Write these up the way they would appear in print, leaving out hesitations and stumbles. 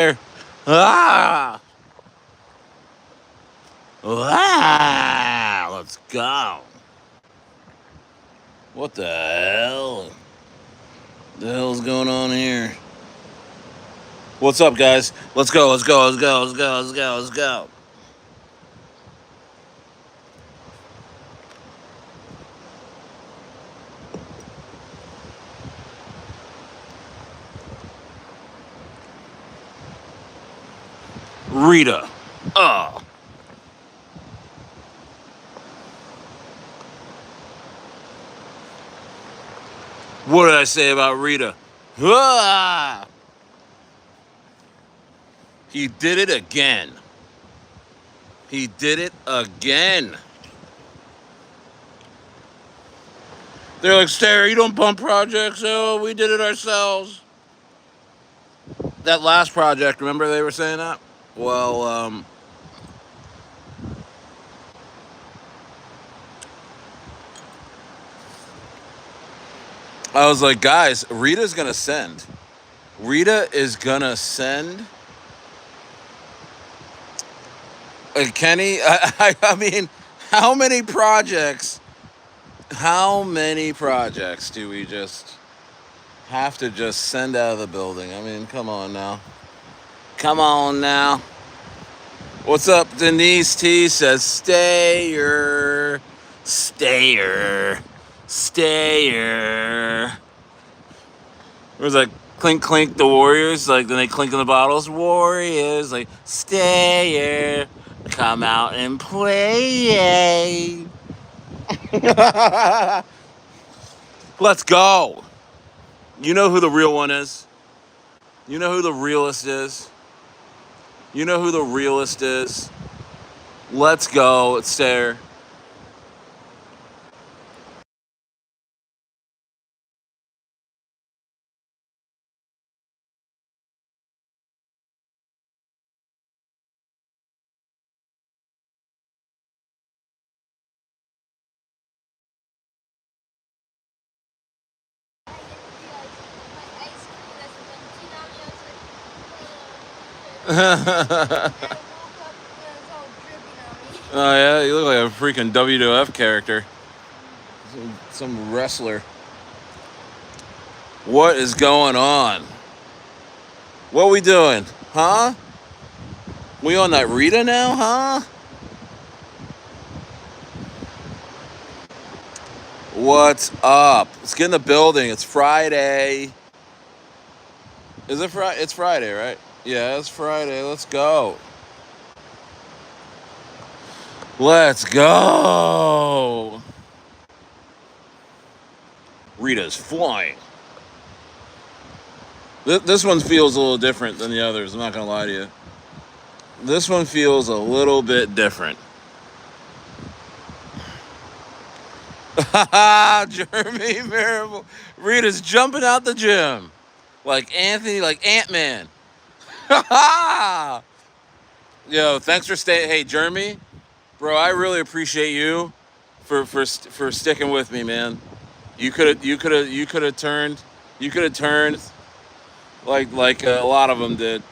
Ah! Ah! Let's go. What the hell? The hell's going on here? What's up, guys? Let's go. Let's go. Let's go. Let's go. Let's go. Let's go. Rita. Oh. What did I say about Rita? Ah! He did it again. He did it again. They're like, Stayer, you don't bump projects. Oh, we did it ourselves. That last project, remember they were saying that? Well, I was like, guys, Rita's gonna send. Rita is gonna send. Kenny, I mean, how many projects? How many projects do we just have to just send out of the building? I mean, come on now. Come on now. What's up? Denise T says, Stayer, Stayer, Stayer. It was like clink clink the Warriors, like then they clink in the bottles. Warriors, like Stayer, come out and play. Let's go. You know who the real one is? You know who the realist is? You know who the realist is? Let's go. It's there. Oh yeah, you look like a freaking WWF character. Some wrestler. What is going on? What we doing? Huh? We on that Rita now, huh? What's up? Let's get in the building. It's Friday. Is it Friday? It's Friday, right? Yeah, it's Friday. Let's go. Let's go. Rita's flying. This one feels a little different than the others. I'm not going to lie to you. This one feels a little bit different. Jeremy Marable. Rita's jumping out the gym. Like Anthony, like Ant-Man. Yo, thanks for staying. Hey, Jeremy, bro, I really appreciate you for sticking with me, man. You could have turned like a lot of them did.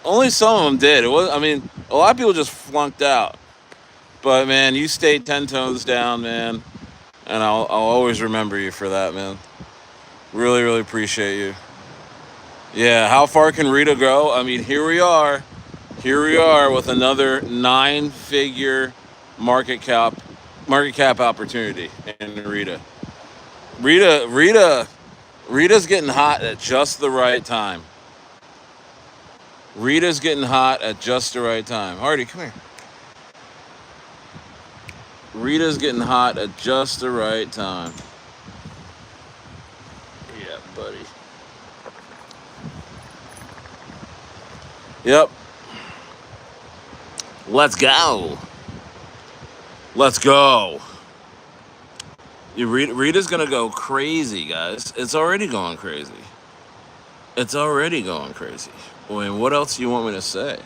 Only some of them did. It was, I mean, a lot of people just flunked out. But man, you stayed 10 tones down, man, and I'll always remember you for that, man. Really, really appreciate you. Yeah, how far can Rita go? I mean, here we are. Here we are with another 9-figure market cap opportunity in Rita. Rita's getting hot at just the right time. Rita's getting hot at just the right time. Hardy, come here. Rita's getting hot at just the right time. Yeah, buddy. Yep. Let's go. Let's go. Rita's gonna go crazy, guys. It's already going crazy. It's already going crazy. I mean, what else do you want me to say?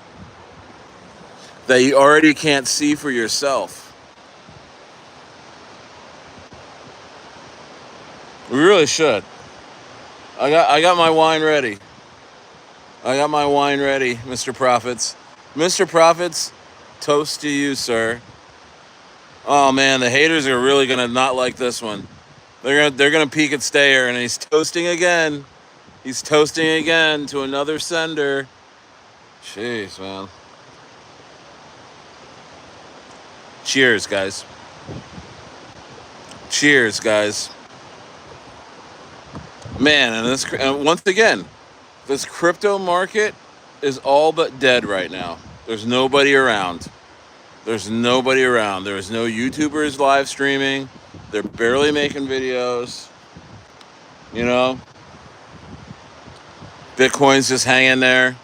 That you already can't see for yourself. We really should. I got my wine ready. I got my wine ready, Mr. Profits. Mr. Profits, toast to you, sir. Oh man, the haters are really gonna not like this one. They're gonna peek at Stayer, and he's toasting again. He's toasting again to another sender. Jeez, man. Cheers, guys. Cheers, guys. Man, and once again, this crypto market is all but dead right now. There's nobody around. There's nobody around. There's no YouTubers live streaming. They're barely making videos. You know? Bitcoin's just hanging there.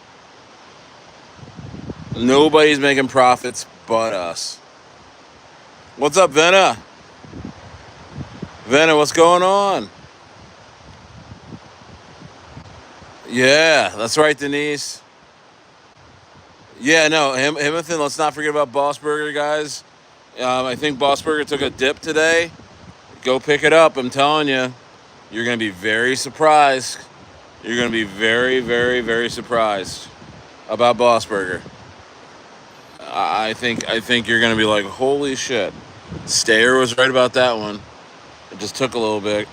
Nobody's making profits but us. What's up, Venna? Venna, what's going on? Yeah, that's right, Denise. Yeah, no, Hamilton, let's not forget about Bossburger, guys. I think Bossburger took a dip today. Go pick it up. I'm telling you, you're going to be very surprised. You're going to be very, very, very surprised about Bossburger. I think you're going to be like, holy shit. Stayer was right about that one. It just took a little bit.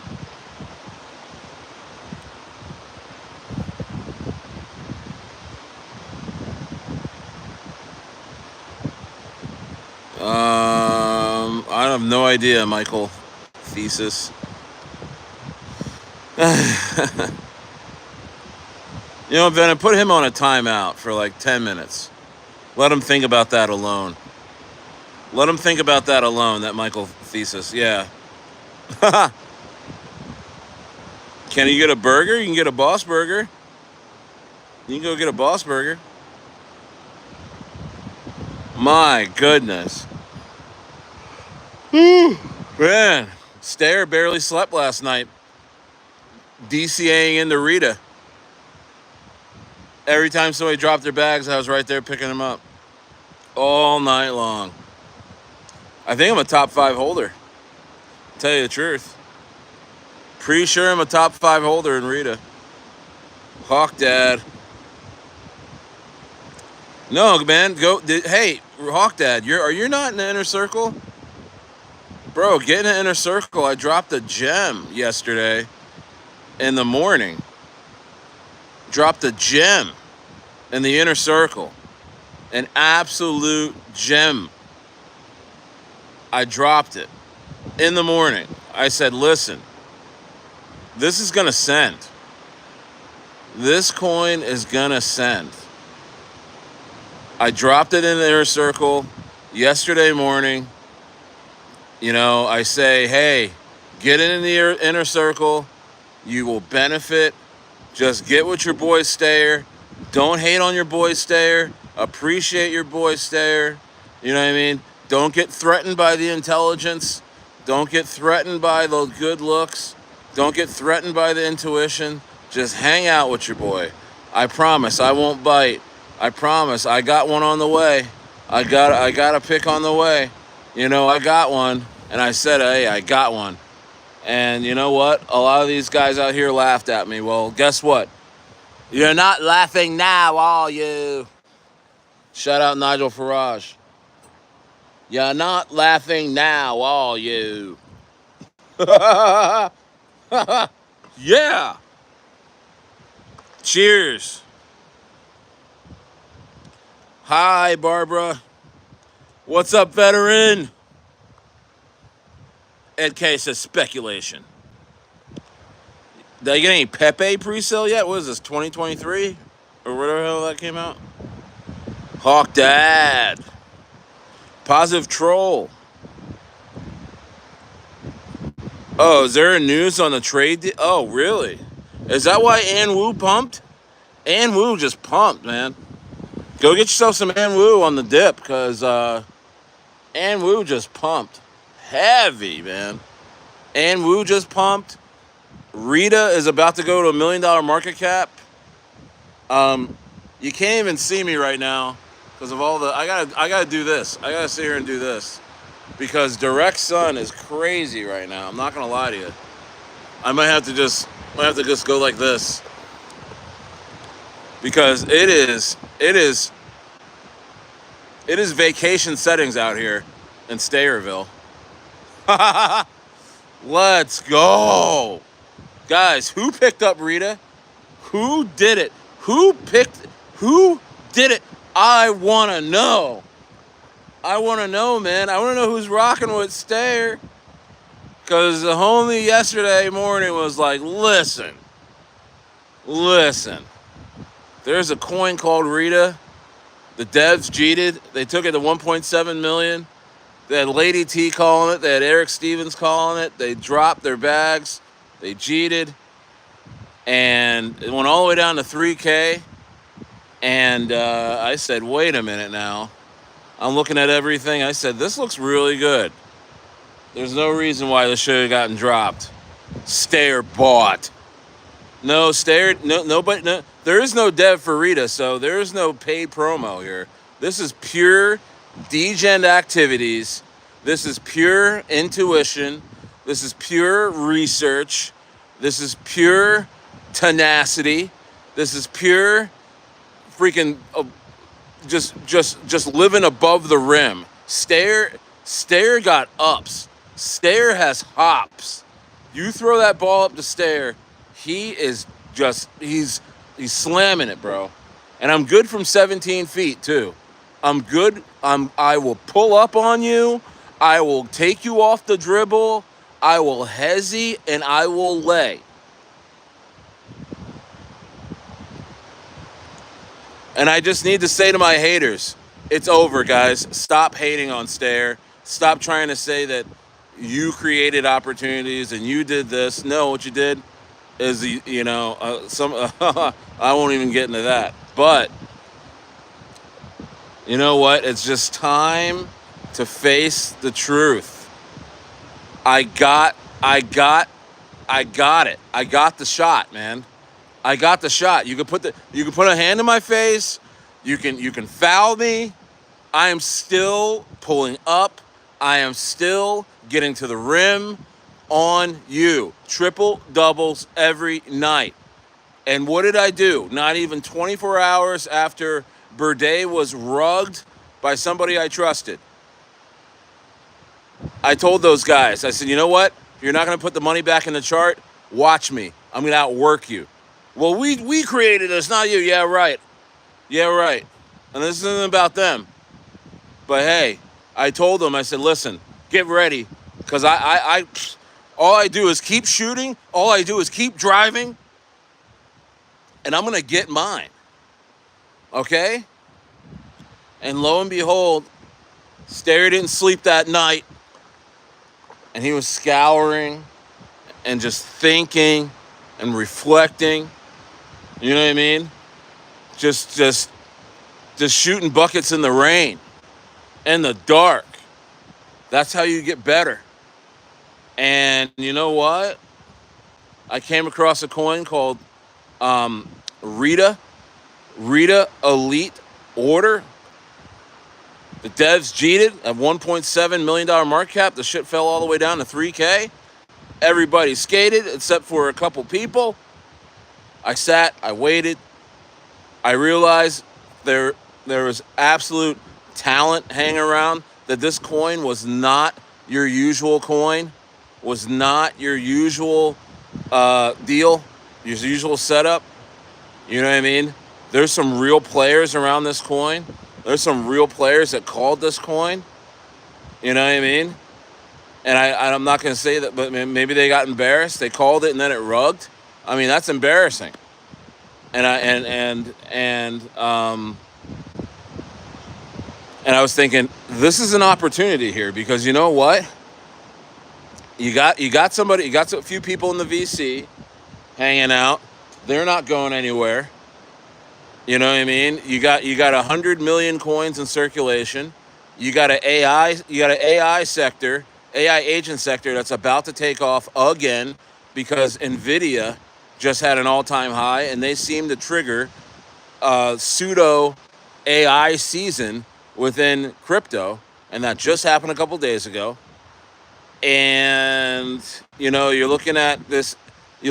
I have no idea, Michael. Thesis. You know, Venom, put him on a timeout for like 10 minutes. Let him think about that alone. Let him think about that alone, that Michael Thesis. Yeah. Can you get a burger? You can get a Bossburger. You can go get a Bossburger. My goodness. Man, Stayer barely slept last night. DCAing into Rita. Every time somebody dropped their bags, I was right there picking them up. All night long. I think I'm a top 5 holder. Tell you the truth. Pretty sure I'm a top 5 holder in Rita. Hawk Dad. No, man, go. Hey, Hawk Dad, are you not in the inner circle? Bro, get in the inner circle. I dropped a gem yesterday in the morning. Dropped a gem in the inner circle. An absolute gem. I dropped it in the morning. I said, listen, this is going to send. This coin is going to send. I dropped it in the inner circle yesterday morning. You know, I say, hey, get in the inner circle. You will benefit. Just get with your boy Stayer. Don't hate on your boy Stayer. Appreciate your boy Stayer. You know what I mean? Don't get threatened by the intelligence. Don't get threatened by the good looks. Don't get threatened by the intuition. Just hang out with your boy. I promise I won't bite. I promise. I got one on the way. I got a pick on the way. You know, I got one. And I said, hey, I got one. And you know what? A lot of these guys out here laughed at me. Well, guess what? You're not laughing now, are you? Shout out Nigel Farage. You're not laughing now, are you? Yeah. Cheers. Hi, Barbara. What's up, veteran? Ed K says speculation. Did I get any Pepe pre-sale yet? What is this, 2023? Or whatever the hell that came out? Hawk Dad. Positive Troll. Oh, is there a news on the trade? Oh, really? Is that why Ann Wu pumped? Ann Wu just pumped, man. Go get yourself some Ann Wu on the dip, because Ann Wu just pumped. Heavy, man. Ann Wu just pumped. Rita is about to go to $1 million market cap. You can't even see me right now because of all the. I gotta do this. I gotta sit here and do this because direct sun is crazy right now. I'm not gonna lie to you. I might have to just go like this because it is vacation settings out here in Stayerville. Let's go. Guys, who picked up Rita? Who did it? Who did it? I want to know. I want to know, man. I want to know who's rocking with Stayer. Because the homie yesterday morning was like, listen. There's a coin called Rita. The devs cheated. They took it to 1.7 million. They had Lady T calling it. They had Eric Stevens calling it. They dropped their bags. They cheated. And it went all the way down to 3K. And I said, wait a minute now. I'm looking at everything. I said, this looks really good. There's no reason why this should have gotten dropped. Stayer bought. No, Stayer, nobody, no, there is no dev for Rita, so there is no paid promo here. This is pure degen activities. This is pure intuition. This is pure research. This is pure tenacity. This is pure freaking just living above the rim. Stayer got ups. Stayer has hops. You throw that ball up to Stayer, he's slamming it, bro. And I'm good from 17 feet too. I'm good. I will pull up on you. I will take you off the dribble. I will hezzy and I will lay. And I just need to say to my haters, it's over, guys. Stop hating on Stayer. Stop trying to say that you created opportunities and you did this. No, what you did is, I won't even get into that. But you know what? It's just time to face the truth. I got it. I got the shot, man. I got the shot. You can put a hand in my face. You can foul me. I am still pulling up. I am still getting to the rim on you. Triple doubles every night. And what did I do? Not even 24 hours after Burde was rugged by somebody I trusted. I told those guys, I said, you know what? If you're not going to put the money back in the chart, watch me. I'm going to outwork you. Well, we created this, not you. Yeah, right. And this isn't about them. But hey, I told them, I said, listen, get ready. Because all I do is keep shooting. All I do is keep driving. And I'm going to get mine. Okay? And lo and behold, Stayer didn't sleep that night. And he was scouring and just thinking and reflecting. You know what I mean? Just shooting buckets in the rain, in the dark. That's how you get better. And you know what? I came across a coin called Rita Elite Order. The devs cheated at $1.7 million market cap. The shit fell all the way down to 3K. Everybody skated except for a couple people. I sat, I waited. I realized there was absolute talent hanging around, that this coin was not your usual coin, was not your usual deal, your usual setup. You know what I mean? There's some real players around this coin. There's some real players that called this coin. You know what I mean? And I'm not going to say that, but maybe they got embarrassed. They called it and then it rugged. I mean, that's embarrassing. And I was thinking, this is an opportunity here, because you know what? You got a few people in the VC hanging out. They're not going anywhere. You know what I mean? You got 100 million coins in circulation. You got an AI sector, AI agent sector that's about to take off again, because Nvidia just had an all-time high, and they seem to trigger pseudo AI season within crypto, and that just happened a couple days ago. And you're looking at this.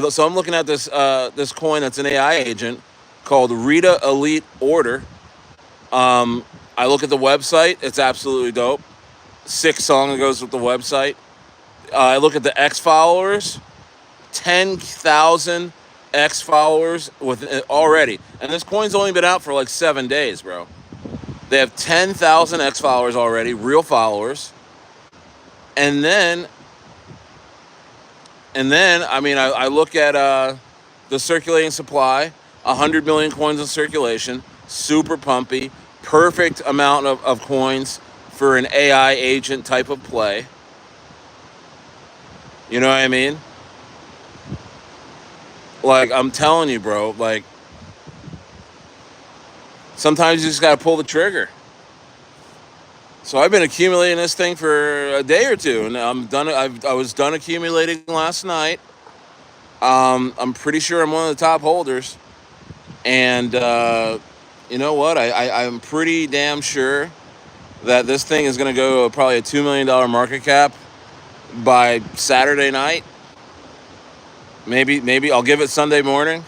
So I'm looking at this this coin that's an AI agent called Rita Elite Order. I look at the website. It's absolutely dope. Sick song that goes with the website. I look at the X followers. 10,000 X followers with already. And this coin's only been out for like 7 days, bro. They have 10,000 X followers already, real followers. And then I mean, I look at the circulating supply, 100 million coins in circulation, super pumpy, perfect amount of coins for an AI agent type of play. You know what I mean? Like, I'm telling you, bro, like, sometimes you just gotta pull the trigger. So I've been accumulating this thing for a day or two, and I'm done. I was done accumulating last night. I'm pretty sure I'm one of the top holders, and you know what? I'm pretty damn sure that this thing is going to go probably a $2 million market cap by Saturday night. Maybe I'll give it Sunday morning,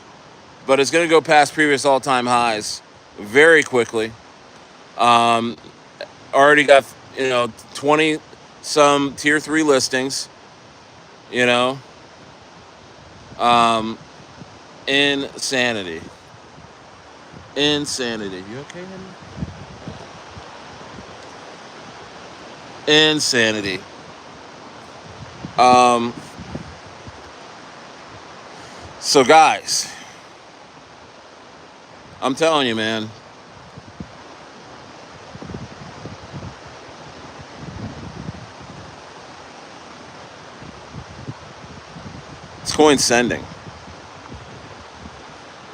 but it's going to go past previous all-time highs very quickly. Already got 20 some tier 3 listings. You know, insanity. Insanity. You okay, honey? Insanity. So guys, I'm telling you, man. This coin's sending.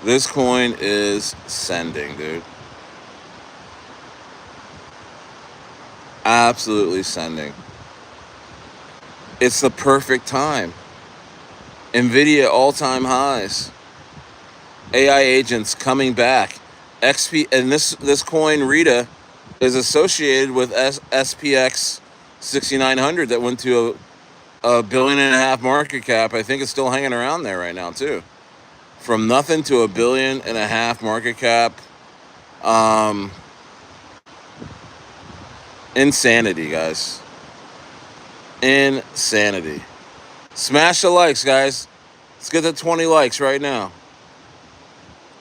This coin is sending, dude. Absolutely sending. It's the perfect time. Nvidia all-time highs. AI agents coming back. XP and this coin Rita is associated with SPX 6900 that went to a $1.5 billion market cap. I think it's still hanging around there right now too. From nothing to $1.5 billion market cap. Insanity, guys. Insanity. Smash the likes, guys. Let's get to 20 likes right now.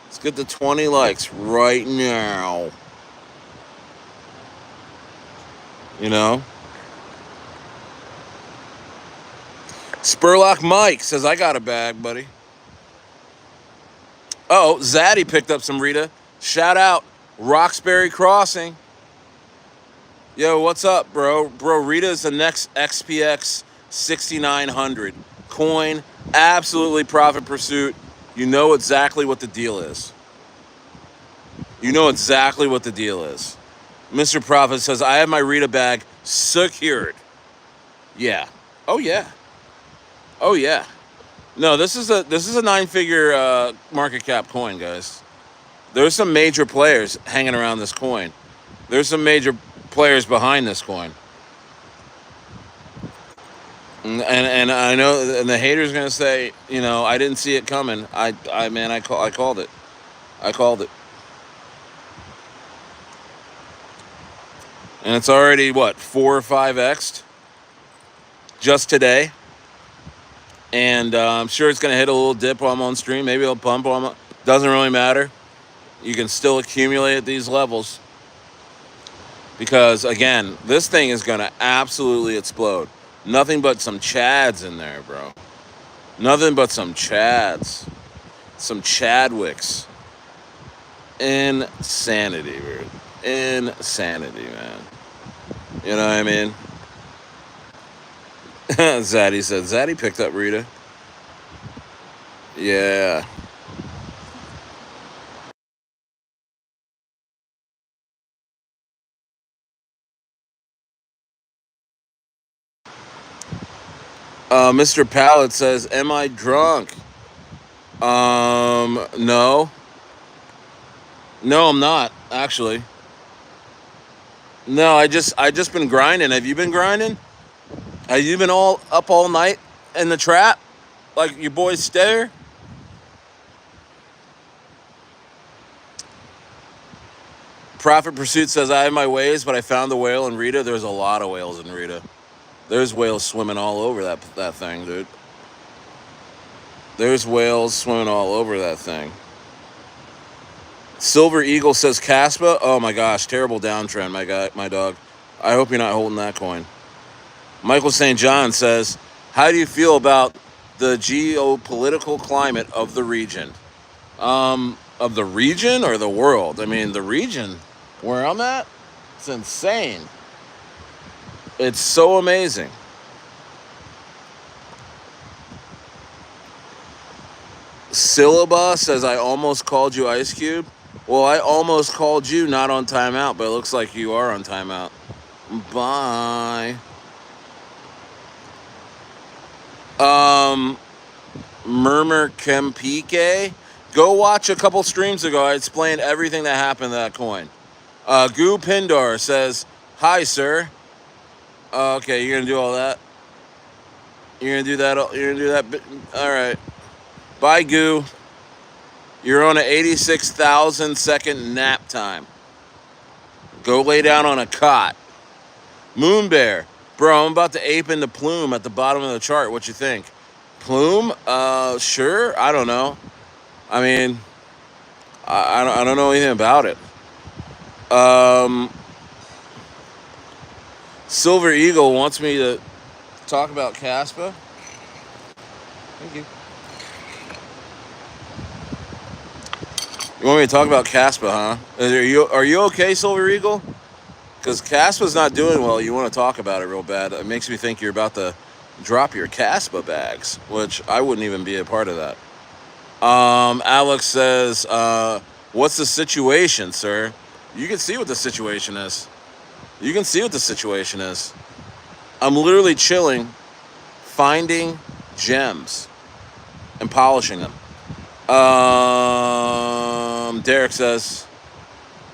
Let's get to 20 likes right now. You know? Spurlock Mike says, I got a bag, buddy. Oh, Zaddy picked up some Rita. Shout out, Roxbury Crossing. Yo, what's up, bro? Bro, Rita is the next XPX 6900 coin. Absolutely profit pursuit. You know exactly what the deal is. You know exactly what the deal is. Mr. Profit says, I have my Rita bag secured. Yeah. Oh, yeah. Oh, yeah. No, this is a 9-figure market cap coin, guys. There's some major players hanging around this coin. There's some major players behind this coin. And I know, and the haters gonna say, I didn't see it coming. I called it. I called it. And it's already 4 or 5x'd just today. And I'm sure it's gonna hit a little dip while I'm on stream. Maybe it'll pump while I'm. Doesn't really matter. You can still accumulate at these levels. Because, again, this thing is going to absolutely explode. Nothing but some Chads in there, bro. Nothing but some Chads. Some Chadwicks. Insanity, dude. Insanity, man. You know what I mean? Zaddy said, Zaddy picked up Rita. Yeah. Mr. Pallet says, am I drunk? No. No, I'm not, actually. No, I just been grinding. Have you been grinding? Have you been all up all night in the trap? Like your boy Stayer? Profit Pursuit says, I have my ways, but I found the whale in Rita. There's a lot of whales in Rita. There's whales swimming all over that thing, dude. There's whales swimming all over that thing. Silver Eagle says, Caspa. Oh my gosh, terrible downtrend, my dog. I hope you're not holding that coin. Michael St. John says, how do you feel about the geopolitical climate of the region? Of the region or the world? I mean, the region where I'm at, it's insane. It's so amazing. Syllaba says, I almost called you Ice Cube. Well, I almost called you not on timeout, but it looks like you are on timeout. Bye. Murmur Kempike. Go watch a couple streams ago. I explained everything that happened to that coin. Goo Pindar says, hi, sir. Okay, you're going to do all that? You're going to do that? You're going to do that? All right. Bye, Goo. You're on an 86,000 second nap time. Go lay down on a cot. Moon Bear. Bro, I'm about to ape into Plume at the bottom of the chart. What you think? Plume? Sure. I don't know. I mean, I don't know anything about it. Silver Eagle wants me to talk about Caspa. Thank you. You want me to talk about Caspa, huh? Are you okay, Silver Eagle? Because Caspa's not doing well. You want to talk about it real bad. It makes me think you're about to drop your Caspa bags, which I wouldn't even be a part of that. Alex says, what's the situation, sir? You can see what the situation is. You can see what the situation is. I'm literally chilling, finding gems and polishing them. Derek says,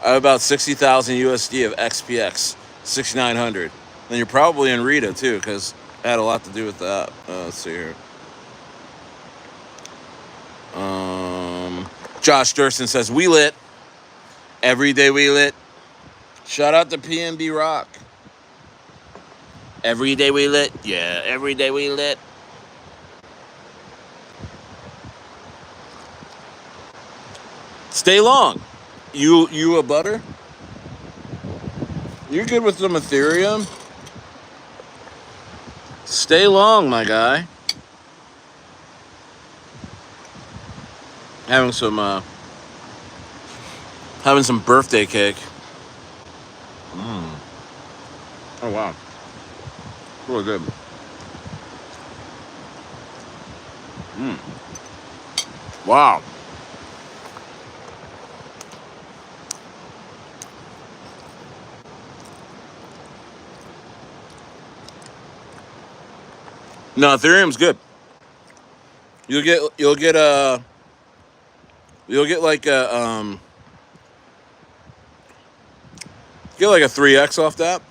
I have about 60,000 USD of XPX 6900. Then you're probably in Rita too, because it had a lot to do with that. Let's see here. Josh Durston says, we lit. Every day we lit. Shout out to PNB Rock. Every day we lit. Yeah, every day we lit. Stay long. You a butter? You're good with some Ethereum? Stay long, my guy. Having some birthday cake. Oh wow. Really good. Wow. No, Ethereum's good. You'll get like a get like a 3x off that.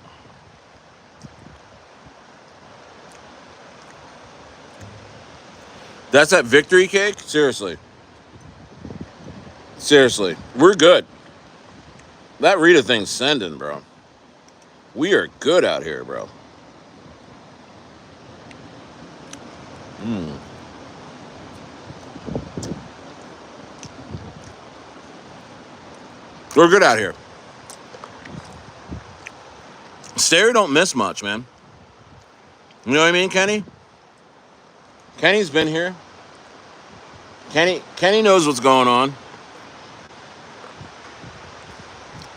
That's that victory cake? Seriously. We're good. That Rita thing's sending, bro. We are good out here, bro. We're good out here. Stayer don't miss much, man. You know what I mean, Kenny? Kenny's been here. Kenny knows what's going on.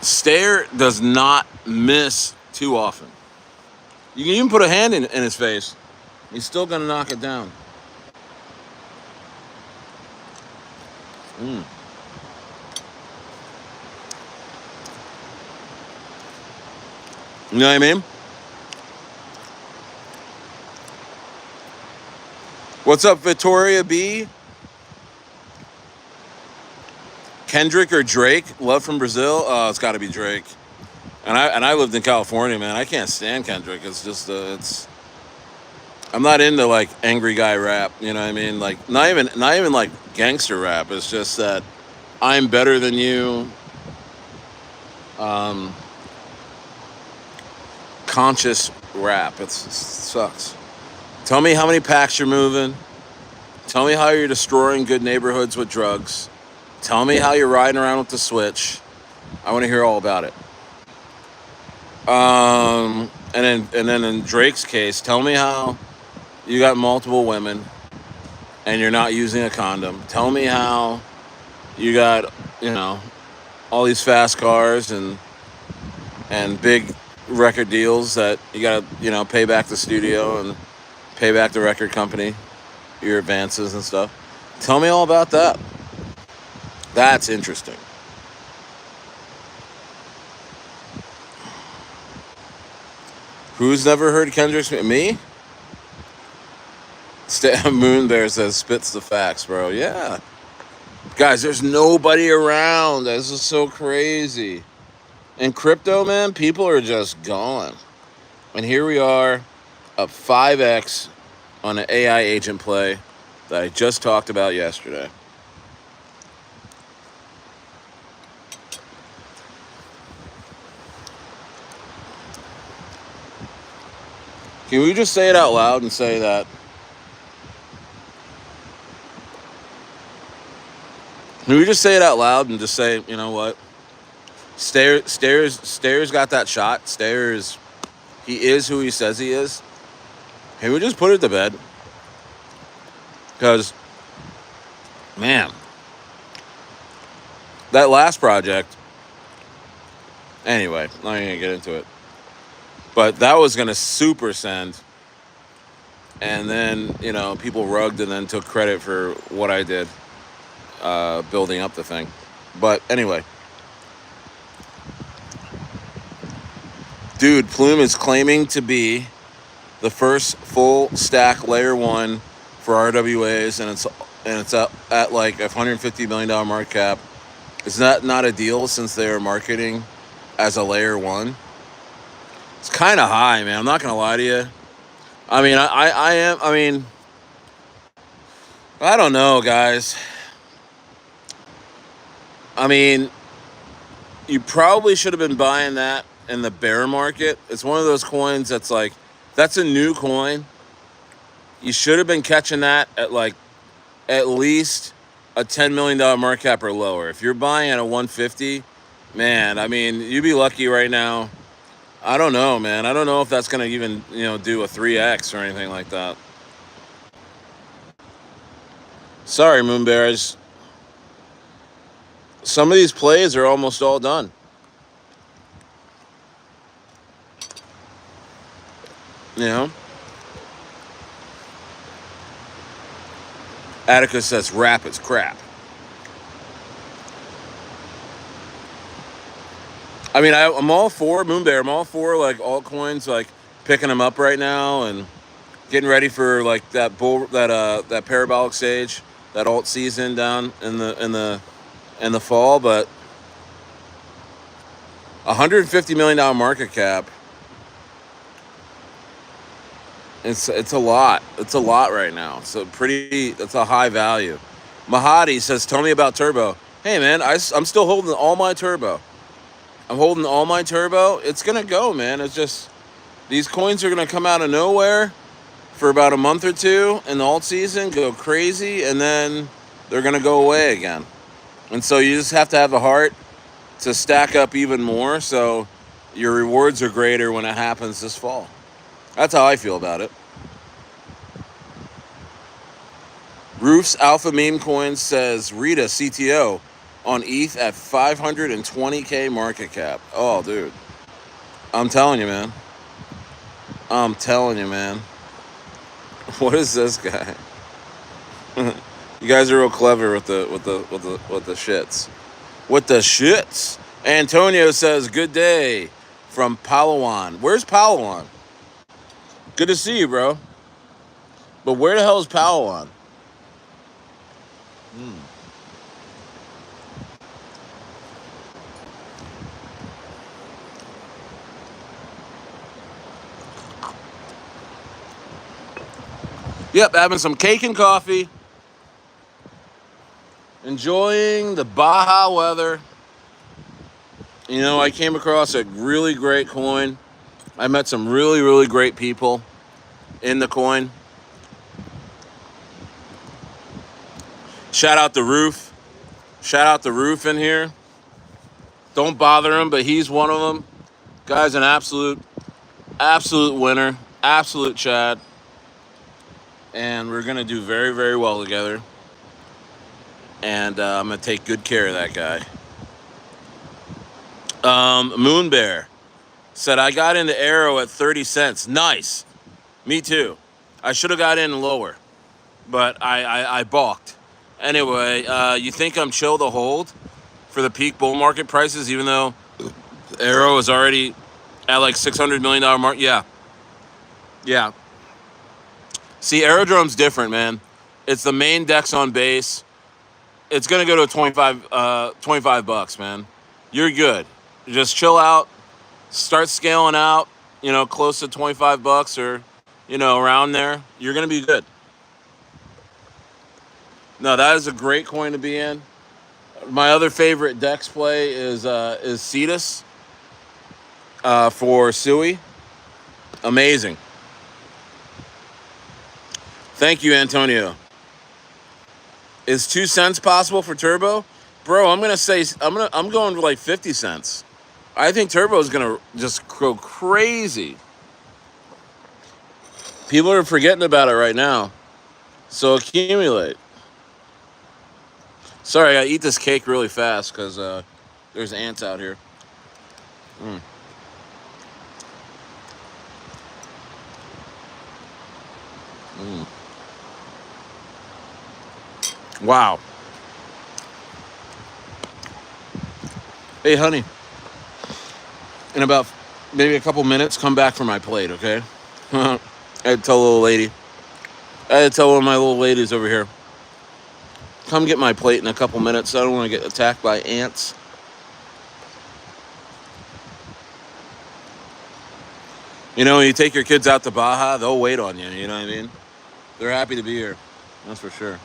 Stayer does not miss too often. You can even put a hand in his face. He's still going to knock it down. You know what I mean? What's up, Victoria B? Kendrick or Drake? Love from Brazil? Oh, it's got to be Drake. And I lived in California, man. I can't stand Kendrick. It's just I'm not into like angry guy rap. You know what I mean? Like not even like gangster rap. It's just that I'm better than you. um, conscious rap. It sucks. Tell me how many packs you're moving. Tell me how you're destroying good neighborhoods with drugs. Tell me how you're riding around with the Switch. I want to hear all about it. And then in Drake's case, tell me how you got multiple women and you're not using a condom. Tell me how you got, you know, all these fast cars and big record deals that you got to, pay back the studio and pay back the record company your advances and stuff. Tell me all about that. That's interesting. Who's never heard Kendrick's? Me? Moon Bear says spits the facts, bro. Yeah. Guys, there's nobody around. This is so crazy. In crypto, man, people are just gone. And here we are, up 5x on an AI agent play that I just talked about yesterday. Can we just say it out loud and say that? Can we just say it out loud and just say, you know what? Stairs got that shot. Stairs, he is who he says he is. Can we just put it to bed? Because, man, that last project, anyway, I'm not going to get into it. But that was going to super send. And then, people rugged and then took credit for what I did building up the thing. But anyway. Dude, Plume is claiming to be the first full stack layer 1 for RWAs, and it's up at like $150 million market cap. Is that not a deal since they are marketing as a layer 1? It's kind of high, man. I'm not going to lie to you. I mean, I don't know, guys. I mean, you probably should have been buying that in the bear market. It's one of those coins that's like, that's a new coin. You should have been catching that at like at least a $10 million market cap or lower. If you're buying at a 150, man, I mean, you'd be lucky right now. I don't know, man. I don't know if that's going to even, do a 3x or anything like that. Sorry, Moon Bears. Some of these plays are almost all done. Atticus says rap is crap. I mean, I'm all for Moon Bear. I'm all for like altcoins, like picking them up right now and getting ready for like that parabolic stage, that alt season down in the fall. But $150 million market cap. It's a lot. It's a lot right now. It's a high value. Mahadi says, tell me about Turbo. Hey, man, I'm still holding all my Turbo. It's going to go, man. It's just, these coins are going to come out of nowhere for about a month or two in the alt season, go crazy, and then they're going to go away again. And so you just have to have a heart to stack up even more so your rewards are greater when it happens this fall. That's how I feel about it. Roof's Alpha Meme Coin says Rita CTO on ETH at 520K market cap. Oh, dude. I'm telling you, man. What is this guy? You guys are real clever with the shits. With the shits. Antonio says good day from Palawan. Where's Palawan? Good to see you, bro. But where the hell is Palawan? Yep, having some cake and coffee. Enjoying the Baja weather. You know, I came across a really great coin. I met some really, really great people in the coin. Shout out the Roof. Shout out the Roof in here. Don't bother him, but he's one of them. Guy's an absolute winner. Absolute Chad. And we're going to do very, very well together. And I'm going to take good care of that guy. Moon Bear said, I got into Arrow at 30 cents. Nice. Me too. I should have got in lower, but I balked. Anyway, you think I'm chill to hold for the peak bull market prices, even though Arrow is already at like $600 million mark? Yeah. Yeah. See, Aerodrome's different, man. It's the main dex on base. It's going to go to 25 bucks, man. You're good. Just chill out. Start scaling out, you know, close to 25 bucks or, you know, around there. You're going to be good. No, that is a great coin to be in. My other favorite dex play is Cetus for Sui. Amazing. Thank you, Antonio. Is 2 cents possible for Turbo? Bro, I'm going to like 50 cents. I think Turbo is going to just go crazy. People are forgetting about it right now. So accumulate. Sorry, I gotta eat this cake really fast because there's ants out here. Wow. Hey, honey. In about maybe a couple minutes, come back for my plate, okay? I had to tell a little lady. I had to tell one of my little ladies over here. Come get my plate in a couple minutes. I don't want to get attacked by ants. You know, when you take your kids out to Baja, they'll wait on you. You know what I mean? They're happy to be here. That's for sure.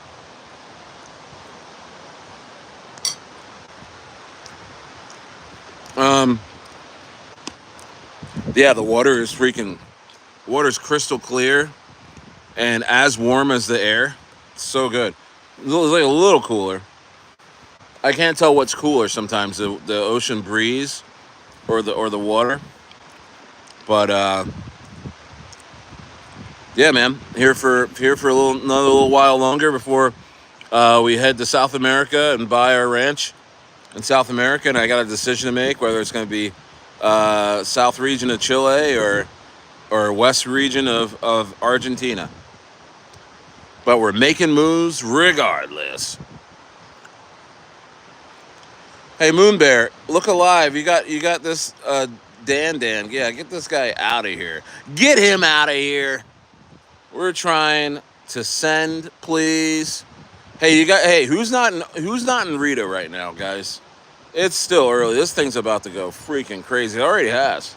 Yeah, the water's crystal clear and as warm as the air. It's so good. It's like a little cooler. I can't tell what's cooler sometimes, the ocean breeze or the water. But yeah, man, here for another little while longer before we head to South America and buy our ranch in South America. And I got a decision to make whether it's going to be south region of Chile or west region of Argentina. But we're making moves regardless. Hey, Moon Bear, look alive. You got this Dan. Yeah, get this guy out of here. Get him out of here. We're trying to send, please. Hey, who's not in Rita right now, guys? It's still early. This thing's about to go freaking crazy. It already has.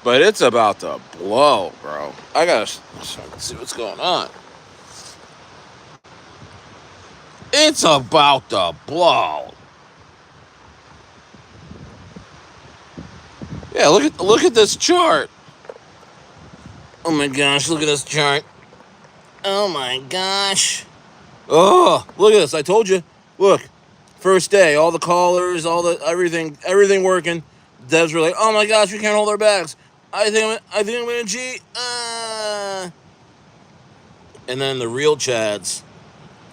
But it's about to blow, bro. I gotta see what's going on. It's about to blow. Yeah, look at this chart. Oh my gosh, look at this chart. Oh my gosh. Oh, look at this. I told you. Look. First day, all the callers, everything working. Devs were like, "Oh my gosh, we can't hold our bags. I think I'm gonna cheat." And then the real Chads.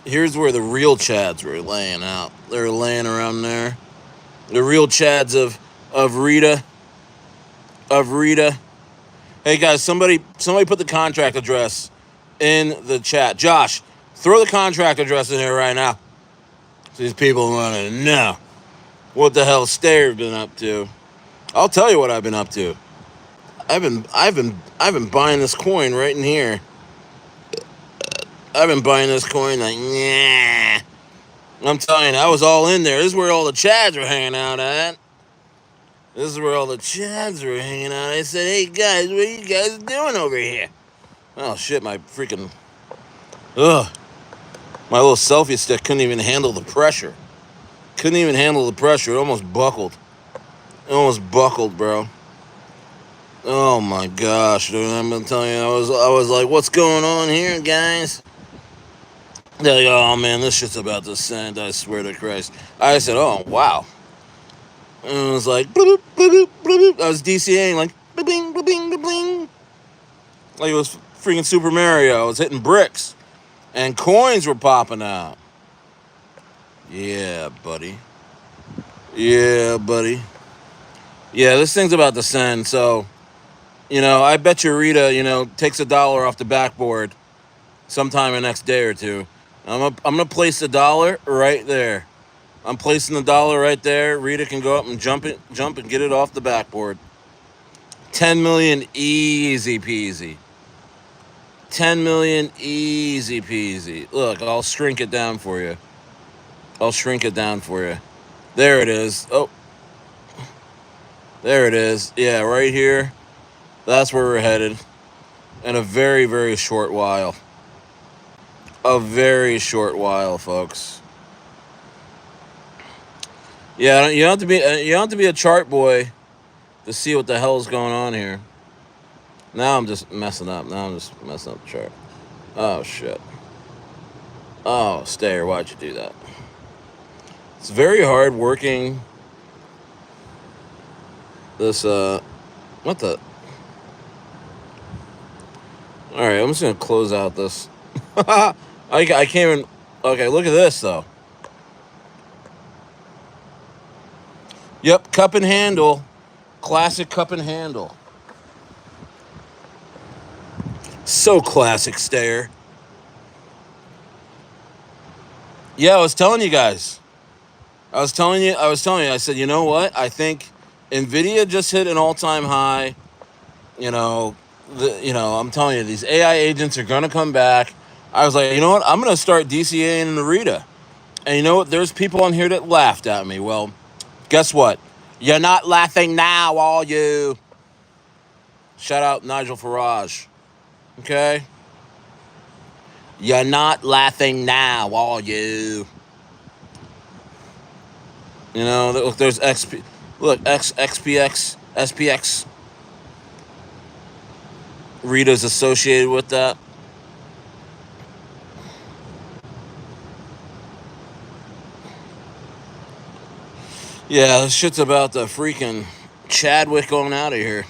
Here's where the real Chads were laying out. They're laying around there. The real Chads of Rita. Hey guys, somebody put the contract address in the chat. Josh, throw the contract address in here right now. These people want to know what the hell Stayer's been up to. I'll tell you what I've been up to. I've been buying this coin right in here. I've been buying this coin like, nah. I'm telling you, I was all in there. This is where all the Chads were hanging out at. I said, "Hey guys, what are you guys doing over here?" Oh shit, my freaking my little selfie stick couldn't even handle the pressure. It almost buckled. It almost buckled, bro. Oh my gosh, dude! I'm telling you, I was like, "What's going on here, guys?" They're like, "Oh man, this shit's about to send." I swear to Christ. I said, "Oh wow," and it was like, bloop, bloop, bloop, bloop. I was DCAing like, bing, bing, bing, like it was freaking Super Mario. I was hitting bricks, and coins were popping out. Yeah, buddy. Yeah, buddy. Yeah, this thing's about to send. So, I bet you Rita, takes $1 off the backboard sometime in the next day or two. I'm gonna place $1 right there. I'm placing $1 right there. Rita can go up and jump and get it off the backboard. 10 million easy peasy. 10 million easy peasy. Look, I'll shrink it down for you. I'll shrink it down for you. There it is. Oh, there it is. Yeah, right here. That's where we're headed. In a very, very short while. A very short while, folks. Yeah, you don't have to be a chart boy to see what the hell's going on here. Now I'm just messing up. Now I'm just messing up the chart. Oh shit. Oh, Stayer, why'd you do that? It's very hard working this what the. Alright, I'm just gonna close out this. I can't even. Okay, look at this though. Yep, cup and handle. Classic cup and handle. So classic, Stayer. Yeah, I was telling you guys. I said, you know what? I think Nvidia just hit an all-time high. I'm telling you, these AI agents are gonna come back. I was like, you know what? I'm gonna start DCAing in the Rita. And you know what? There's people on here that laughed at me. Well, guess what? You're not laughing now, are you? Shout out Nigel Farage. Okay? You're not laughing now, are you? Look, there's XP. Look, XPX, SPX. Rita's associated with that. Yeah, this shit's about the freaking Chadwick going out of here.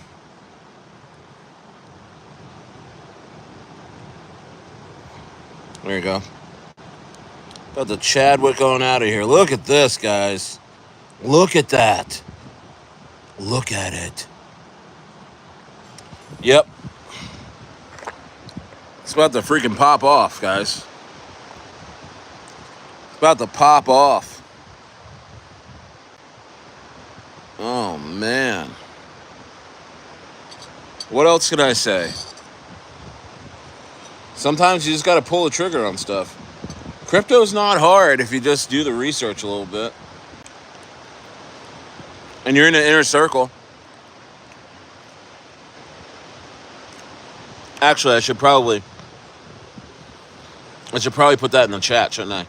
There you go. About the Chadwick going out of here. Look at this, guys. Look at that. Look at it. Yep. It's about to freaking pop off, guys. It's about to pop off. Oh, man. What else can I say? Sometimes you just got to pull the trigger on stuff. Crypto's not hard if you just do the research a little bit. And you're in the inner circle. Actually, I should probably put that in the chat, shouldn't I?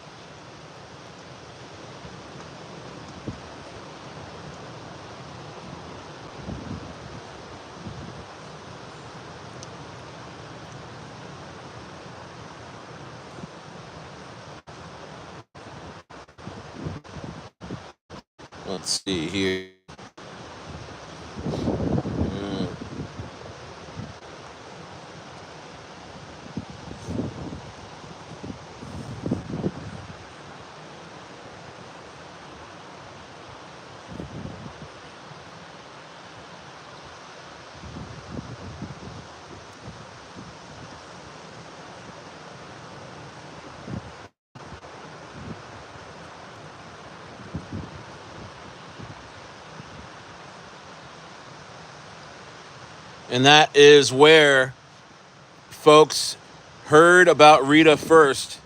Let's see here. And that is where folks heard about Rita first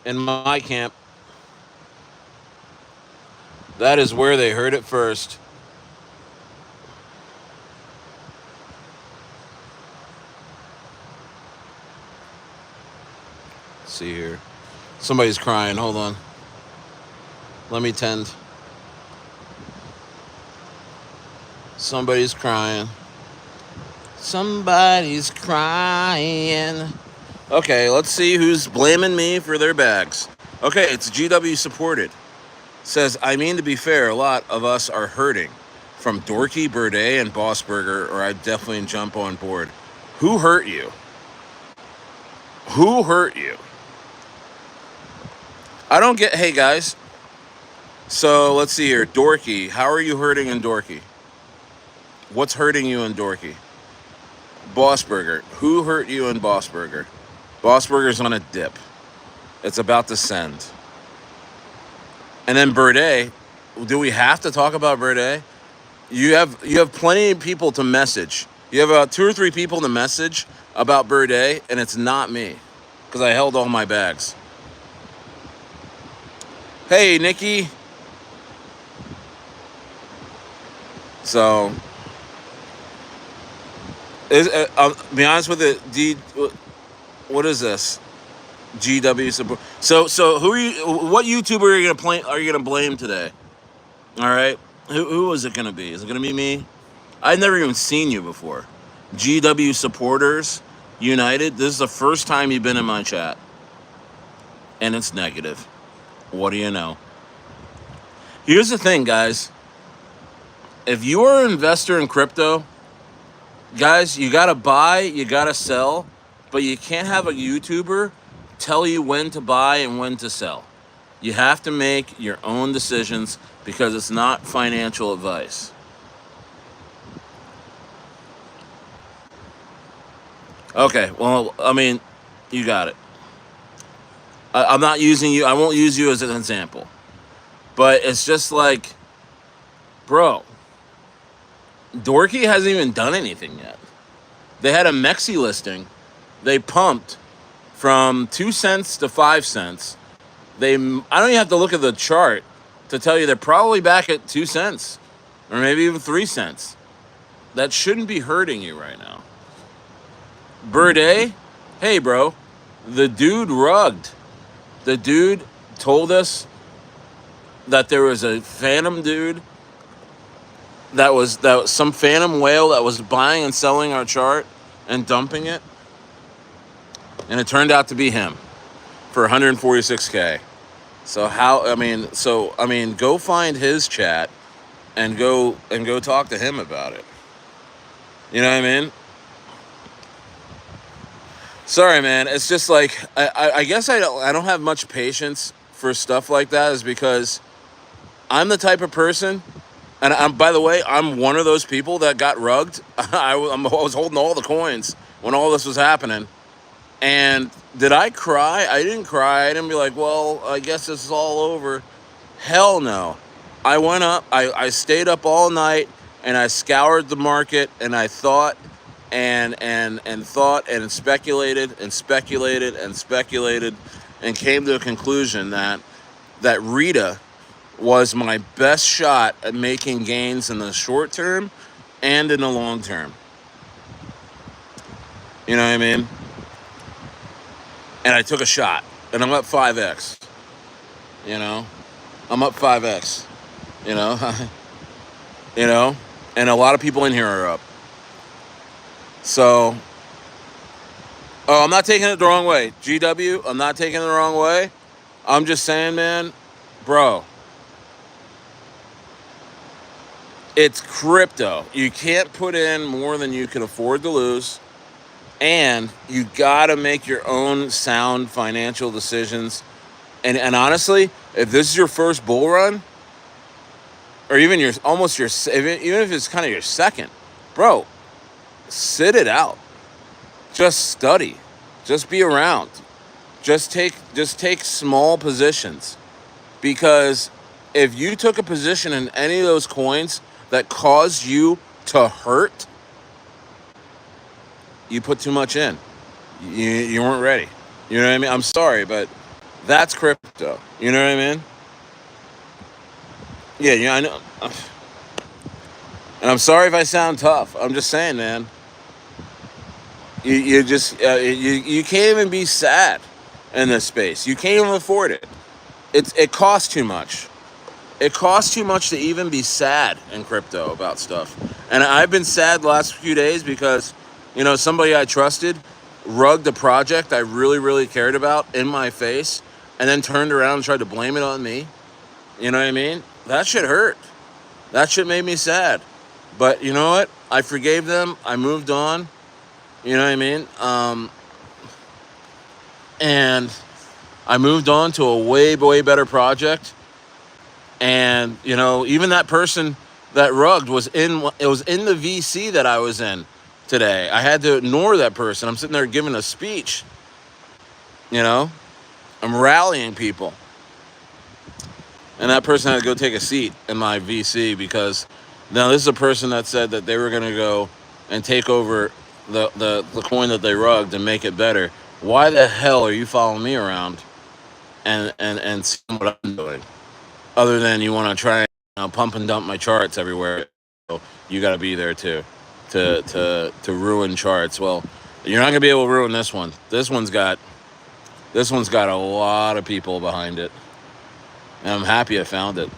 in my camp. That is where they heard it first. Let's see here. Somebody's crying. Hold on. Let me tend. Somebody's crying. Somebody's crying. Okay, let's see who's blaming me for their bags. Okay, it's GW supported. Says, I mean, to be fair, a lot of us are hurting from Dorky, Birdie, and Bossburger, or I'd definitely jump on board. Who hurt you? Who hurt you? I don't get, hey guys. So let's see here. Dorky, how are you hurting in Dorky? What's hurting you in Dorky? Bossburger, who hurt you in Bossburger? Bossburger's on a dip. It's about to send. And then Birdie, do we have to talk about Birdie? You have plenty of people to message. You have about 2 or 3 people to message about Birdie, and it's not me, because I held all my bags. Hey, Nikki. So, I'll be honest with it. What is this? GW support. So who are you? What YouTuber are you gonna blame today? All right. Who is it gonna be? Is it gonna be me? I've never even seen you before. GW supporters united. This is the first time you've been in my chat, and it's negative. What do you know? Here's the thing, guys. If you are an investor in crypto, guys, you gotta buy, you gotta sell, but you can't have a YouTuber tell you when to buy and when to sell. You have to make your own decisions because it's not financial advice. Okay, well, I mean, you got it. I'm not using you. I won't use you as an example. But it's just like, bro, Dorky hasn't even done anything yet. They had a Mexi listing. They pumped from 2 cents to 5 cents. I don't even have to look at the chart to tell you they're probably back at 2 cents or maybe even 3 cents. That shouldn't be hurting you right now. Birdie, hey bro, the dude rugged. The dude told us that there was a phantom dude that was some phantom whale that was buying and selling our chart and dumping it, and it turned out to be him for 146K. So go find his chat and go talk to him about it. You know what I mean? Sorry, man. It's just like I guess I don't have much patience for stuff like that, is because I'm the type of person, and by the way, I'm one of those people that got rugged. I was holding all the coins when all this was happening. And did I cry? I didn't cry. I didn't be like, well, I guess this is all over. Hell no. I went up. I stayed up all night, and I scoured the market, and I thought and thought and speculated and speculated and speculated and came to a conclusion that Rita was my best shot at making gains in the short term and in the long term. You know what I mean? And I took a shot, and I'm up 5x. You know? I'm up 5x. You know? You know? And a lot of people in here are up. So, I'm not taking it the wrong way. GW, I'm not taking it the wrong way. I'm just saying, man, bro, it's crypto. You can't put in more than you can afford to lose. And you gotta make your own sound financial decisions. And honestly, if this is your first bull run, or even even if it's kind of your second, bro, sit it out. Just study. Just be around. Just take small positions. Because if you took a position in any of those coins that caused you to hurt, you put too much in. You weren't ready. You know what I mean? I'm sorry, but that's crypto. You know what I mean? Yeah, I know. And I'm sorry if I sound tough. I'm just saying, man. You can't even be sad in this space. You can't even afford it. It costs too much. It costs too much to even be sad in crypto about stuff. And I've been sad the last few days because, somebody I trusted rugged a project I really, really cared about in my face and then turned around and tried to blame it on me. You know what I mean? That shit hurt. That shit made me sad. But you know what? I forgave them. I moved on. You know what I mean? And I moved on to a way, way better project. And, even that person that rugged was in the VC that I was in today. I had to ignore that person. I'm sitting there giving a speech. I'm rallying people. And that person had to go take a seat in my VC because now this is a person that said that they were going to go and take over the coin that they rugged and make it better. Why the hell are you following me around and seeing what I'm doing? Other than you want to try and pump and dump my charts everywhere, so you got to be there too, to ruin charts. Well, you're not gonna be able to ruin this one. This one's got a lot of people behind it, and I'm happy I found it.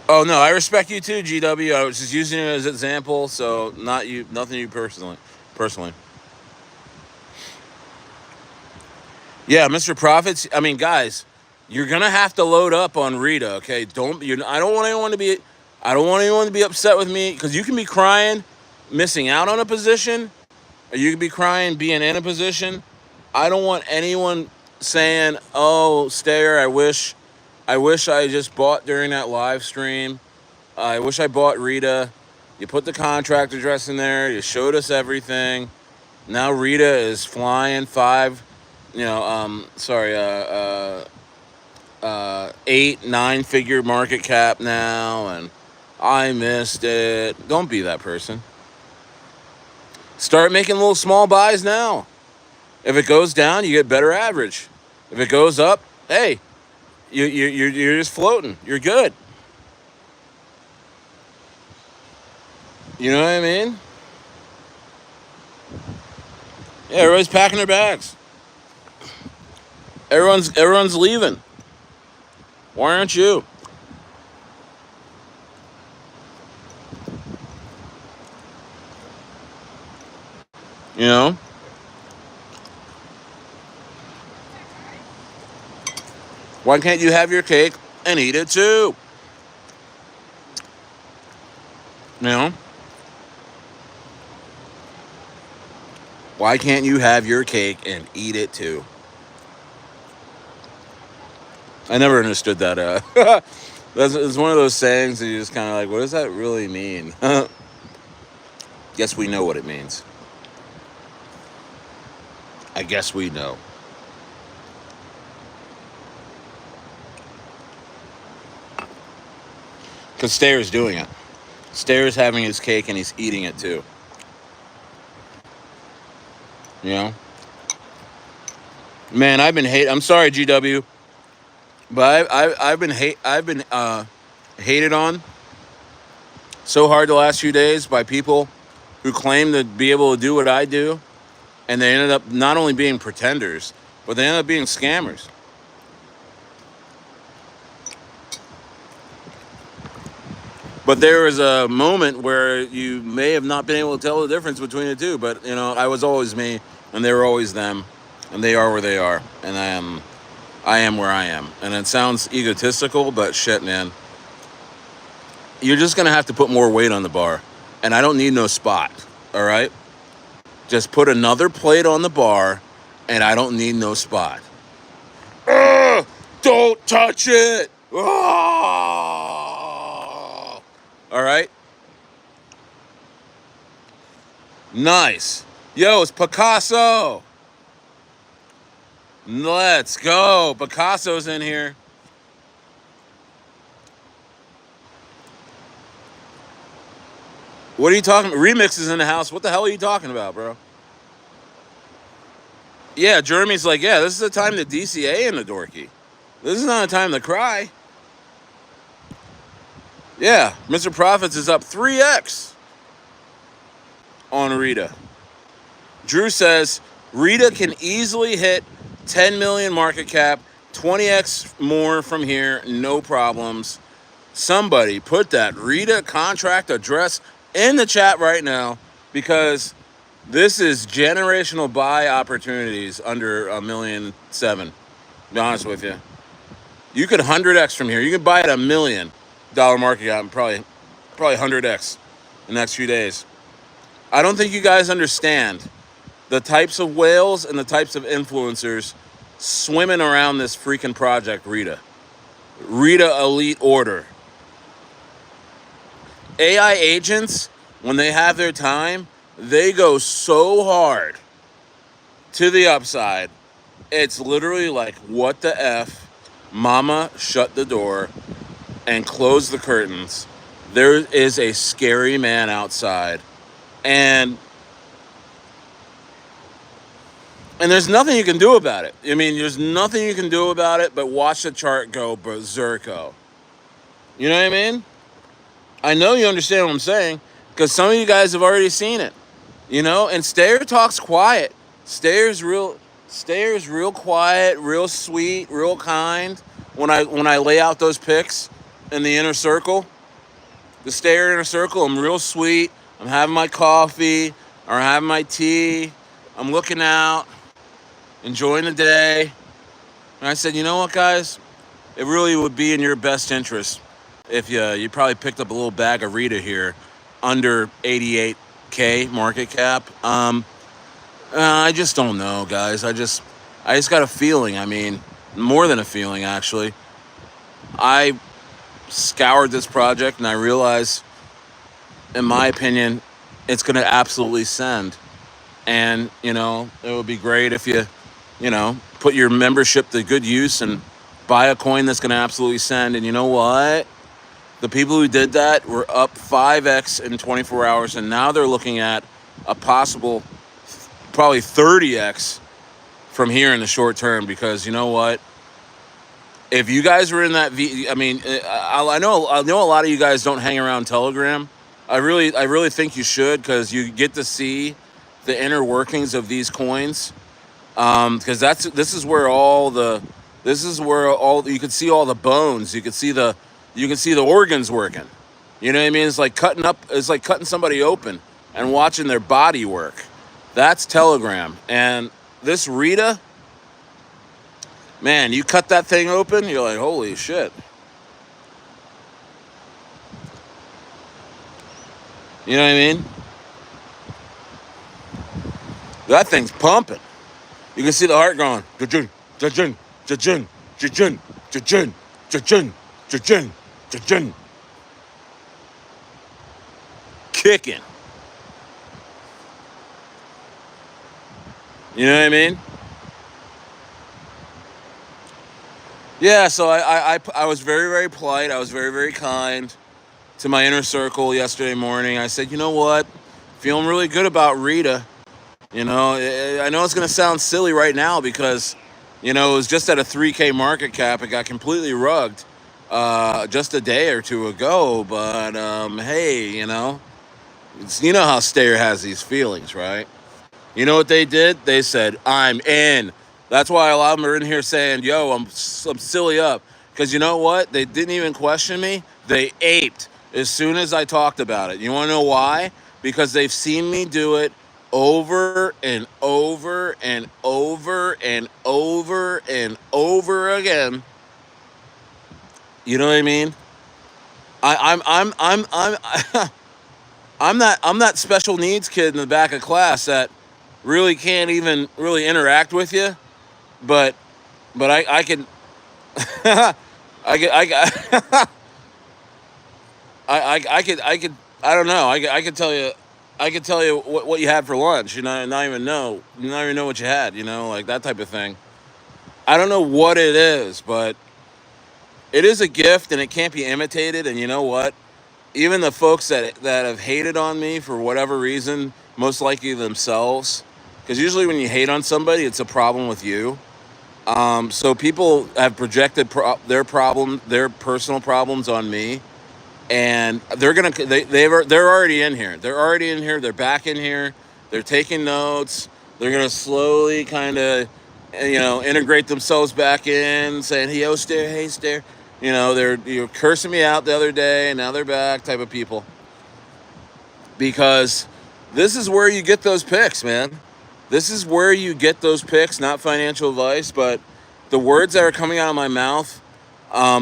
Oh no, I respect you too, GW. I was just using it as an example, so not you, nothing you personally. Yeah, Mr. Profits. I mean, guys, you're gonna have to load up on Rita. Okay, I don't want anyone to be. I don't want anyone to be upset with me because you can be crying, missing out on a position, or you can be crying being in a position. I don't want anyone saying, "Oh, Stayer, I wish I just bought during that live stream. I wish I bought Rita. You put the contract address in there. You showed us everything. Now Rita is flying five, 8-9 figure market cap now, and I missed it." Don't be that person. Start making little small buys now. If it goes down, you get better average. If it goes up, hey, you're just floating. You're good. You know what I mean? Yeah, everybody's packing their bags. Everyone's leaving. Why aren't you? You know? Why can't you have your cake and eat it too? You know? Why can't you have your cake and eat it too? I never understood that. It's one of those sayings that you just kind of like, what does that really mean? Guess we know what it means. I guess we know. Because Stayer's doing it. Stayer's having his cake and he's eating it too. You know? Man, I've been I'm sorry, GW, but I've been hated on so hard the last few days by people who claim to be able to do what I do, and they ended up not only being pretenders, but they ended up being scammers. But there was a moment where you may have not been able to tell the difference between the two. But, I was always me, and they were always them, and they are where they are, and I am where I am. And it sounds egotistical, but shit, man. You're just going to have to put more weight on the bar. And I don't need no spot, all right? Just put another plate on the bar, and I don't need no spot. Ugh, don't touch it! Ugh! All right? Nice. Yo, it's Picasso. Let's go. Picasso's in here. What are you talking about? Remix is in the house. What the hell are you talking about, bro? Yeah, Jeremy's like, yeah, this is the time to DCA in the dorky. This is not a time to cry. Yeah, Mr. Profits is up 3x on Rita. Drew says Rita can easily hit 10 million market cap, 20x more from here, no problems. Somebody put that Rita contract address in the chat right now, because this is generational buy opportunities under $1,700,000. Be honest with you, you could 100x from here. You could buy at $1,000,000 market cap and probably 100x in the next few days. I don't think you guys understand the types of whales and the types of influencers swimming around this freaking project Rita Elite Order. AI agents, when they have their time, they go so hard to the upside. It's literally like, what the F? Mama, shut the door and close the curtains. There is a scary man outside. And there's nothing you can do about it. I mean, there's nothing you can do about it but watch the chart go berserko. You know what I mean? I know you understand what I'm saying, because some of you guys have already seen it. You know, and Stayer talks quiet. Stayer's real quiet, real sweet, real kind. When I lay out those picks in the inner circle, the Stayer inner circle, I'm real sweet. I'm having my coffee or having my tea. I'm looking out, enjoying the day. And I said, you know what, guys? It really would be in your best interest if you probably picked up a little bag of Rita here under 88K market cap. I just don't know, guys. I just got a feeling. I mean, more than a feeling, actually. I scoured this project and I realized, in my opinion, it's going to absolutely send. And, you know, it would be great if you put your membership to good use and buy a coin that's going to absolutely send. And you know what? The people who did that were up 5x in 24 hours, and now they're looking at a possible probably 30x from here in the short term. Because you know what? If you guys were in that I know a lot of you guys don't hang around Telegram. I really think you should, because you get to see the inner workings of these coins. Because this is where you can see all the bones. You can see the organs working. You know what I mean? It's like cutting somebody open and watching their body work. That's Telegram. And this Rita, man, you cut that thing open, you're like, holy shit. You know what I mean? That thing's pumping. You can see the heart going, ja-jun, ja-jun, ja-jun, ja-jun, ja-jun, ja-jun, ja-jun, ja-jun. Kicking. You know what I mean? Yeah, so I was very, very polite. I was very, very kind to my inner circle yesterday morning. I said, you know what? Feeling really good about Rita. You know, I know it's going to sound silly right now because, you know, it was just at a 3K market cap. It got completely rugged just a day or two ago. But, hey, you know how Stayer has these feelings, right? You know what they did? They said, I'm in. That's why a lot of them are in here saying, yo, I'm silly up. Because you know what? They didn't even question me. They aped as soon as I talked about it. You want to know why? Because they've seen me do it over and over and over and over and over again. You know what I mean? I'm that special needs kid in the back of class that really can't even really interact with you, but I can I don't know. I could tell you what you had for lunch. You know, not even know what you had. You know, like that type of thing. I don't know what it is, but it is a gift and it can't be imitated. And you know what? Even the folks that have hated on me for whatever reason, most likely themselves, because usually when you hate on somebody, it's a problem with you. So people have projected their personal problems on me, and they're already in here. They're already in here. They're back in here. They're taking notes. They're gonna slowly kind of integrate themselves back in, saying, hey, Stair. They're cursing me out the other day, and now they're back type of people. Because this is where you get those picks, man. This is where you get those picks, not financial advice, but the words that are coming out of my mouth.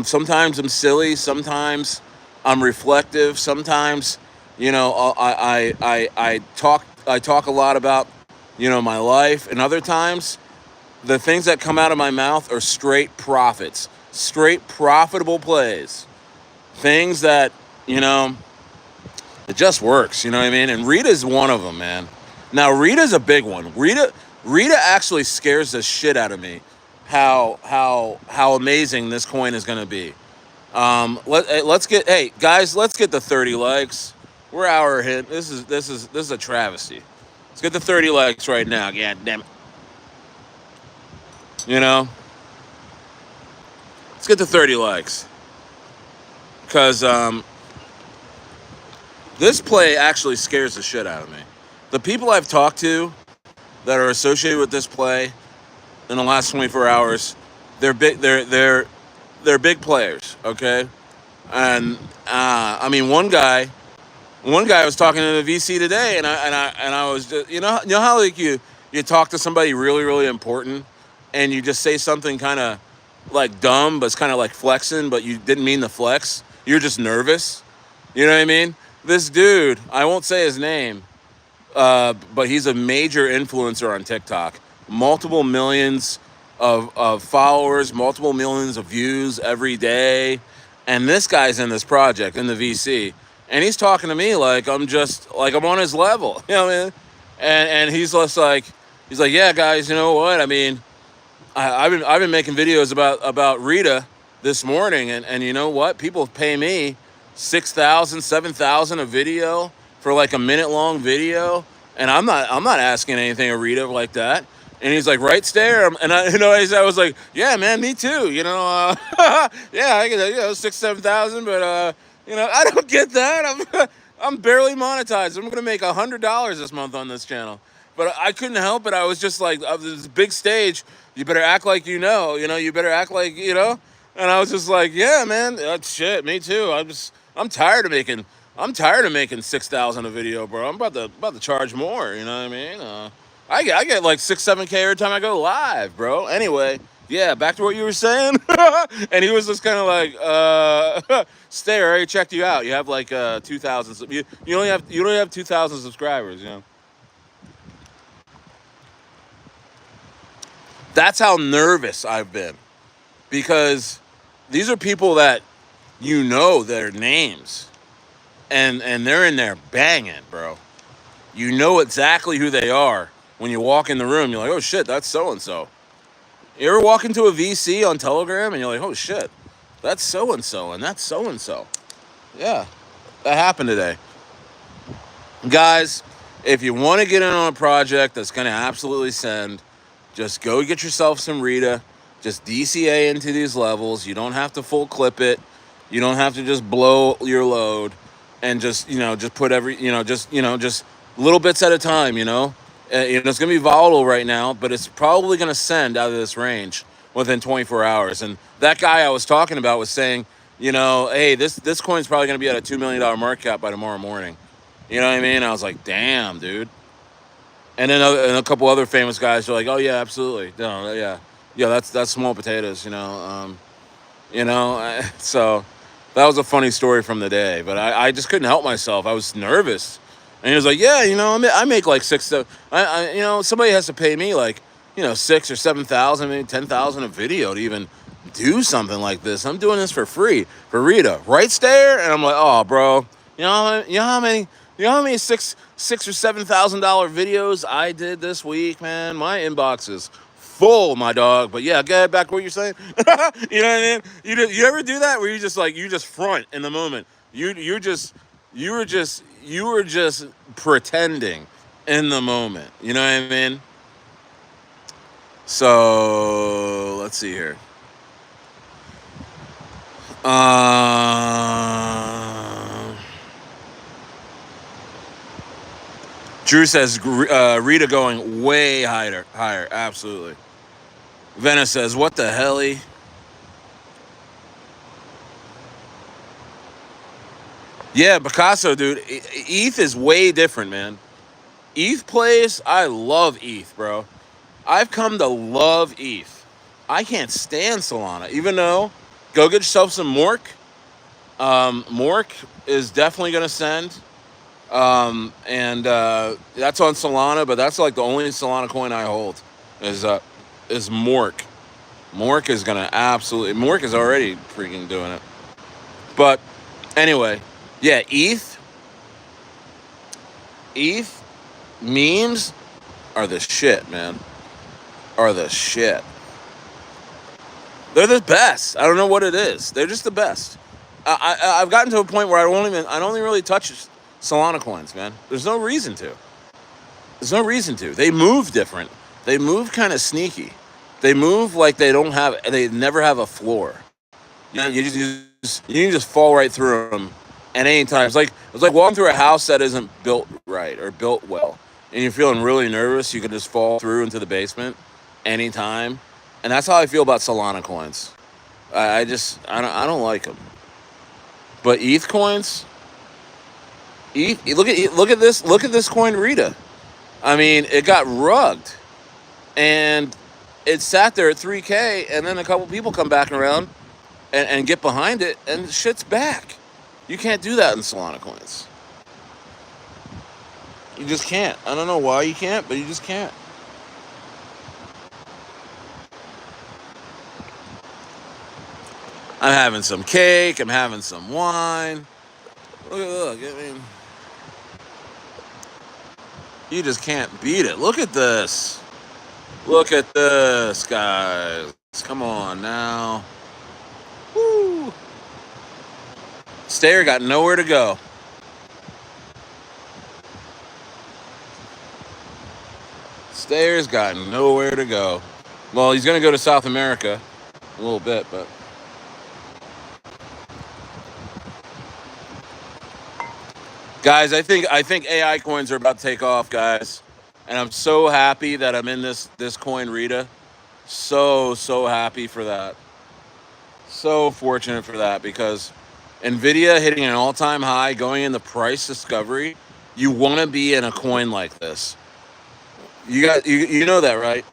Sometimes I'm silly. Sometimes I'm reflective. Sometimes, I talk a lot about, my life. And other times, the things that come out of my mouth are straight profits, straight profitable plays, things that, you know, it just works. You know what I mean? And Rita's one of them, man. Now Rita's a big one. Rita actually scares the shit out of me. How amazing this coin is going to be. Let's get guys. Let's get the 30 likes. We're hour hit. This is a travesty. Let's get the 30 likes right now. God damn it. You know, let's get the 30 likes because this play actually scares the shit out of me. The people I've talked to that are associated with this play in the last 24 hours, they're big. They're big players. Okay, and I mean one guy was talking to the VC today, and I was just, how like you talk to somebody really really important, and you just say something kind of like dumb, but it's kind of like flexing, but you didn't mean to flex. You're just nervous. You know what I mean? This dude, I won't say his name, but he's a major influencer on TikTok. Multiple millions of followers, multiple millions of views every day. And this guy's in this project in the VC. And he's talking to me like I'm on his level. You know what I mean? And he's just like, yeah, guys, you know what? I mean, I've been making videos about Rita this morning, and you know what? People pay me 6,000, 7,000 a video for like a minute long video, and I'm not asking anything of Rita like that. And he's like, right there, and I was like, yeah, man, me too. Yeah, I get 6,000, 7,000, but I don't get that. I'm barely monetized. I'm gonna make $100 this month on this channel. But I couldn't help it. I was just like, this big stage. You better act like you better act like. And I was just like, yeah, man, shit, me too. I'm tired of making 6,000 a video, bro. I'm about to charge more. You know what I mean? I get like 6-7K every time I go live, bro. Anyway, yeah, back to what you were saying. And he was just kind of like, Stay, I already checked you out. You have like 2,000. You only have 2,000 subscribers. That's how nervous I've been, because these are people that their names, and they're in there banging, bro. You know exactly who they are when you walk in the room. You're like, oh shit, that's so and so. You ever walk into a VC on Telegram and you're like, oh shit, that's so and so, and that's so and so. Yeah, that happened today, guys. If you want to get in on a project that's gonna absolutely send, just go get yourself some Rita. Just DCA into these levels. You don't have to full clip it. You don't have to just blow your load, and just put just little bits at a time. It's gonna be volatile right now, but it's probably gonna send out of this range within 24 hours. And that guy I was talking about was saying, hey, this coin's probably gonna be at a $2 million market cap by tomorrow morning. You know what I mean? I was like, damn, dude. And then and a couple other famous guys are like, oh yeah, absolutely, no, yeah, that's small potatoes, So that was a funny story from the day, but I just couldn't help myself. I was nervous, and he was like, yeah, I make like somebody has to pay me like 6 or 7,000, maybe 10,000 a video to even do something like this. I'm doing this for free for Rita, right there, and I'm like, oh, bro, how many six or $7,000 videos I did this week, man? My inbox is full, my dog. But yeah, go ahead, back to what you're saying. You know what I mean? You ever do that where you just front in the moment? You were just pretending in the moment. You know what I mean? So let's see here. Drew says Rita going way higher. Absolutely. Venice says, what the hell? Yeah, Picasso, dude. ETH is way different, man. ETH plays, I love ETH, bro. I've come to love ETH. I can't stand Solana, even though go get yourself some Mork. Mork is definitely going to send. And that's on Solana, but that's like the only Solana coin I hold is Mork. Mork is going to absolutely. Mork is already freaking doing it. But anyway, yeah, ETH memes are the shit, man. Are the shit. They're the best. I don't know what it is. They're just the best. I've gotten to a point where I don't even really touch Solana coins, man. There's no reason to. There's no reason to. They move different. They move kind of sneaky. They move like they never have a floor. You can just fall right through them at any time. It's like walking through a house that isn't built right or built well, and you're feeling really nervous. You can just fall through into the basement anytime, and that's how I feel about Solana coins. I don't like them. But ETH coins, look at this coin Rita. I mean, it got rugged, and it sat there at 3K, and then a couple people come back around and get behind it, and shit's back. You can't do that in Solana coins. You just can't. I don't know why you can't, but you just can't. I'm having some cake. I'm having some wine. Look. I mean, you just can't beat it. Look at this. Look at this, guys. Come on now. Woo. Stayer got nowhere to go. Stayer's got nowhere to go. Well, he's going to go to South America a little bit, but... Guys, I think AI coins are about to take off, guys. And I'm so happy that I'm in this coin Rita. So happy for that. So fortunate for that, because Nvidia hitting an all-time high, going in the price discovery, you want to be in a coin like this. You know that, right?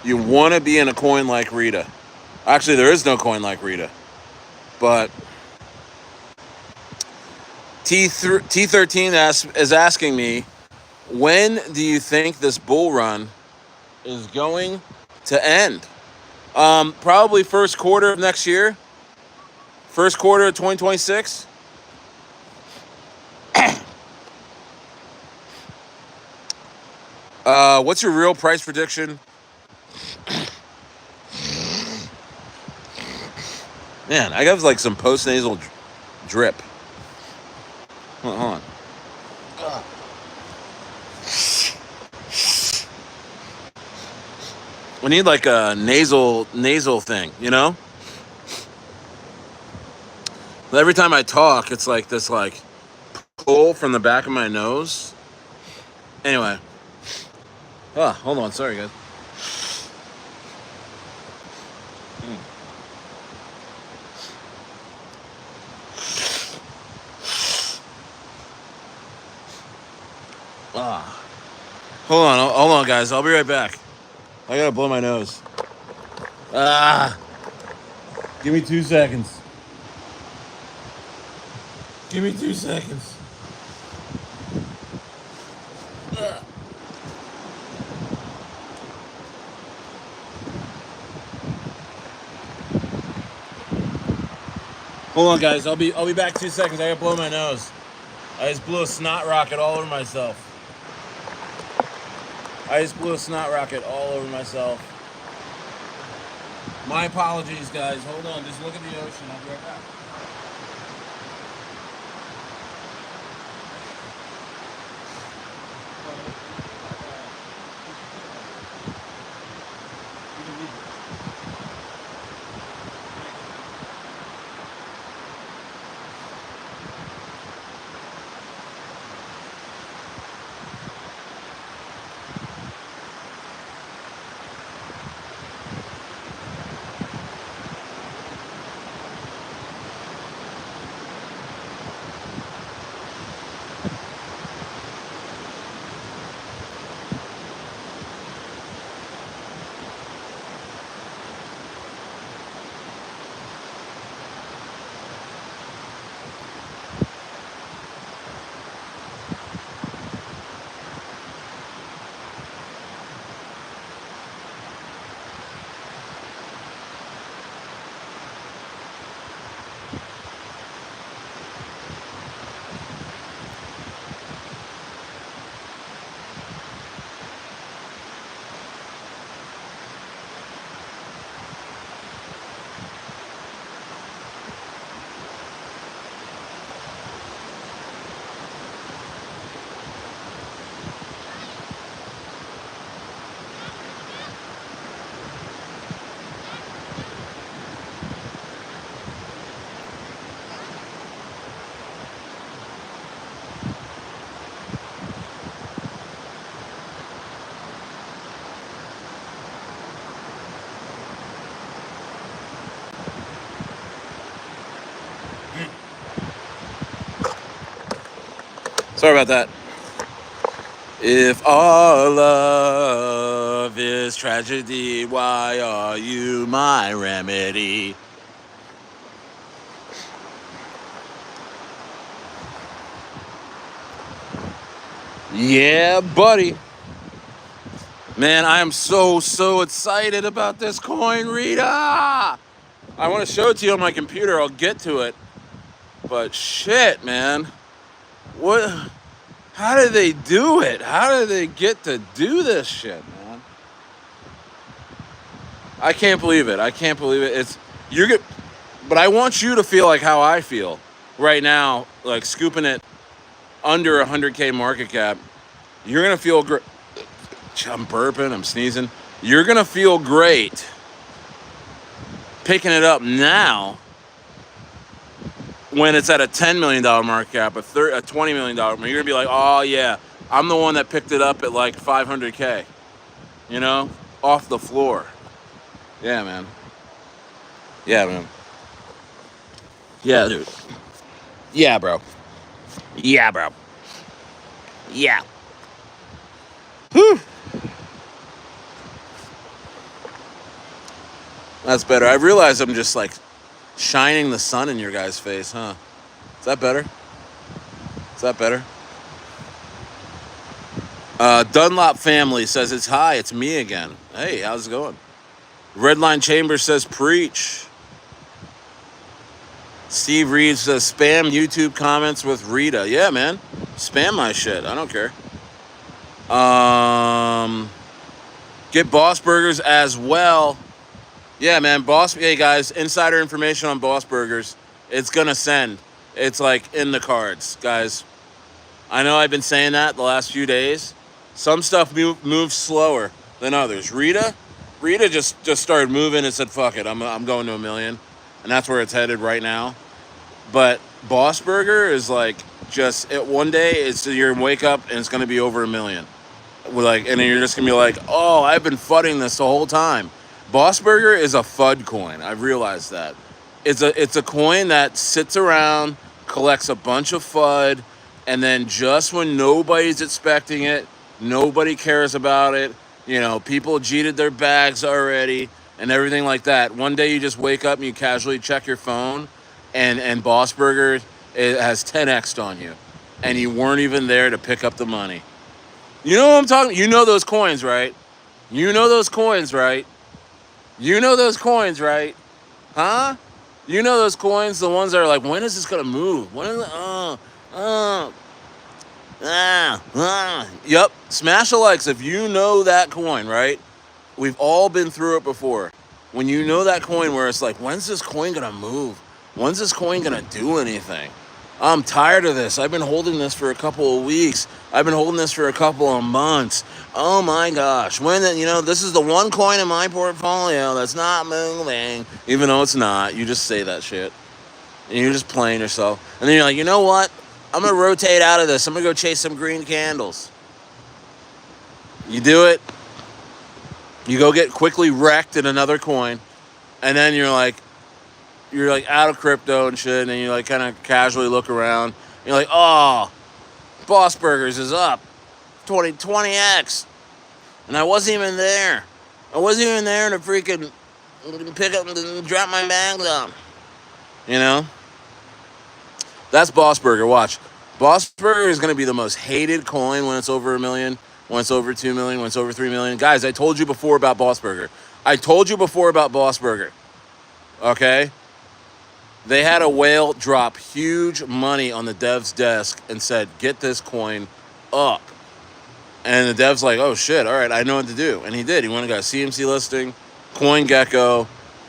You want to be in a coin like Rita. Actually, there is no coin like Rita. But T13 is asking me, when do you think this bull run is going to end? Probably first quarter of next year. First quarter of 2026. What's your real price prediction? Man, I got like some post-nasal drip. Hold on. We need like a nasal thing, you know? Every time I talk, it's like this like pull from the back of my nose. Anyway. Hold on. Sorry, guys. Hold on, guys. I'll be right back. I gotta blow my nose. Give me 2 seconds. Give me 2 seconds. Hold on, guys. I'll be back 2 seconds. I gotta blow my nose. I just blew a snot rocket all over myself. My apologies, guys. Hold on. Just look at the ocean. I'll be right back. Sorry about that. If our love is tragedy, why are you my remedy? Yeah, buddy. Man, I am so excited about this coin, Rita. I want to show it to you on my computer. I'll get to it. But shit, man. What? How did they do it? How did they get to do this shit, man? I can't believe it. I can't believe it. But I want you to feel like how I feel right now, like scooping it under 100K market cap. You're gonna feel great. I'm burping. I'm sneezing. You're gonna feel great picking it up now when it's at a $10 million market cap, a $20 million. You're gonna be like, oh yeah, I'm the one that picked it up at like 500K. You know, off the floor. Yeah, man. Yeah, man. Yeah, dude. Yeah, bro. Yeah, bro. Yeah. Whew. That's better. I realize I'm just like shining the sun in your guys' face, huh? Is that better? Is that better? Dunlop family says it's hi, it's me again. Hey, how's it going? Redline Chamber says preach. Steve Reeves says spam YouTube comments with Rita. Yeah, man. Spam my shit. I don't care. Get Bossburgers as well. Yeah, man. Hey, guys. Insider information on Bossburgers. It's going to send. It's like in the cards, guys. I know I've been saying that the last few days. Some stuff moves slower than others. Rita just started moving and said, fuck it. I'm going to $1 million. And that's where it's headed right now. But Bossburger is like one day it's you're gonna wake up and it's gonna be over $1 million. And then you're just gonna be like, oh, I've been fudding this the whole time. Bossburger is a FUD coin. I've realized that. It's a coin that sits around, collects a bunch of FUD, and then just when nobody's expecting it, nobody cares about it, people cheated their bags already and everything like that. One day you just wake up and you casually check your phone and Bossburger has 10x'd on you, and you weren't even there to pick up the money. You know what I'm talking? You know those coins, right? You know those coins, right? You know those coins, right? Huh? You know those coins, the ones that are like, when is this gonna move? When is it? Yep. Smash the likes if you know that coin, right? We've all been through it before. When you know that coin where it's like, when's this coin gonna move? When's this coin gonna do anything? I'm tired of this. I've been holding this for a couple of weeks. I've been holding this for a couple of months. Oh my gosh. This is the one coin in my portfolio that's not moving. Even though it's not. You just say that shit. And you're just playing yourself. And then you're like, you know what? I'm gonna rotate out of this. I'm gonna go chase some green candles. You do it. You go get quickly wrecked in another coin. And then you're like out of crypto and shit, and then you like kind of casually look around. And you're like, oh, Bossburgers is up 20x, and I wasn't even there. I wasn't even there to freaking pick up and drop my bags up. That's Bossburger. Watch, Bossburger is gonna be the most hated coin when it's over $1 million, when it's over $2 million, when it's over $3 million. Guys, I told you before about Bossburger. Okay. They had a whale drop huge money on the dev's desk and said, get this coin up. And the dev's like, oh shit, all right, I know what to do. And he did. He went and got a CMC listing, CoinGecko,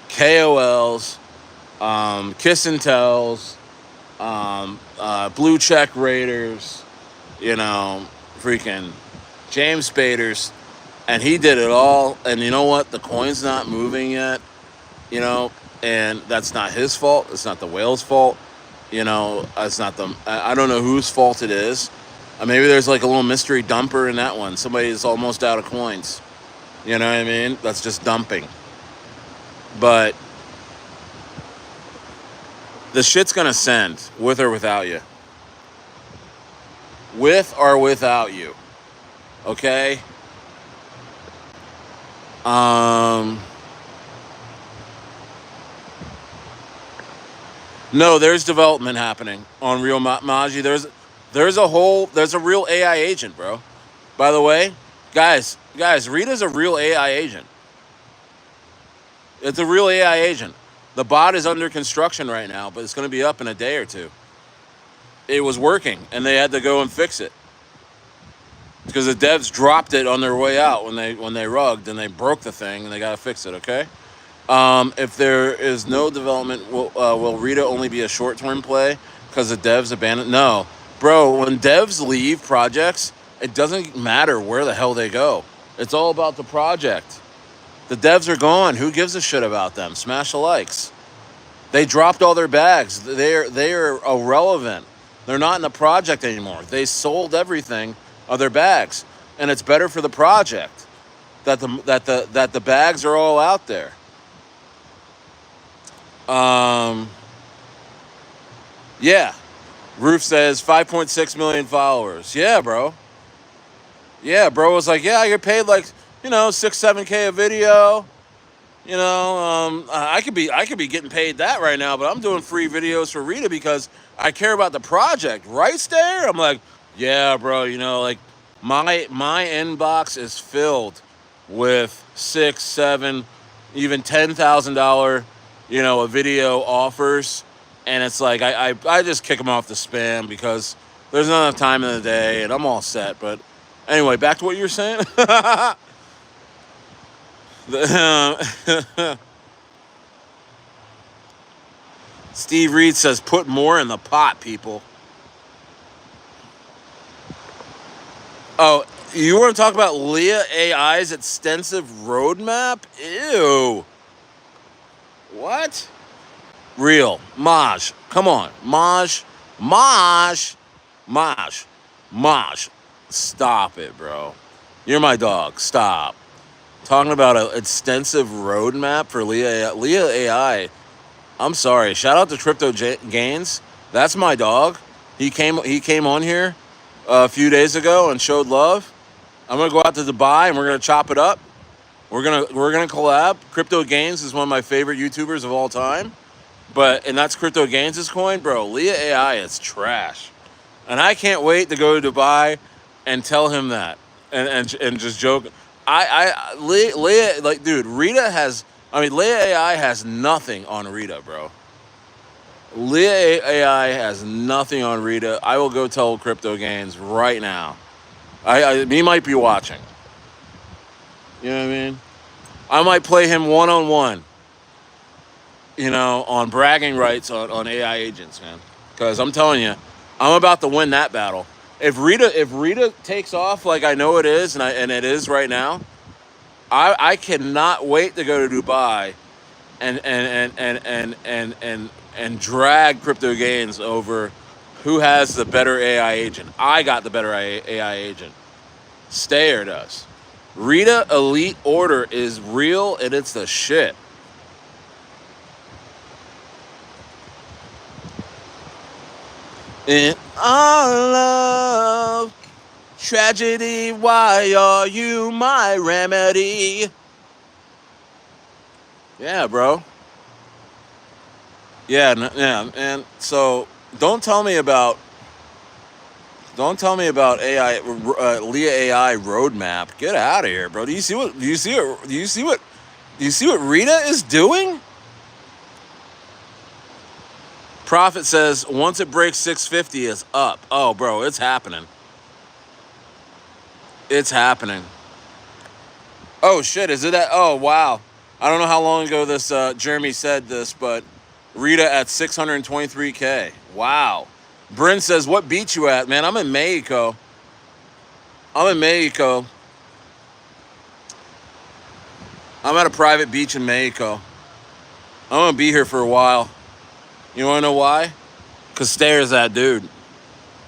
KOLs, Kiss and Tells, Blue Check Raiders, freaking James Spaders. And he did it all. And you know what? The coin's not moving yet, and that's not his fault. It's not the whale's fault. It's not I don't know whose fault it is. Maybe there's like a little mystery dumper in that one. Somebody's almost out of coins. You know what I mean? That's just dumping. But the shit's gonna send with or without you. with or without you. Okay. Um, no, there's development happening on Real Maji. There's a real AI agent, bro. By the way, guys, Rita's a real AI agent. It's a real AI agent. The bot is under construction right now, but it's going to be up in a day or two. It was working, and they had to go and fix it because the devs dropped it on their way out when they rugged and they broke the thing, and they got to fix it. Okay. If there is no development, will Rita only be a short-term play because the devs abandoned? No, bro. When devs leave projects, it doesn't matter where the hell they go. It's all about the project. The devs are gone. Who gives a shit about them? Smash the likes. They dropped all their bags. They are irrelevant. They're not in the project anymore. They sold everything of their bags, and it's better for the project that the bags are all out there. Yeah. Roof says 5.6 million followers. Yeah, bro. Yeah, bro was like, yeah, I get paid like, 6-7K a video. I could be getting paid that right now, but I'm doing free videos for Rita because I care about the project. Right, Stayer? I'm like, yeah, bro, like my inbox is filled with $6, $7, even $10,000, a video offers, and it's like I just kick them off the spam because there's not enough time in the day, and I'm all set. But anyway, back to what you were saying. Steve Reed says, put more in the pot, people. Oh, you want to talk about Leah AI's extensive roadmap? Ew. What? Real. Maj. Come on. Maj. Stop it, bro. You're my dog. Stop. Talking about an extensive roadmap for Leah AI. Leah AI. I'm sorry. Shout out to Crypto Gains. That's my dog. He came on here a few days ago and showed love. I'm gonna go out to Dubai and we're gonna chop it up. We're gonna collab. Crypto Gains is one of my favorite YouTubers of all time. And that's Crypto Gains' coin, bro. Leah AI is trash. And I can't wait to go to Dubai and tell him that. And just joke. Leah, like, dude, Leah AI has nothing on Rita, bro. Leah AI has nothing on Rita. I will go tell Crypto Gains right now. He might be watching. You know what I mean? I might play him one-on-one, on bragging rights on AI agents, man. Because I'm telling you, I'm about to win that battle. If Rita takes off like I know it is, and it is right now, I cannot wait to go to Dubai and drag Crypto Gains over who has the better AI agent. I got the better AI agent. Stayer does. Rita Elite Order is real and it's the shit. In our love, tragedy, why are you my remedy? Yeah, bro. Yeah, and so don't tell me about AI, Leah AI roadmap. Get out of here, bro. Do you see what Rita is doing? Prophet says once it breaks 650, it's up. Oh, bro, it's happening. It's happening. Oh shit, is it that? Oh wow, I don't know how long ago this Jeremy said this, but Rita at 623K. Wow. Bryn says, what beach you at, man? I'm in Mexico. I'm at a private beach in Mexico. I'm gonna be here for a while. You wanna know why? Cause Stayer's that dude.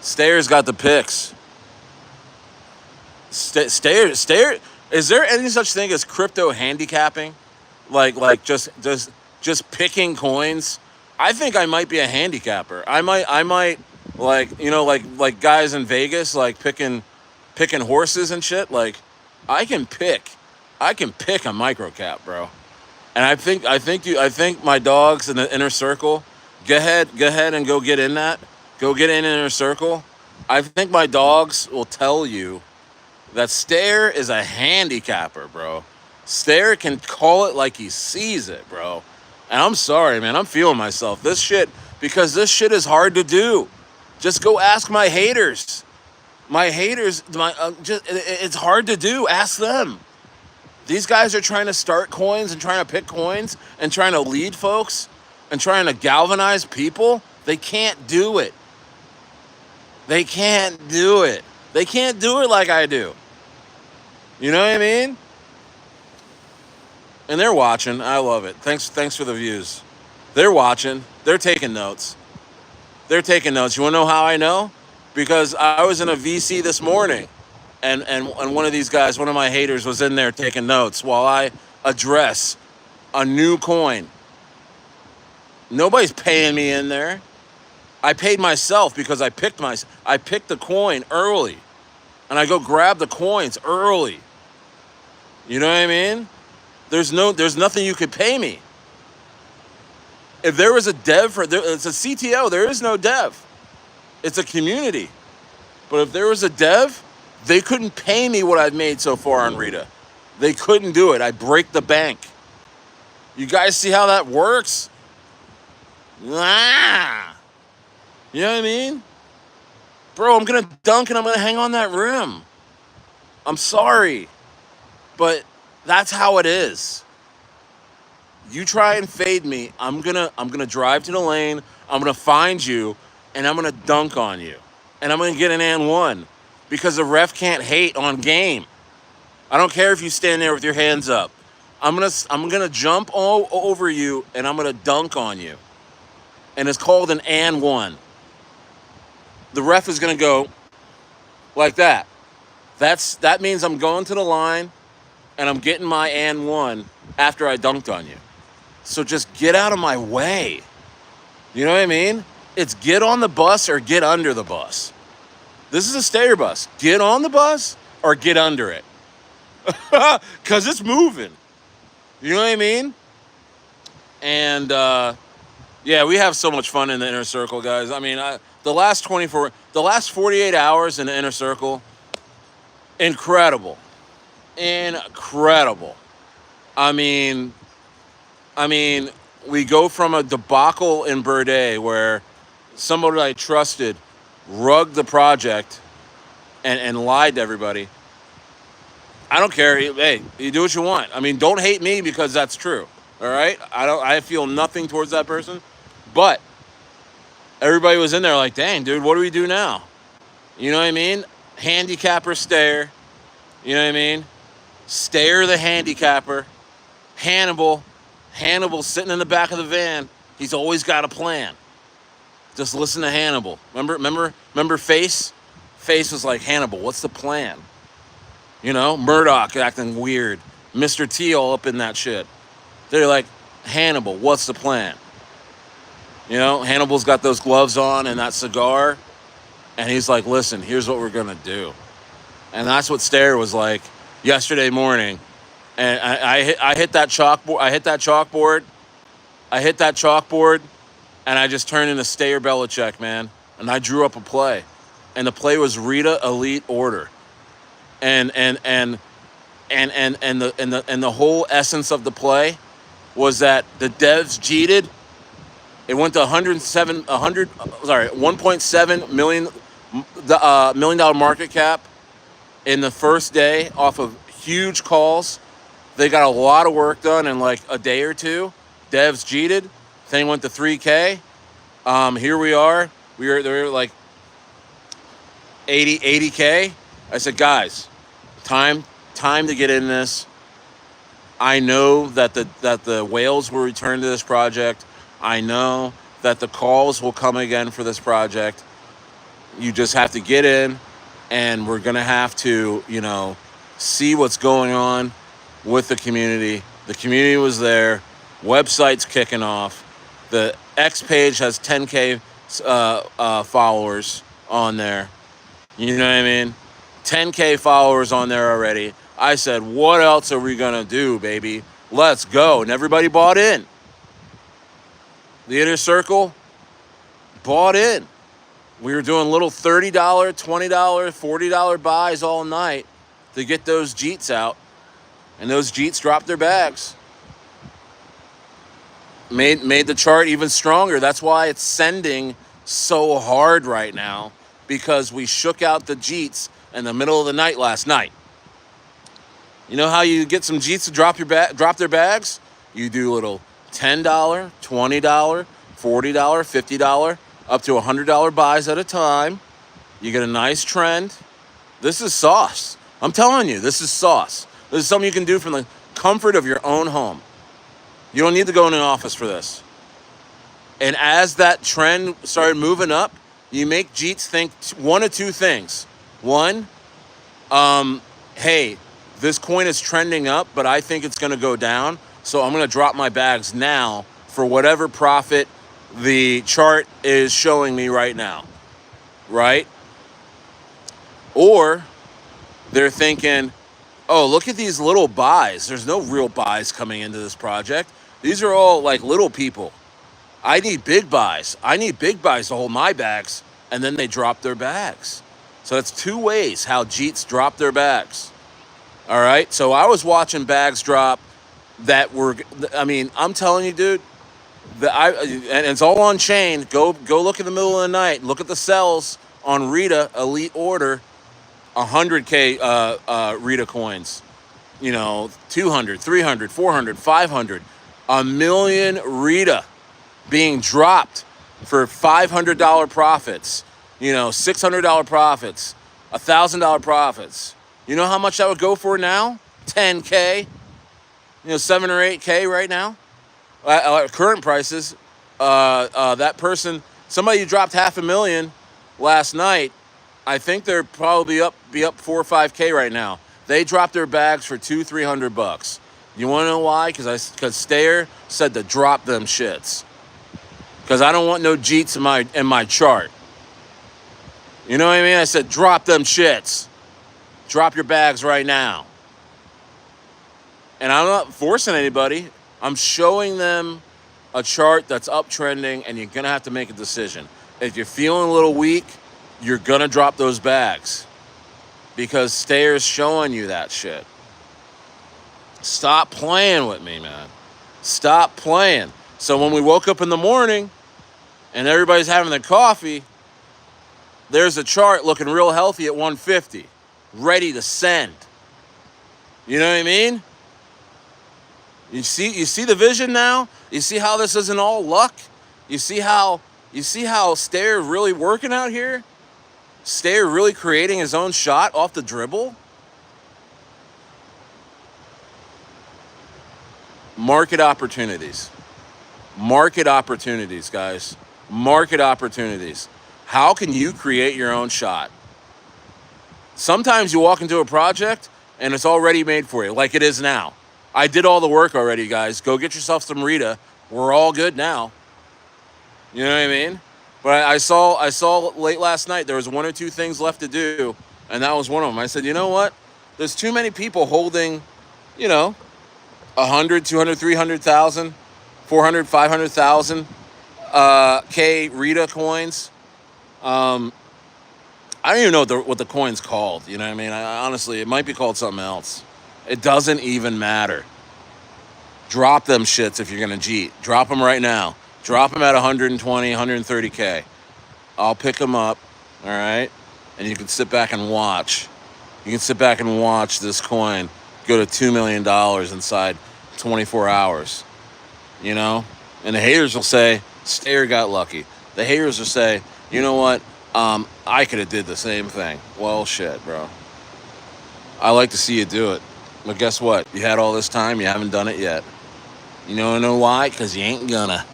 Stayer's got the pics. Stayer. Is there any such thing as crypto handicapping? Like just picking coins? I think I might be a handicapper. I might Like, like guys in Vegas, like picking horses and shit. Like, I can pick, a micro cap, bro. And I think my dogs in the inner circle, go ahead and go get in that. Go get in inner circle. I think my dogs will tell you that Stayer is a handicapper, bro. Stayer can call it like he sees it, bro. And I'm sorry, man. I'm feeling myself. Because this shit is hard to do. Just go ask my haters. My haters, it's hard to do. Ask them. These guys are trying to start coins and trying to pick coins and trying to lead folks and trying to galvanize people. They can't do it. They can't do it. They can't do it like I do. You know what I mean? And they're watching. I love it. Thanks for the views. They're watching. They're taking notes. They're taking notes. You want to know how I know? Because I was in a VC this morning, and one of these guys, one of my haters, was in there taking notes while I address a new coin. Nobody's paying me in there. I paid myself because I picked the coin early, and I go grab the coins early. You know what I mean? There's nothing you could pay me. If there was a dev it's a CTO, there is no dev. It's a community. But if there was a dev, they couldn't pay me what I've made so far on Rita. They couldn't do it. I break the bank. You guys see how that works? Ah. You know what I mean? Bro, I'm going to dunk and I'm going to hang on that rim. I'm sorry. But that's how it is. You try and fade me, I'm gonna drive to the lane, I'm gonna find you, and I'm gonna dunk on you. And I'm gonna get an and one. Because the ref can't hate on game. I don't care if you stand there with your hands up. I'm gonna jump all over you and I'm gonna dunk on you. And it's called an and one. The ref is gonna go like that. That means I'm going to the line and I'm getting my and one after I dunked on you. So just get out of my way. You know what I mean? It's get on the bus or get under the bus. This is a Stayer bus. Get on the bus or get under it. Because it's moving. You know what I mean? And, yeah, we have so much fun in the inner circle, guys. I mean, the last 48 hours in the inner circle, incredible. Incredible. I mean, we go from a debacle in Burde where somebody I trusted rugged the project and lied to everybody. I don't care. Hey, you do what you want. I mean, don't hate me because that's true. All right? I feel nothing towards that person. But everybody was in there like, dang, dude, what do we do now? You know what I mean? Handicapper Stayer. You know what I mean? Stayer the handicapper. Hannibal sitting in the back of the van. He's always got a plan. Just listen to Hannibal. Remember Face? Face was like, Hannibal, what's the plan? You know, Murdoch acting weird. Mr. T all up in that shit. They're like, Hannibal, what's the plan? You know, Hannibal's got those gloves on and that cigar. And he's like, listen, here's what we're going to do. And that's what Stayer was like yesterday morning. And I hit that chalkboard, and I just turned into Stayer Belichick, man. And I drew up a play. And the play was Rita Elite Order. And the whole essence of the play was that the devs cheated. It went to 1.7 million $1 million market cap in the first day off of huge calls. They got a lot of work done in like a day or two. Devs cheated. Thing went to 3K. Here we are. They're like 80K. I said, guys, time to get in this. I know that the whales will return to this project. I know that the calls will come again for this project. You just have to get in, and we're gonna have to, see what's going on with the community. The community was there. Website's kicking off. The X page has 10K followers on there. You know what I mean? 10K followers on there already. I said, what else are we going to do, baby? Let's go. And everybody bought in. The inner circle bought in. We were doing little $30, $20, $40 buys all night to get those Jeets out. And those Jeets dropped their bags. Made the chart even stronger. That's why it's sending so hard right now, because we shook out the Jeets in the middle of the night last night. You know how you get some Jeets to drop their bags? You do little $10, $20, $40, $50, up to $100 buys at a time. You get a nice trend. This is sauce. I'm telling you, this is sauce. This is something you can do from the comfort of your own home. You don't need to go in an office for this. And as that trend started moving up, you make Jeets think one of two things. One, hey, this coin is trending up, but I think it's going to go down, so I'm going to drop my bags now for whatever profit the chart is showing me right now, right? Or they're thinking, oh, look at these little buys. There's no real buys coming into this project. These are all like little people. I need big buys. I need big buys to hold my bags. And then they drop their bags. So that's two ways how Jeets drop their bags. All right. So I was watching bags drop that were, I mean, I'm telling you, dude, and it's all on chain. Go look in the middle of the night. Look at the sells on Rita Elite Order. 100K Rita coins. You know, 200, 300, 400, 500. A million Rita being dropped for $500 profits. You know, $600 profits. $1,000 profits. You know how much that would go for now? 10K. You know, 7 or 8K right now. At current prices, that person, somebody who dropped $500,000 last night, I think they're probably be up 4 or 5K right now. They dropped their bags for $200-300. You want to know why? Because Stayer said to drop them shits. Because I don't want no Jeets in my chart. You know what I mean? I said drop them shits. Drop your bags right now. And I'm not forcing anybody. I'm showing them a chart that's uptrending, and you're gonna have to make a decision. If you're feeling a little weak, you're gonna drop those bags because Stayer's showing you that shit. Stop playing with me, man. Stop playing. So when we woke up in the morning and everybody's having their coffee, there's a chart looking real healthy at 150, ready to send. You know what I mean? You see the vision now? You see how this isn't all luck? You see how Stayer really working out here? Stayer really creating his own shot off the dribble? Market opportunities. Market opportunities, guys. Market opportunities. How can you create your own shot? Sometimes you walk into a project and it's already made for you, like it is now. I did all the work already, guys. Go get yourself some Rita. We're all good now. You know what I mean? But I saw late last night there was 1 or 2 things left to do, and that was one of them. I said, you know what? There's too many people holding, you know, 100, 200, 300,000, 400, 500,000 K Rita coins. I don't even know what the coin's called. You know what I mean? Honestly, it might be called something else. It doesn't even matter. Drop them shits if you're going to Jeet. Drop them right now. Drop them at 120, 130K. I'll pick them up, all right? And you can sit back and watch. You can sit back and watch this coin go to $2 million inside 24 hours, you know? And the haters will say, Stayer got lucky. The haters will say, you know what? I could have did the same thing. Well, shit, bro. I like to see you do it. But guess what? You had all this time. You haven't done it yet. You know why? Because you ain't gonna.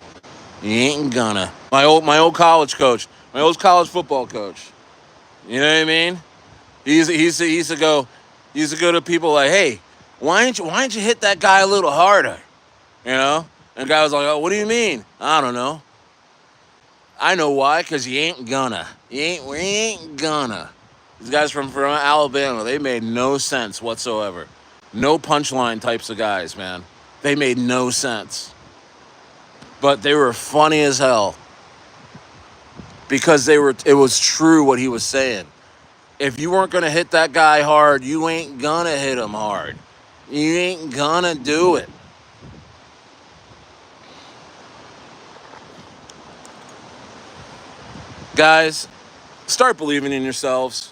You ain't gonna. My old college coach. My old college football coach. You know what I mean? He used to go to people like, hey, why didn't you hit that guy a little harder? You know? And the guy was like, oh, what do you mean? I don't know. I know why, because you ain't gonna. We ain't gonna. These guys from Alabama, they made no sense whatsoever. No punchline types of guys, man. They made no sense. But they were funny as hell. Because it was true what he was saying. If you weren't gonna hit that guy hard, you ain't gonna hit him hard. You ain't gonna do it. Guys, start believing in yourselves.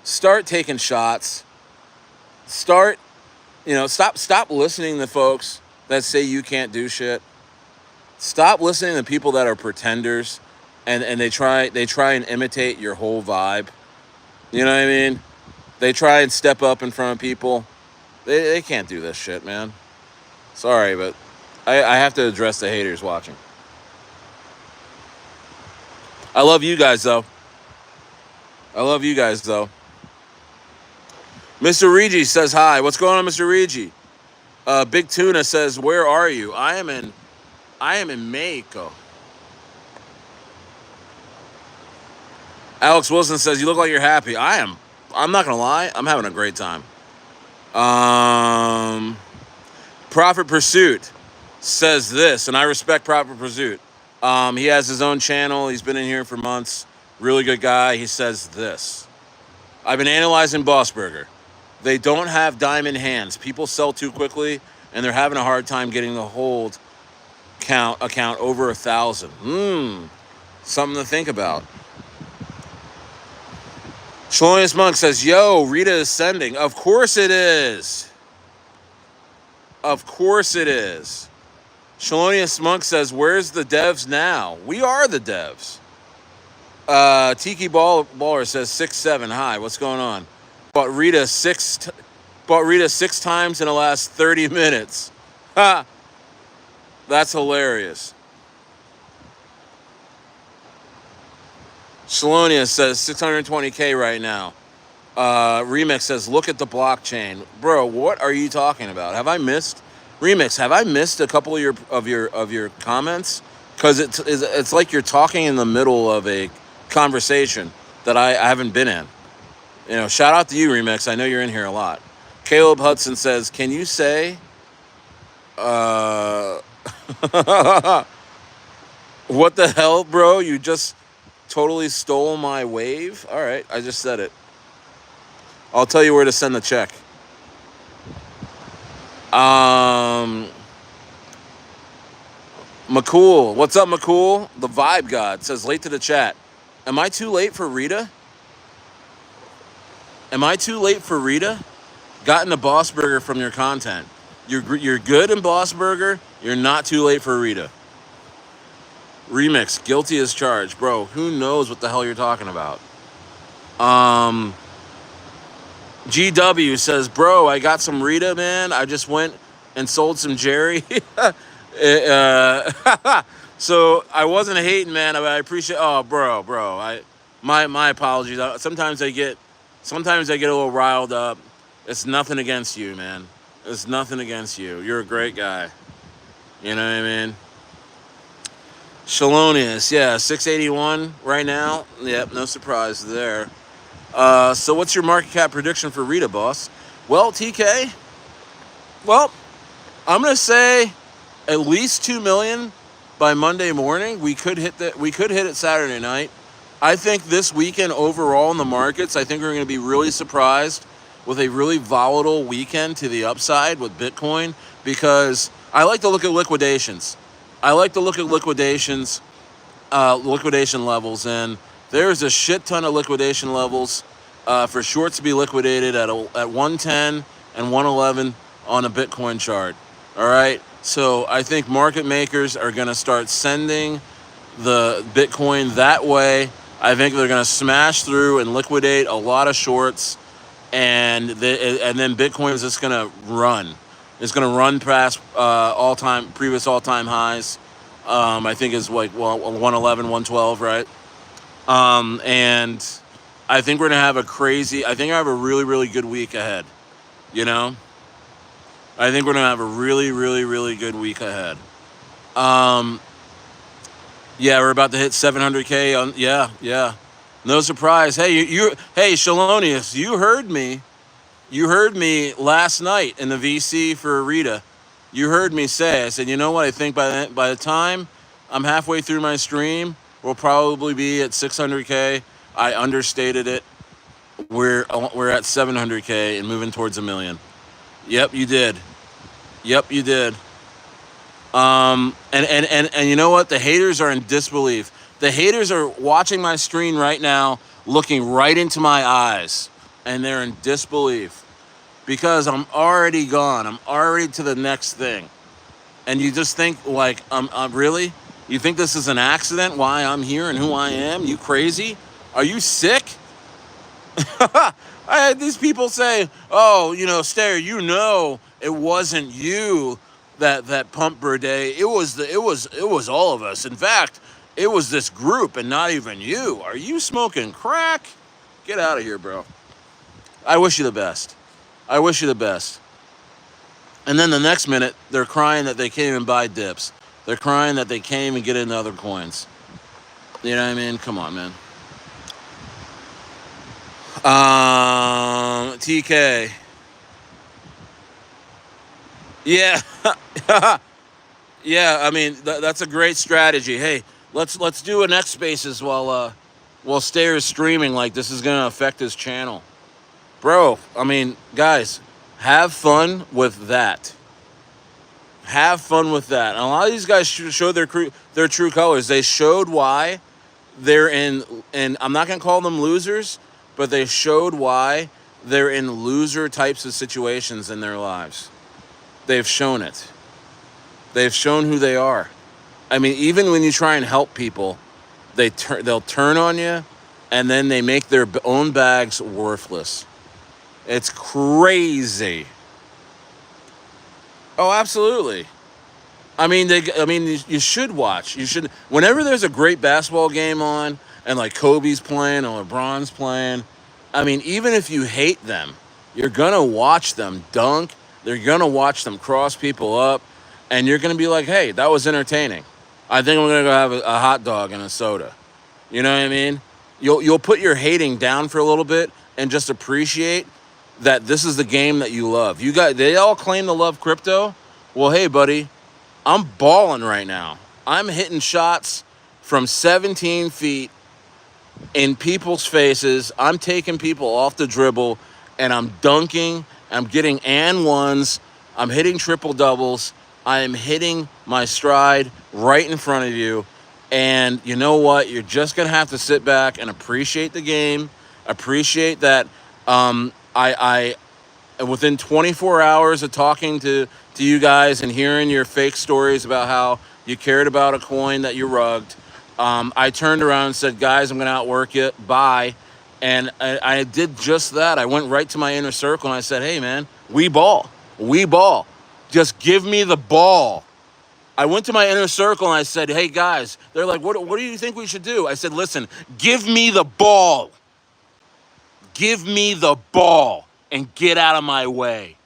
Start taking shots. Start, stop listening to folks that say you can't do shit. Stop listening to people that are pretenders and they try and imitate your whole vibe. You know what I mean? They try and step up in front of people. They can't do this shit, man. Sorry, but I have to address the haters watching. I love you guys, though. Mr. Regi says hi. What's going on, Mr. Regi? Big Tuna says, where are you? I am in Mexico. Alex Wilson says, you look like you're happy. I am. I'm not going to lie. I'm having a great time. Profit Pursuit says this, and I respect Profit Pursuit. He has his own channel. He's been in here for months. Really good guy. He says this. I've been analyzing Bossburger. They don't have diamond hands. People sell too quickly, and they're having a hard time getting the hold account over 1,000. Something to think about. Shalonius Monk says, yo, Rita is sending. Of course it is. Of course it is. Shalonius Monk says, where's the devs now? We are the devs. Tiki Baller says 6'7". Hi, what's going on? Bought Rita six times in the last 30 minutes. Ha! That's hilarious. Shalonius says 620K right now. Remix says, look at the blockchain. Bro, what are you talking about? Have I missed a couple of your comments? Because it's like you're talking in the middle of a conversation that I haven't been in. Shout out to you, Remix. I know you're in here a lot. Caleb Hudson says, can you say what the hell, bro? You just totally stole my wave? All right, I just said it. I'll tell you where to send the check. McCool. What's up, McCool? The Vibe God says, late to the chat. Am I too late for Rita? Got into Bossburger from your content. You're good in Bossburger. You're not too late for Rita. Remix. Guilty as charged. Bro, who knows what the hell you're talking about? GW says, bro, I got some Rita, man. I just went and sold some Jerry. So I wasn't hating, man. I appreciate. Oh, bro. My apologies. Sometimes I get a little riled up. It's nothing against you, man. It's nothing against you. You're a great guy. You know what I mean? Shalonius, yeah, 681 right now. Yep, no surprise there. So what's your market cap prediction for Rita, boss? Well, TK, I'm gonna say at least 2 million by Monday morning. We could hit it Saturday night. I think this weekend overall in the markets, I think we're gonna be really surprised with a really volatile weekend to the upside with Bitcoin, because I like to look at liquidations. Liquidation levels, and there's a shit ton of liquidation levels for shorts to be liquidated at 110 and 111 on a Bitcoin chart. All right, so I think market makers are going to start sending the Bitcoin that way. I think they're going to smash through and liquidate a lot of shorts, and then Bitcoin is just going to run. It's going to run past previous all-time highs. I think is like 111, 112, right? And I think we're going to have a really, really good week ahead. I think we're going to have a really, really, really good week ahead. Yeah, we're about to hit 700K on. Yeah, yeah. No surprise. Hey, hey, Shalonius, you heard me. You heard me last night in the VC for Rita. You heard me say, I said, you know what? I think by the time I'm halfway through my stream, we'll probably be at 600K. I understated it. We're at 700K and moving towards a million. Yep, you did. Yep, you did. And you know what? The haters are in disbelief. The haters are watching my screen right now, looking right into my eyes, and they're in disbelief because I'm already gone. I'm already to the next thing. And you just think like, I'm really? You think this is an accident? Why I'm here and who I am? You crazy? Are you sick? I had these people say, "Oh, Stayer, it wasn't you that pumped Birthday. It was all of us. In fact, it was this group and not even you. Are you smoking crack? Get out of here, bro. I wish you the best. I wish you the best." And then the next minute, they're crying that they can't even buy dips. They're crying that they can't even get into other coins. You know what I mean? Come on, man. TK. Yeah. Yeah, I mean that's a great strategy. Hey, let's do an X Spaces while Stayer is streaming. Like this is gonna affect his channel, bro. I mean, guys, have fun with that. Have fun with that. And a lot of these guys show their true colors. They showed why they're in, and I'm not gonna call them losers, but they showed why they're in loser types of situations in their lives. They've shown it. They've shown who they are. I mean, even when you try and help people, they'll turn on you, and then they make their own bags worthless. It's crazy. Oh, absolutely. I mean, you should watch. You should. Whenever there's a great basketball game on, and like Kobe's playing or LeBron's playing, I mean, even if you hate them, you're gonna watch them dunk. They're gonna watch them cross people up, and you're gonna be like, "Hey, that was entertaining. I think I'm gonna go have a hot dog and a soda." You know what I mean? You'll put your hating down for a little bit and just appreciate that this is the game that you love. They all claim to love crypto. Well, hey, buddy, I'm balling right now. I'm hitting shots from 17 feet in people's faces. I'm taking people off the dribble, and I'm dunking. I'm getting and ones. I'm hitting triple doubles. I am hitting my stride right in front of you. And you know what? You're just going to have to sit back and appreciate the game. Appreciate that I within 24 hours of talking to you guys and hearing your fake stories about how you cared about a coin that you rugged, I turned around and said, "Guys, I'm going to outwork you. Bye." And I did just that. I went right to my inner circle and I said, "Hey, man, we ball. We ball. Just give me the ball." I went to my inner circle and I said, "Hey, guys." They're like, what do you think we should do?" I said, "Listen, give me the ball. Give me the ball and get out of my way."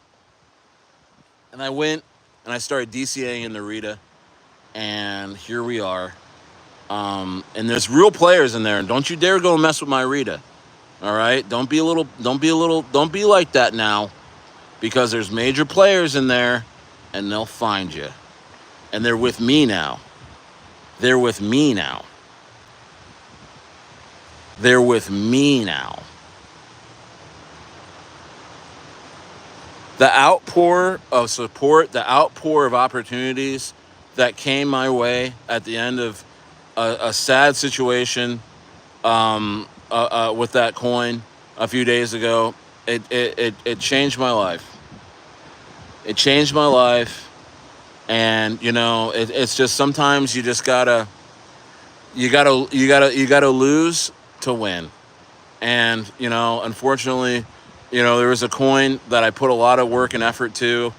And I went and I started DCAing in the Rita, and here we are. And there's real players in there, and don't you dare go mess with my Rita. All right? Don't be like that now, because there's major players in there, and they'll find you. And they're with me now. They're with me now. They're with me now. The outpour of support, the outpour of opportunities that came my way at the end of a sad situation with that coin a few days ago, it changed my life. It changed my life. And it's just sometimes you just you gotta lose to win. And unfortunately, there was a coin that I put a lot of work and effort to,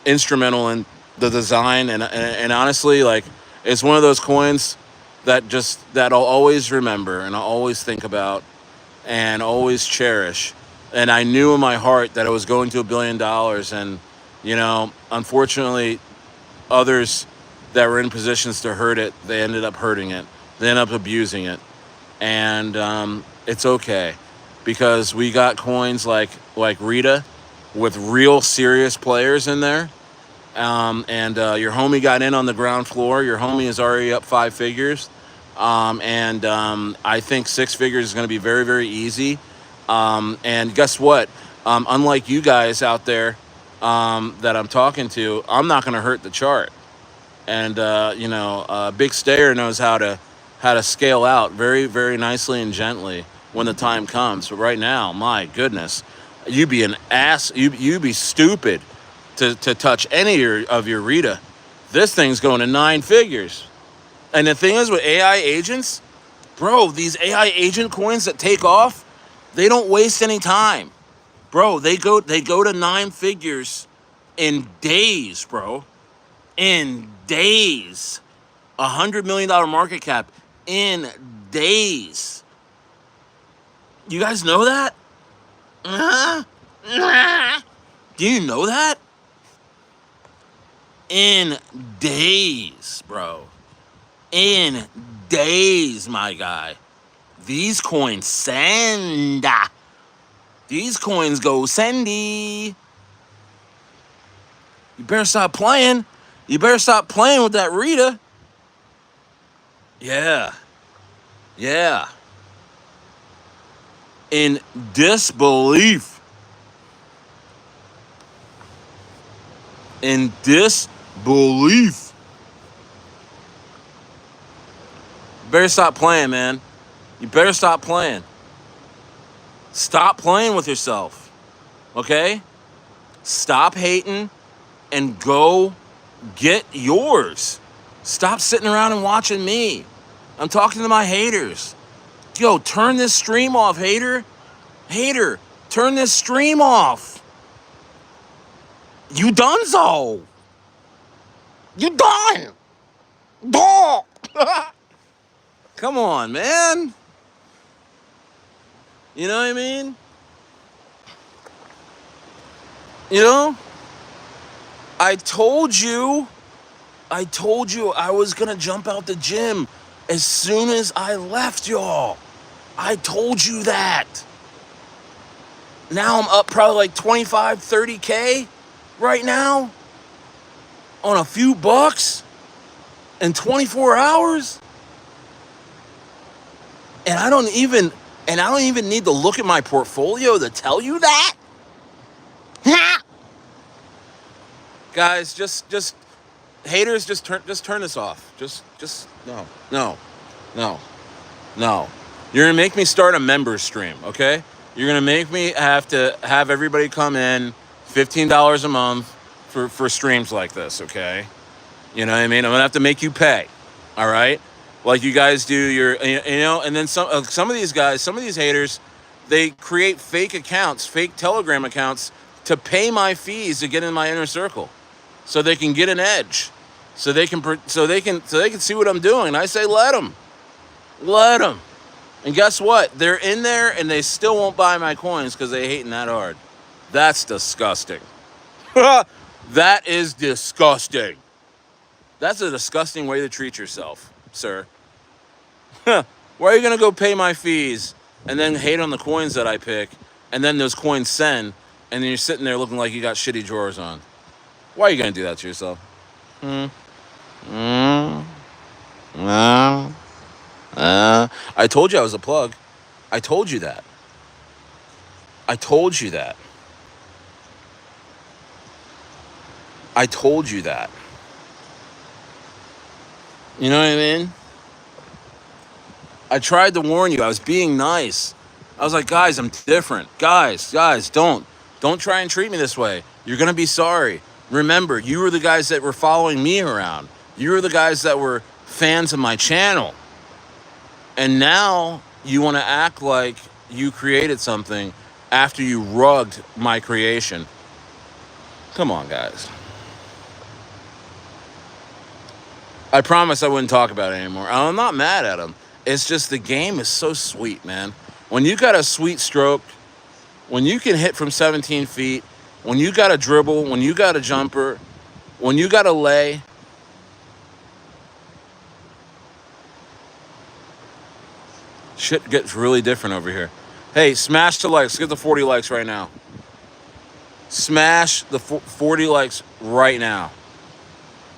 instrumental in the design, and honestly, like, it's one of those coins that I'll always remember and I'll always think about and always cherish. And I knew in my heart that it was going to $1 billion, and unfortunately, others that were in positions to hurt it. They ended up hurting it. They ended up abusing it, and it's okay because we got coins like Rita with real serious players in there. And your homie got in on the ground floor. Your homie is already up 5 figures. And I think 6 figures is going to be very, very easy. And guess what? Unlike you guys out there that I'm talking to, I'm not going to hurt the chart. And Big Stayer knows how to scale out very, very nicely and gently when the time comes. But right now, my goodness, you be an ass. You be stupid to touch any of your Rita. This thing's going to 9 figures. And the thing is with AI agents, bro, these AI agent coins that take off, they don't waste any time. Bro, they go to 9 figures in days, bro. In days. $100 million market cap in days. You guys know that? Do you know that? In days, bro. In days, my guy. These coins send. These coins go sendy. You better stop playing. You better stop playing with that Rita. Yeah. Yeah. In disbelief. In disbelief. You better stop playing, man. You better stop playing. Stop playing with yourself. Okay? Stop hating and go get yours. Stop sitting around and watching me. I'm talking to my haters. Yo, turn this stream off, hater. Hater, turn this stream off. You donezo. You done. Duh. Come on, man. You know what I mean? You know? I told you I was gonna jump out the gym as soon as I left, y'all. I told you that. Now I'm up probably like 25, 30K right now on a few bucks in 24 hours. And I don't even need to look at my portfolio to tell you that. Guys, just haters, just turn this off. Just no. You're gonna make me start a member stream, okay? You're gonna make me have to have everybody come in $15 a month for streams like this, okay? You know what I mean? I'm gonna have to make you pay, all right? Like you guys do your, and then some of these guys, some of these haters, they create fake accounts, fake Telegram accounts to pay my fees to get in my inner circle, so they can get an edge, so they can see what I'm doing. And I say, let them. And guess what? They're in there and they still won't buy my coins because they hating that hard. That's disgusting. That is disgusting. That's a disgusting way to treat yourself, sir. Why are you going to go pay my fees and then hate on the coins that I pick, and then those coins send, and then you're sitting there looking like you got shitty drawers on? Why are you going to do that to yourself? I told you I was a plug. I told you that. I told you that. You know what I mean? I tried to warn you. I was being nice. I was like, guys, I'm different. Guys, don't try and treat me this way. You're going to be sorry. Remember, you were the guys that were following me around. You were the guys that were fans of my channel. And now you want to act like you created something after you rugged my creation. Come on, guys. I promise I wouldn't talk about it anymore. I'm not mad at them. It's just the game is so sweet, man. When you got a sweet stroke, when you can hit from 17 feet, when you got a dribble, when you got a jumper, when you got a lay, Shit gets really different over here. Hey, smash the likes. Get the 40 likes right now. Smash the 40 likes right now.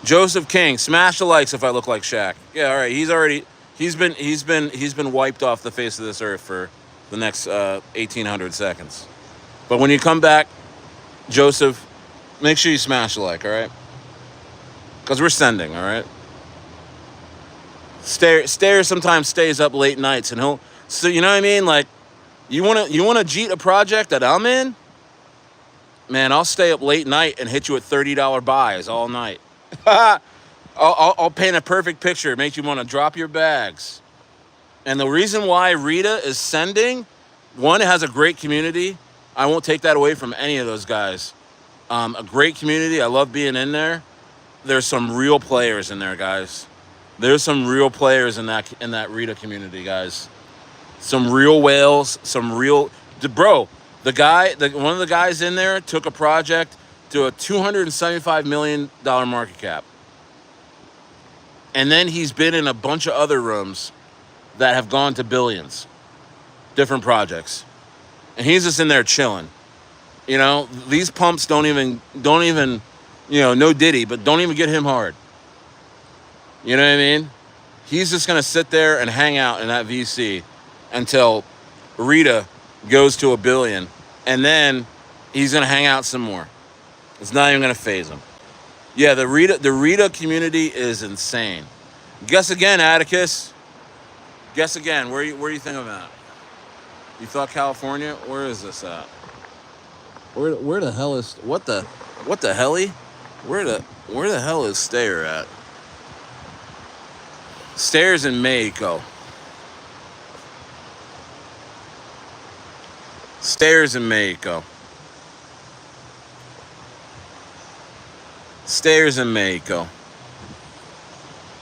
Joseph King, smash the likes if I look like Shaq. Yeah, all right. He's been wiped off the face of this earth for the next 1800 seconds. But when you come back, Joseph, make sure you smash the like, all right? Because we're sending, all right? Stayer sometimes stays up late nights, and so you know what I mean? Like, you wanna jeet a project that I'm in? Man, I'll stay up late night and hit you with $30 buys all night. I'll paint a perfect picture, make you want to drop your bags. And the reason why Rita is sending, one, it has a great community. I won't take that away from any of those guys. A great community. I love being in there. There's some real players in there, guys. There's some real players in that Rita community, guys. Some real whales, bro. One of the guys in there took a project to a $275 million market cap. And then he's been in a bunch of other rooms that have gone to billions, different projects. And he's just in there chilling. You know, these pumps don't even, no Diddy, but don't even get him hard. You know what I mean? He's just going to sit there and hang out in that VC until Rita goes to $1 billion. And then he's going to hang out some more. It's not even going to faze him. Yeah, the Rita community is insane. Guess again, Atticus. Guess again. Where you think I'm at? You thought California? Where is this at? Where the hell is what the helly? Where the hell is Stayer at? Stayer's in Mexico. Stayer's in Mexico. Stayer's in Mexico.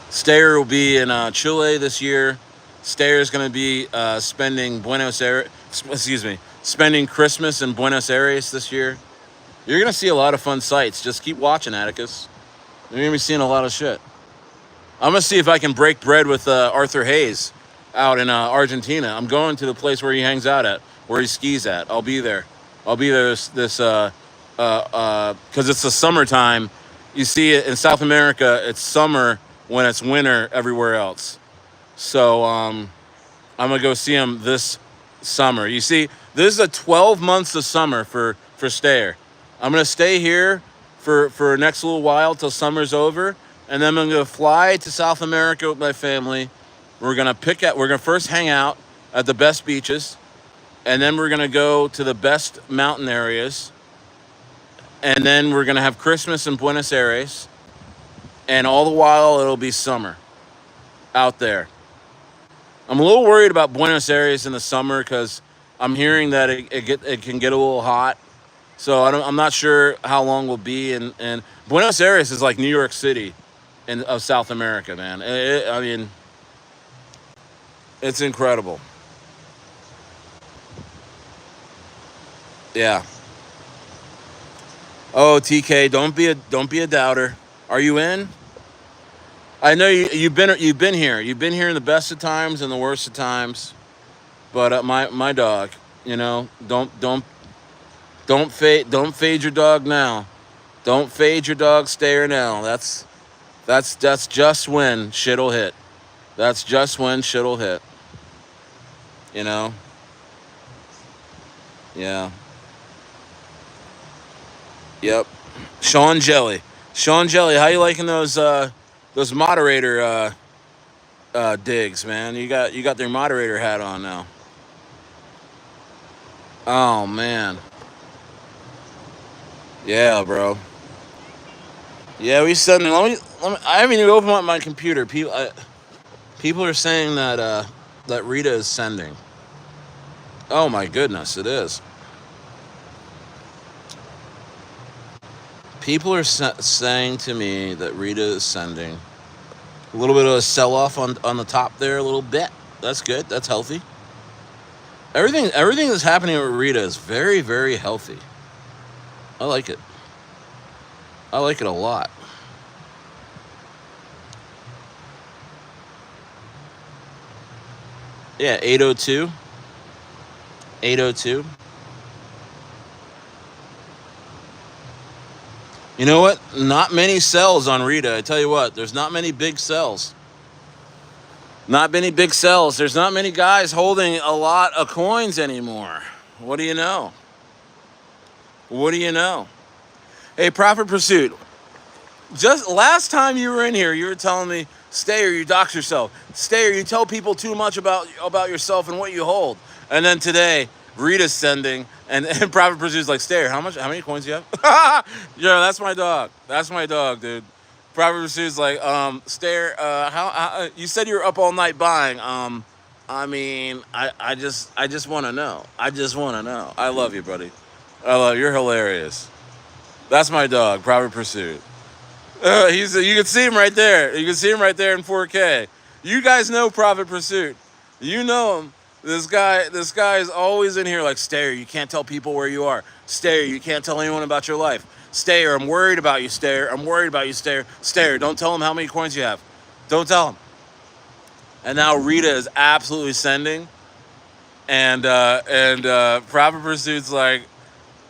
Stayer will be in Chile this year. Stayer's going to be spending Christmas in Buenos Aires this year. You're going to see a lot of fun sights. Just keep watching, Atticus. You're going to be seeing a lot of shit. I'm going to see if I can break bread with Arthur Hayes out in Argentina. I'm going to the place where he hangs out at, where he skis at. I'll be there. This because it's the summertime. You see it in South America, it's summer when it's winter everywhere else. So I'm going to go see him this summer. You see, this is a 12 months of summer for Stayer. I'm going to stay here for next little while till summer's over. And then I'm going to fly to South America with my family. We're going to first hang out at the best beaches. And then we're going to go to the best mountain areas. And then we're going to have Christmas in Buenos Aires. And all the while, it'll be summer out there. I'm a little worried about Buenos Aires in the summer because I'm hearing that it can get a little hot. So I'm not sure how long we'll be. And Buenos Aires is like New York City of South America, man. I mean, it's incredible. Yeah. Oh, TK, don't be a doubter. Are you in? I know you've been here. You've been here in the best of times and the worst of times. But my dog, don't fade your dog now. Don't fade your dog Stayer now. That's just when shit'll hit. That's just when shit'll hit. Yeah. Yep. Sean Jelly, how you liking those moderator digs, man? You got their moderator hat on now. Oh man. Yeah, bro. Yeah, we suddenly let me. I haven't even opened up my computer. People are saying that Rita is sending. Oh my goodness, it is. People are saying to me that Rita is sending. A little bit of a sell-off on the top there, a little bit. That's good. That's healthy. Everything that's happening with Rita is very, very healthy. I like it. I like it a lot. Yeah, 802. 802. You know what? Not many sells on Rita. I tell you what, there's not many big sells. Not many big sells. There's not many guys holding a lot of coins anymore. What do you know? What do you know? Hey, Profit Pursuit. Just last time you were in here, you were telling me, stay or you dox yourself. Stay or you tell people too much about yourself and what you hold. And then today, Rita's sending, and Profit Pursuit's like, stay or how many coins do you have? Yeah, that's my dog. That's my dog, dude. Profit Pursuit's like, stay, how you said you were up all night buying. I mean, I just want to know. I just want to know. I love you, buddy. I love you. You're hilarious. That's my dog, Profit Pursuit. You can see him right there. You can see him right there in 4K. You guys know Profit Pursuit. You know him. This guy is always in here like, Stayer, you can't tell people where you are. Stayer, you can't tell anyone about your life. Stayer, I'm worried about you, Stayer. I'm worried about you, Stayer. Stayer, don't tell him how many coins you have. Don't tell him. And now Rita is absolutely sending. And Profit Pursuit's like,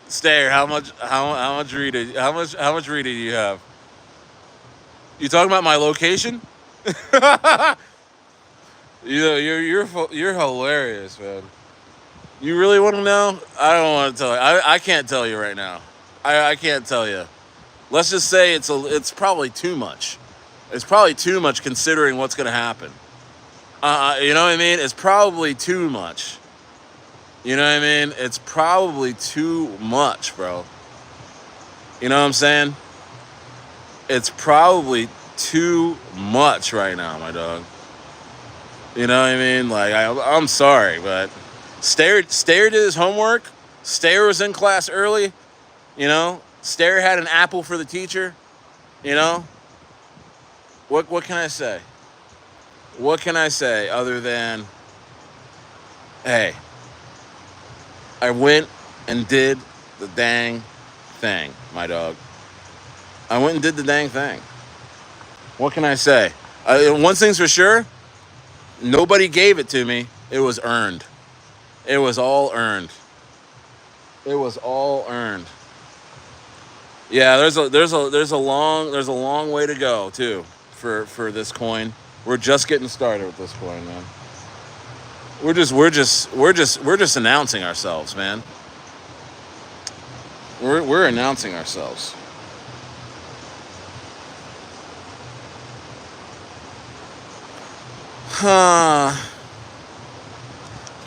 Stayer, how much Rita do you have? You talking about my location? You're hilarious, man. You really want to know? I don't want to tell you. I can't tell you right now. I can't tell you. Let's just say it's probably too much. It's probably too much considering what's going to happen. You know what I mean? It's probably too much. You know what I mean? It's probably too much, bro. You know what I'm saying? It's probably too much right now, my dog. You know what I mean? Like, I'm sorry, but Stayer did his homework. Stayer was in class early. You know? Stayer had an apple for the teacher. You know? What can I say? What can I say other than, hey, I went and did the dang thing, my dog. I went and did the dang thing. What can I say? One thing's for sure, nobody gave it to me. It was earned. It was all earned. It was all earned. Yeah, there's a long way to go too for this coin. We're just getting started with this coin, man. We're just announcing ourselves, man. We're announcing ourselves.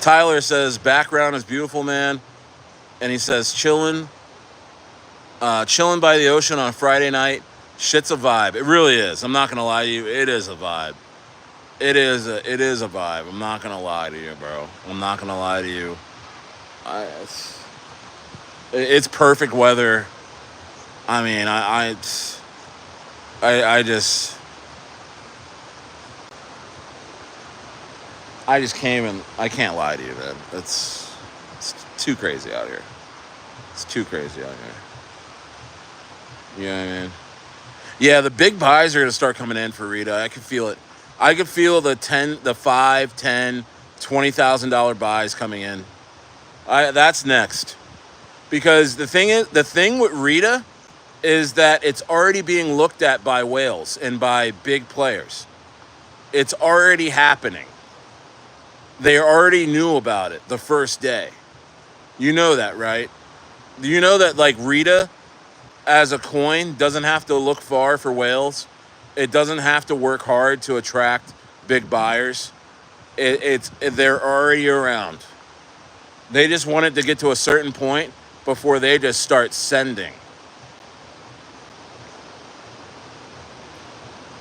Tyler says background is beautiful, man, and he says chilling by the ocean on Friday night. Shit's a vibe. It really is. I'm not gonna lie to you. It is a vibe. It is a vibe. I'm not gonna lie to you, bro. I'm not gonna lie to you. It's perfect weather. I mean, I just came and I can't lie to you, man. It's too crazy out here. It's too crazy out here. You know what I mean? Yeah, the big buys are gonna start coming in for Rita. I can feel it. I could feel the $5, $10, $20,000 buys coming in. That's next. Because the thing with Rita is that it's already being looked at by whales and by big players. It's already happening. They already knew about it the first day. You know that, right? You know that, like, Rita as a coin doesn't have to look far for whales. It doesn't have to work hard to attract big buyers. They're already around. They just want it to get to a certain point before they just start sending.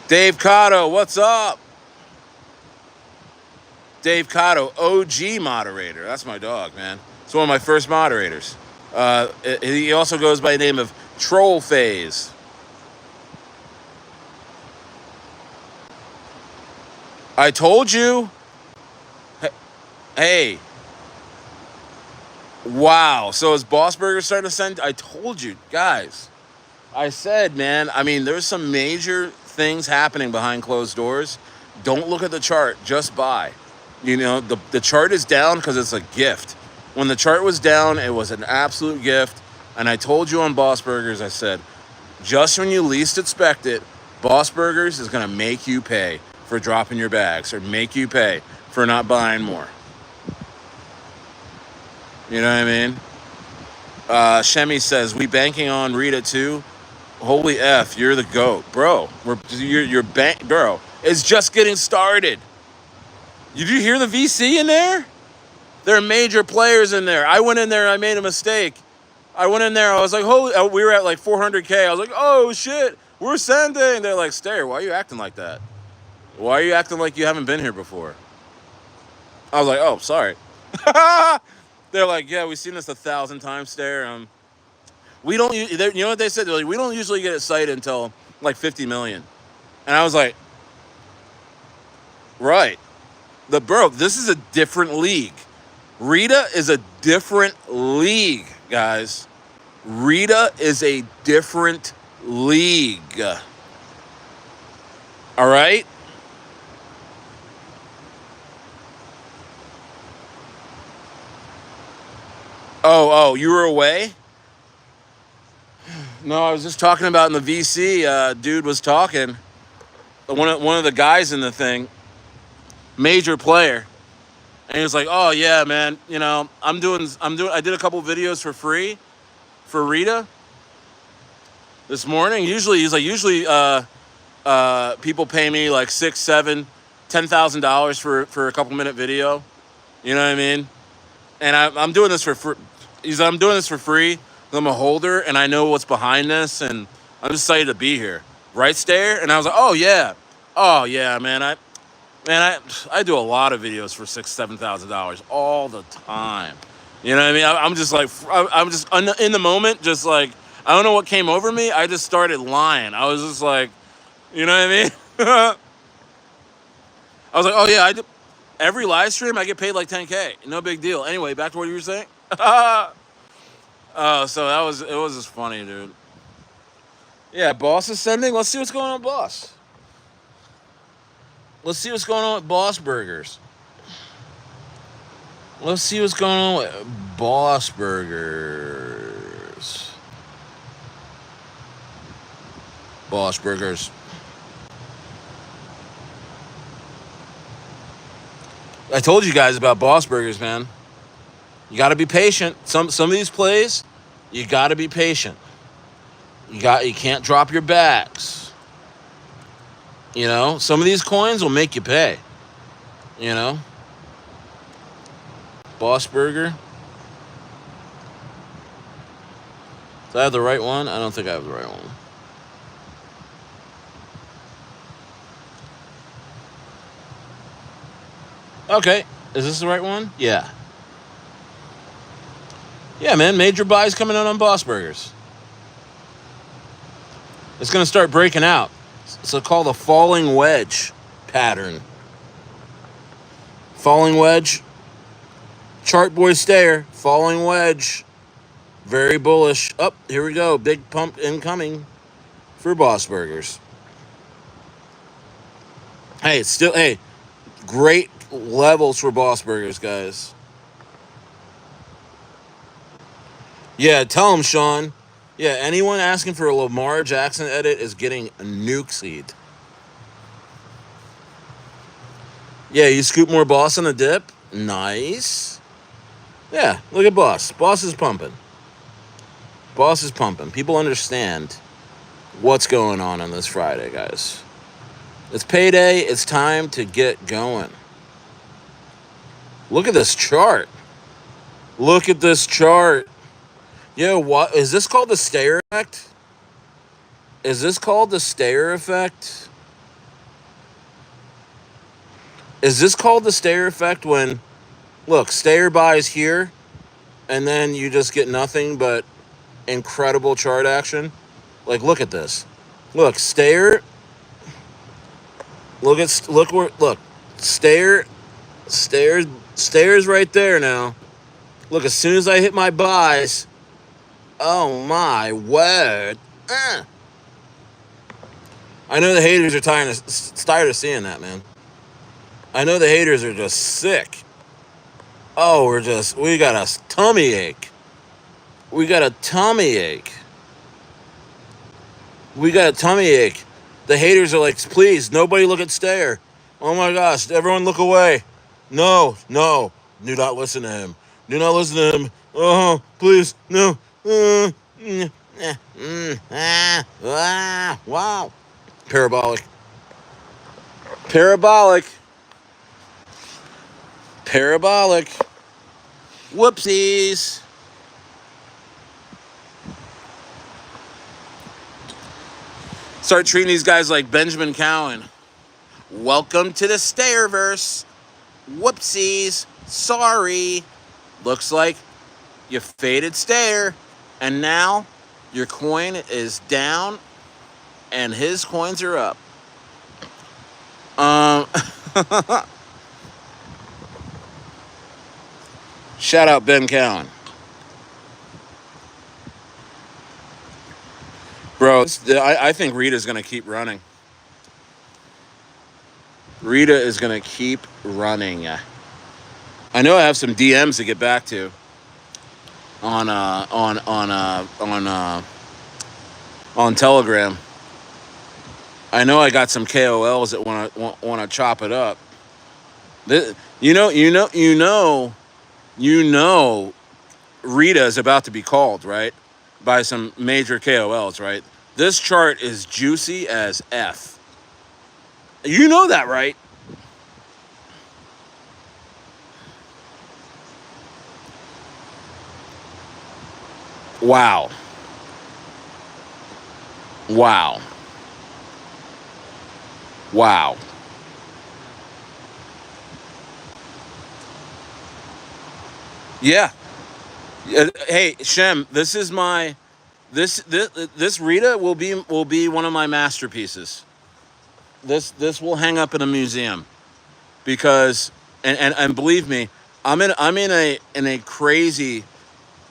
Dave Cotto, what's up? Dave Cotto, OG moderator. That's my dog, man. It's one of my first moderators. He also goes by the name of Troll Phase. I told you. Hey. Wow. So is Bossburger starting to send? I told you, guys. I said, man, I mean, there's some major things happening behind closed doors. Don't look at the chart. Just buy. You know, the chart is down because it's a gift. When the chart was down, it was an absolute gift. And I told you on Boss Burgers, I said, just when you least expect it, Boss Burgers is going to make you pay for dropping your bags or make you pay for not buying more. You know what I mean? Shemi says, we banking on Rita too? Holy F, you're the GOAT. Bro, you're bro, it's just getting started. Did you hear the VC in there? There are major players in there. I went in there and I made a mistake. I went in there, I was like, holy, we were at like 400K. I was like, oh shit, we're sending. They're like, Stayer, why are you acting like that? Why are you acting like you haven't been here before? I was like, oh, sorry. They're like, yeah, we've seen this 1,000 times, Stayer. We don't, you know what they said? They're like, we don't usually get a site until like 50 million. And I was like, right. Bro, this is a different league. Rita is a different league, guys. Rita is a different league. All right? Oh, you were away? No, I was just talking about in the VC. Dude was talking. One of the guys in the thing, major player. And he was like, "Oh yeah, man. You know, I did a couple videos for free for Rita this morning. Usually, people pay me like $6,000, $7,000, $10,000 for a couple minute video. You know what I mean? And I'm doing this for free. I'm doing this for free. I'm a holder, and I know what's behind this, and I'm just excited to be here. Right, Stayer? And I was like, oh yeah, man. I do a lot of videos for $6,000, $7,000 all the time. You know what I mean? I'm just like, I'm just in the moment, just like, I don't know what came over me. I just started lying. I was just like, you know what I mean? I was like, oh yeah, every live stream I get paid like 10K. No big deal. Anyway, back to what you were saying. So it was just funny, dude. Yeah, Boss is sending. Let's see what's going on, Boss. Let's see what's going on with Boss Burgers. Let's see what's going on with Boss Burgers. Boss Burgers. I told you guys about Boss Burgers, man. You got to be patient. Some of these plays, you got to be patient. You can't drop your backs. You know, some of these coins will make you pay. You know, Boss Burger. Do I have the right one? I don't think I have the right one. Okay, is this the right one? Yeah. Yeah, man, major buys coming out on Boss Burgers. It's going to start breaking out. It's called a falling wedge pattern. Falling wedge. Chart boy Stayer. Falling wedge. Very bullish. Up, here we go. Big pump incoming for Boss Burgers. Hey, great levels for Boss Burgers, guys. Yeah, tell him, Sean. Yeah, anyone asking for a Lamar Jackson edit is getting a nuke seed. Yeah, you scoop more Boss on the dip. Nice. Yeah, look at Boss. Boss is pumping. Boss is pumping. People understand what's going on this Friday, guys. It's payday. It's time to get going. Look at this chart. Look at this chart. Yo, what is this called? The Stayer effect? Is this called the Stayer effect? Is this called the Stayer effect when, look, Stayer buys here, and then you just get nothing but incredible chart action? Like, look at this. Look, Stayer. Look, Stayer. Stayer's right there now. Look, as soon as I hit my buys, oh my word. I know the haters are tired of seeing that, man. I know the haters are just sick. Oh, we got a tummy ache. We got a tummy ache. We got a tummy ache. The haters are like, please, nobody look at Stayer. Oh my gosh, everyone look away. No, no, do not listen to him. Do not listen to him. Oh, please, no. Wow. Parabolic. Parabolic. Parabolic. Whoopsies. Start treating these guys like Benjamin Cowan. Welcome to the Stayerverse. Whoopsies. Sorry. Looks like you faded Stayer. And now your coin is down and his coins are up. Shout out Ben Cowan. Bro, I think Rita's going to keep running. Rita is going to keep running. I know I have some DMs to get back to on Telegram. I know I got some KOLs that want to chop it up. You know, Rita is about to be called, right, by some major KOLs, right? This chart is juicy as F. You know that, right? Wow. Wow. Wow. Yeah. Hey, Shem, this is my this Rita will be one of my masterpieces. This will hang up in a museum because and believe me, I'm in a crazy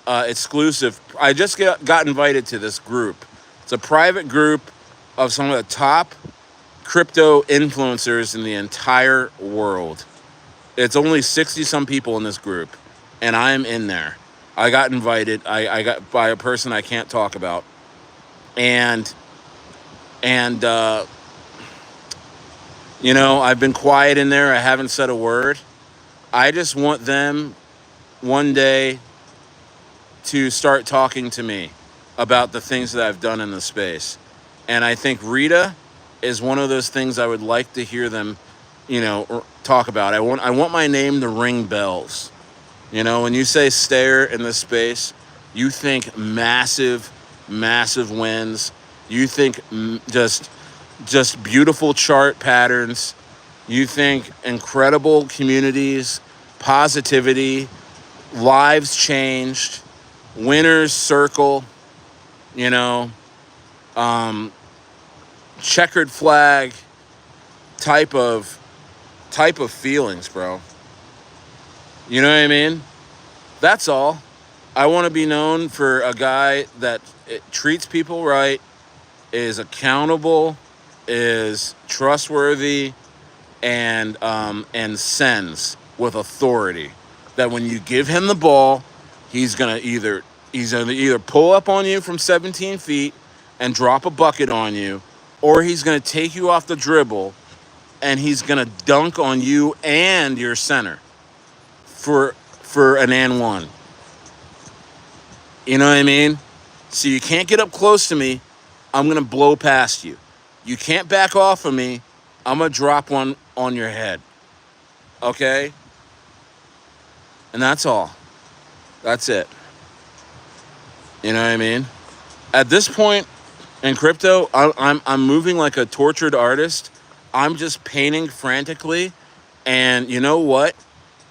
exclusive. I just got invited to this group. It's a private group of some of the top crypto influencers in the entire world. It's only 60 some people in this group, and I'm in there. I got invited. I got by a person I can't talk about, and I've been quiet in there. I haven't said a word. I just want them one day to start talking to me about the things that I've done in the space. And I think Rita is one of those things I would like to hear them, talk about. I want my name to ring bells. When you say Stayer in this space, you think massive, massive wins. You think just beautiful chart patterns. You think incredible communities, positivity, lives changed, winners circle, checkered flag type of feelings, bro. You know what I mean? That's all. I want to be known for a guy that treats people right, is accountable, is trustworthy, and sends with authority. That when you give him the ball, he's gonna either pull up on you from 17 feet and drop a bucket on you, or he's gonna take you off the dribble and he's gonna dunk on you and your center for an and one. You know what I mean? So you can't get up close to me. I'm gonna blow past you. You can't back off of me. I'm gonna drop one on your head. Okay? And that's all. That's it. You know what I mean? At this point in crypto, I'm moving like a tortured artist. I'm just painting frantically. And you know what?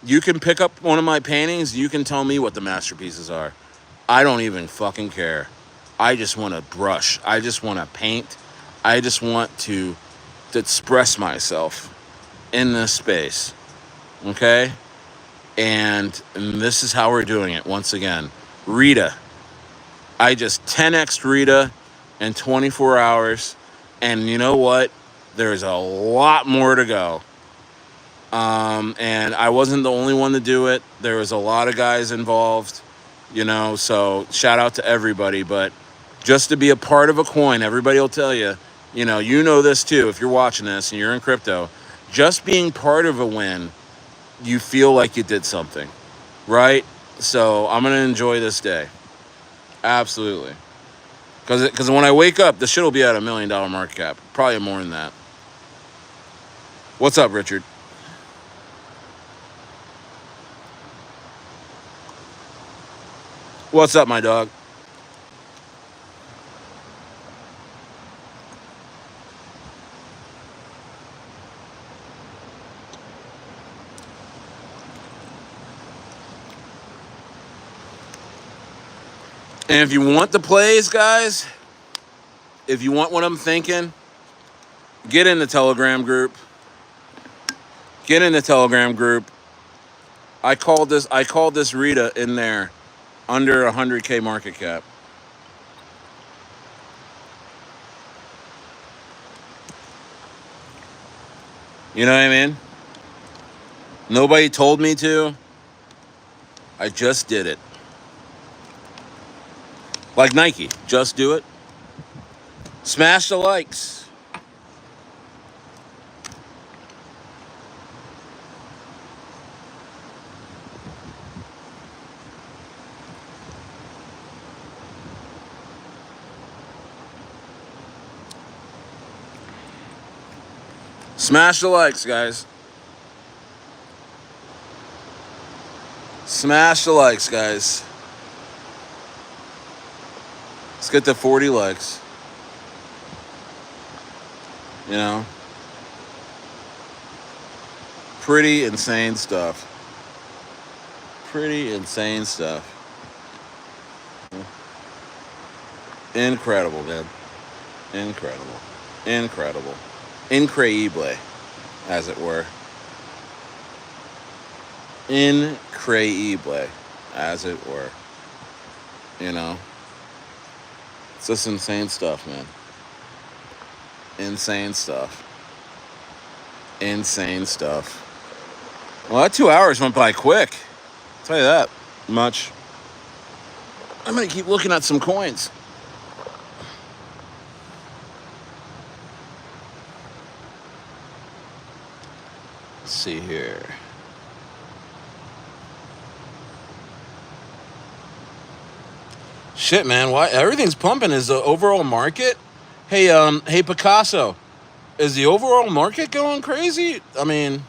You can pick up one of my paintings. You can tell me what the masterpieces are. I don't even fucking care. I just want to brush. I just want to paint. I just want to express myself in this space. Okay? And this is how we're doing it once again. Rita. I just 10x'd Rita in 24 hours. And you know what? There's a lot more to go. And I wasn't the only one to do it. There was a lot of guys involved, so shout out to everybody. But just to be a part of a coin, everybody will tell you, you know this too if you're watching this and you're in crypto, just being part of a win, you feel like you did something, right? So I'm going to enjoy this day. Absolutely. Because when I wake up, the shit will be at $1 million market cap. Probably more than that. What's up, Richard? What's up, my dog? And if you want the plays, guys, if you want what I'm thinking, get in the Telegram group. Get in the Telegram group. I called this Rita in there under 100K market cap. You know what I mean? Nobody told me to. I just did it. Like Nike, just do it. Smash the likes. Smash the likes, guys. Smash the likes, guys. Let's get to 40 likes. Pretty insane stuff. Pretty insane stuff. Incredible, man. Incredible. Incredible. Increíble, as it were. Increíble, as it were. It's just insane stuff, man. Insane stuff. Insane stuff. Well, that 2 hours went by quick. I'll tell you that much. I'm going to keep looking at some coins. Let's see here. Shit, man, why everything's pumping? Is the overall market? Hey, Picasso, is the overall market going crazy? I mean,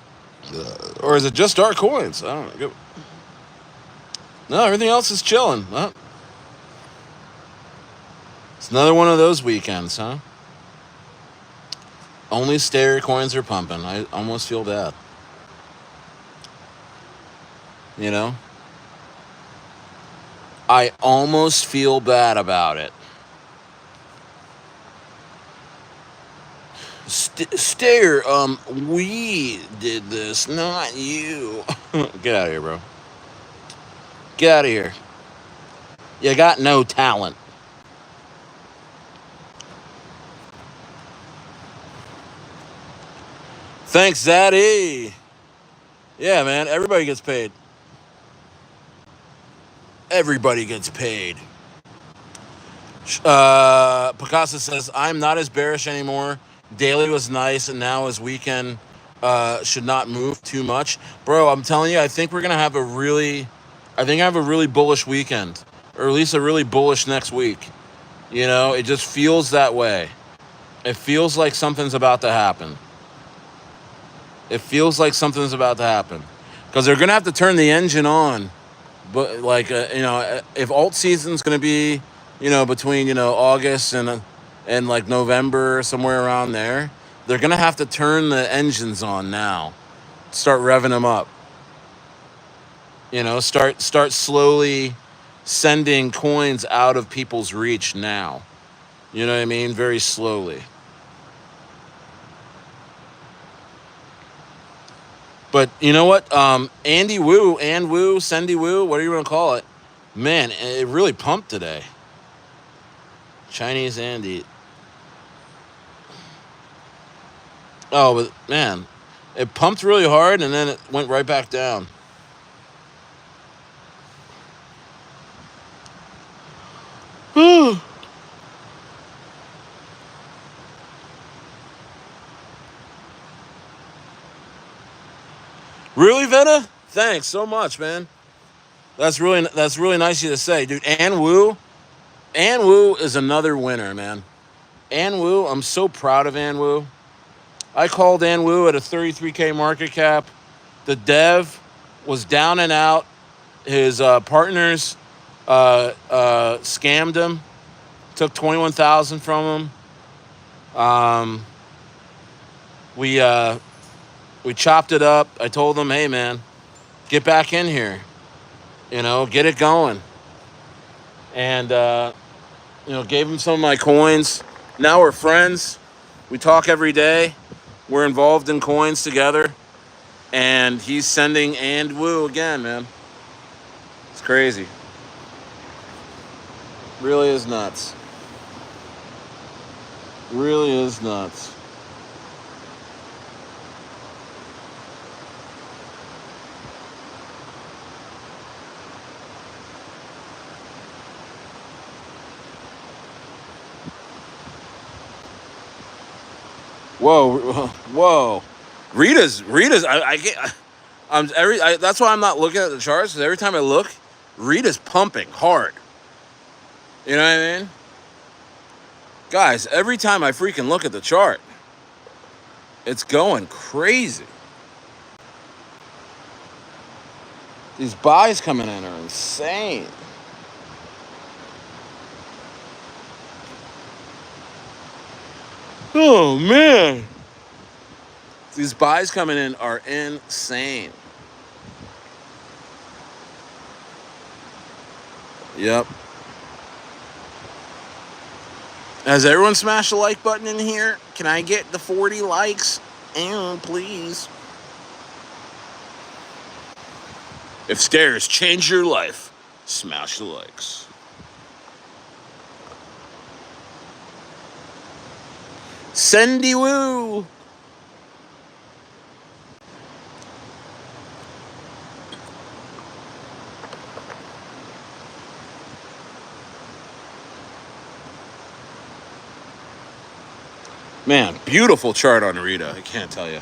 or is it just our coins? I don't know. No, everything else is chilling. Huh? It's another one of those weekends, huh? Only Stayer coins are pumping. I almost feel bad. I almost feel bad about it. Stayer, we did this, not you. Get out of here, bro. Get out of here. You got no talent. Thanks, Zaddy. Yeah, man, everybody gets paid. Everybody gets paid. Picasso says, I'm not as bearish anymore. Daily was nice, and now his weekend should not move too much. Bro, I'm telling you, I think I have a really bullish weekend, or at least a really bullish next week. It just feels that way. It feels like something's about to happen. Because they're going to have to turn the engine on. But, if alt season's going to be, between, August and like November, somewhere around there, they're going to have to turn the engines on now. Start revving them up. Start slowly sending coins out of people's reach now. You know what I mean? Very slowly. But you know what? Andy Wu, Sendy Wu, whatever you want to call it. Man, it really pumped today. Chinese Andy. Oh, but man, It pumped really hard and then it went right back down. Really, Vena? Thanks so much, man. That's really nice of you to say, dude. Ann Wu is another winner, man. Ann Wu, I'm so proud of Ann Wu. I called Ann Wu at a 33K market cap. The dev was down and out. His partners scammed him, took 21,000 from him. We chopped it up. I told him, hey man, get back in here, get it going, and gave him some of my coins. Now we're friends. We talk every day. We're involved in coins together, and he's sending and Woo again, man. It's crazy. Really is nuts. Really is nuts. Whoa. Rita's. I get. That's why I'm not looking at the charts. Because every time I look, Rita's pumping hard. You know what I mean? Guys, every time I freaking look at the chart, it's going crazy. These buys coming in are insane. Oh, man. These buys coming in are insane. Yep. Has everyone smashed the like button in here? Can I get the 40 likes? Please. If stairs change your life, smash the likes. Sendy Woo! Man, beautiful chart on Rita. I can't tell you.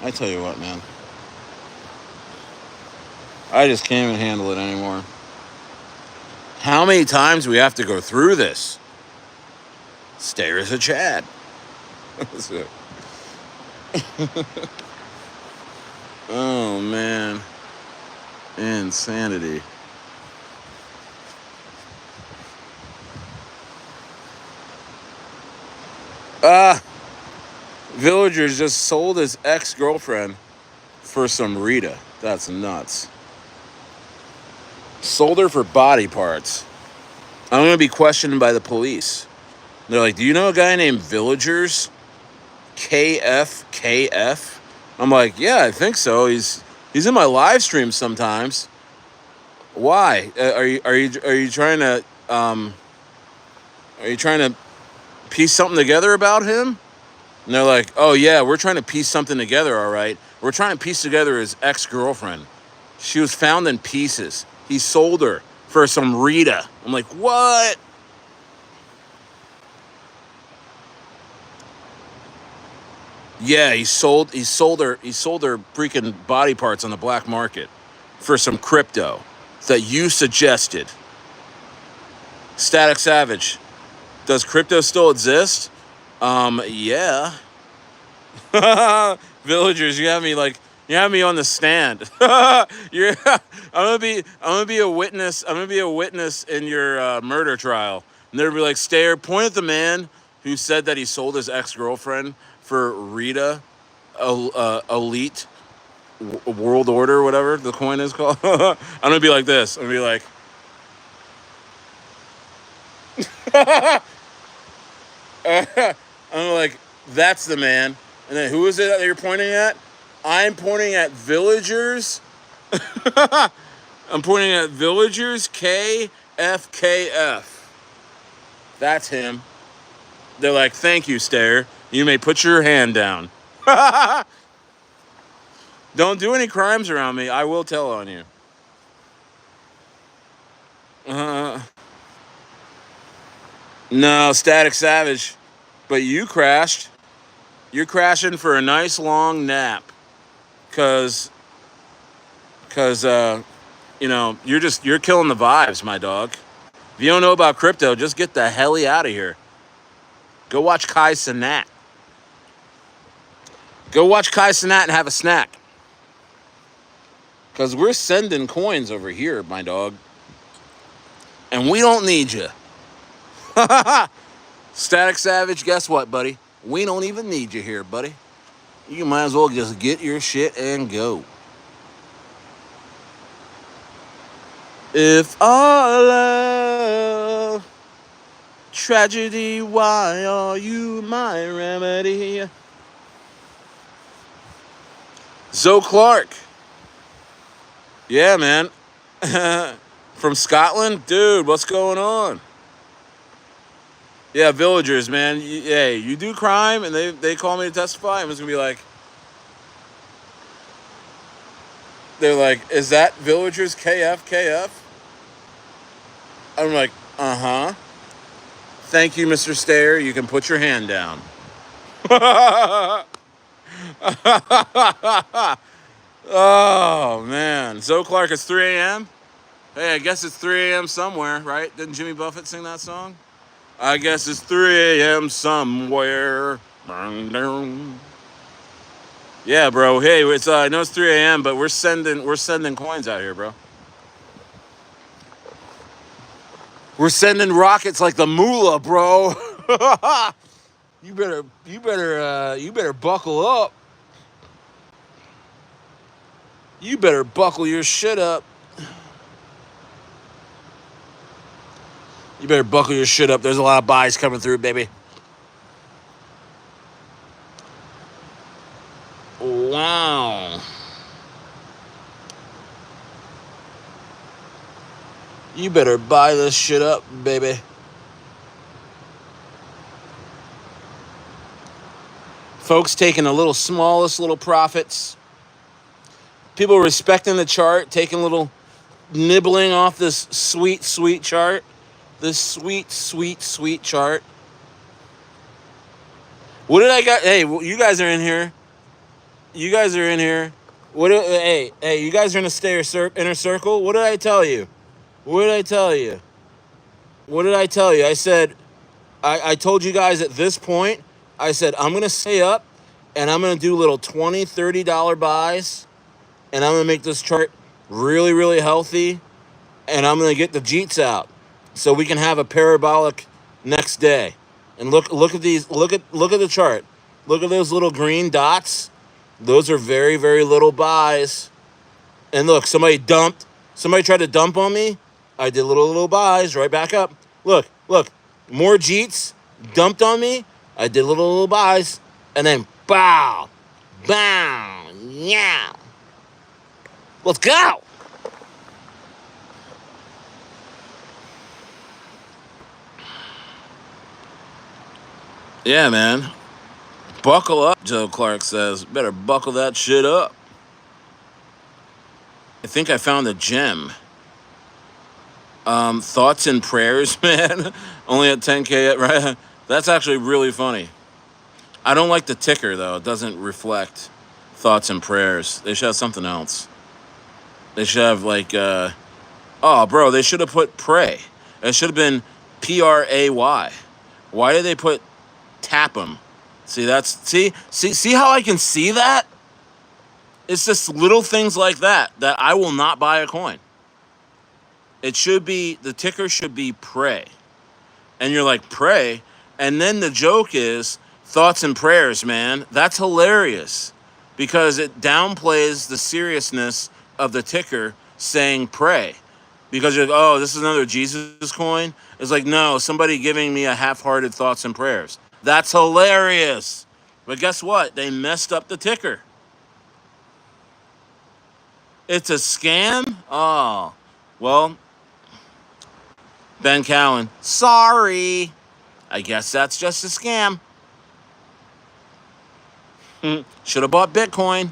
I tell you what, man. I just can't even handle it anymore. How many times do we have to go through this? Stairs a Chad. Oh, man. Insanity. Villagers just sold his ex-girlfriend for some Rita. That's nuts. Sold her for body parts. I'm going to be questioned by the police. They're like, do you know a guy named Villagers? KF? I'm like, yeah, I think so. He's in my live stream sometimes. Why? Are you trying to piece something together about him? And they're like, oh yeah, we're trying to piece something together, all right. We're trying to piece together his ex-girlfriend. She was found in pieces. He sold her for some Rita. I'm like, what? Yeah, he sold her freaking body parts on the black market for some crypto that you suggested. Static Savage, does crypto still exist? Yeah. Villagers, you have me on the stand. I'm gonna be a witness. I'm gonna be a witness in your murder trial. And they'll be like, Stayer, point at the man who said that he sold his ex-girlfriend for Rita, Elite World Order, whatever the coin is called. I'm gonna be like this. I'm gonna be like, I'm like, that's the man. And then who is it that you're pointing at? I'm pointing at Villagers. I'm pointing at Villagers KFKF. That's him. They're like, thank you, Stayer. You may put your hand down. Don't do any crimes around me. I will tell on you. Uh, no, Static Savage. But you crashed. You're crashing for a nice long nap. Cause, cause, you're killing the vibes, my dog. If you don't know about crypto, just get the helly out of here. Go watch Kai Cenat. Go watch Kai Cenat and have a snack. Cause we're sending coins over here, my dog. And we don't need you. Static Savage, guess what, buddy? We don't even need you here, buddy. You might as well just get your shit and go. If all love tragedy, why are you my remedy? Zoe Clark. Yeah, man. From Scotland? Dude, what's going on? Yeah, villagers, man. Hey, you do crime and they call me to testify. I'm just going to be like, they're like, is that villagers KF? I'm like, uh-huh. Thank you, Mr. Stayer. You can put your hand down. Oh, man. Zoe Clark, it's 3 a.m.? Hey, I guess it's 3 a.m. somewhere, right? Didn't Jimmy Buffett sing that song? I guess it's 3 a.m. somewhere. Yeah, bro. Hey, it's I know it's 3 a.m., but we're sending coins out here, bro. We're sending rockets like the moolah, bro. You better buckle up. You better buckle your shit up. You better buckle your shit up. There's a lot of buys coming through, baby. Wow. You better buy this shit up, baby. Folks taking the smallest little profits. People respecting the chart, taking a little nibbling off this sweet, sweet chart. This sweet, sweet, sweet chart. What did I got? Hey, you guys are in here. You guys are in here. Hey, you guys are in a inner circle. What did I tell you? What did I tell you? What did I tell you? I said, I told you guys at this point, I said, I'm going to stay up and I'm going to do little $20, $30 buys and I'm going to make this chart really, really healthy and I'm going to get the Jeets out so we can have a parabolic next day. And look at these, look at the chart. Look at those little green dots. Those are very, very little buys. And look, somebody tried to dump on me. I did little buys right back up. Look, more Jeets dumped on me. I did little buys. And then bow, yeah. Let's go. Yeah, man. Buckle up, Joe Clark says. Better buckle that shit up. I think I found a gem. Thoughts and prayers, man. Only at 10K, right? That's actually really funny. I don't like the ticker, though. It doesn't reflect thoughts and prayers. They should have something else. They should have, like, oh, bro, they should have put pray. It should have been PRAY. Why did they put tap 'em? See how I can see that? It's just little things like that I will not buy a coin. It should be, the ticker should be pray. And you're like, pray? And then the joke is thoughts and prayers, man. That's hilarious because it downplays the seriousness of the ticker saying pray. Because you're like, oh, this is another Jesus coin? It's like, no, somebody giving me a half-hearted thoughts and prayers. That's hilarious. But guess what? They messed up the ticker. It's a scam? Oh, well, Ben Cowan, sorry. I guess that's just a scam. Should have bought Bitcoin.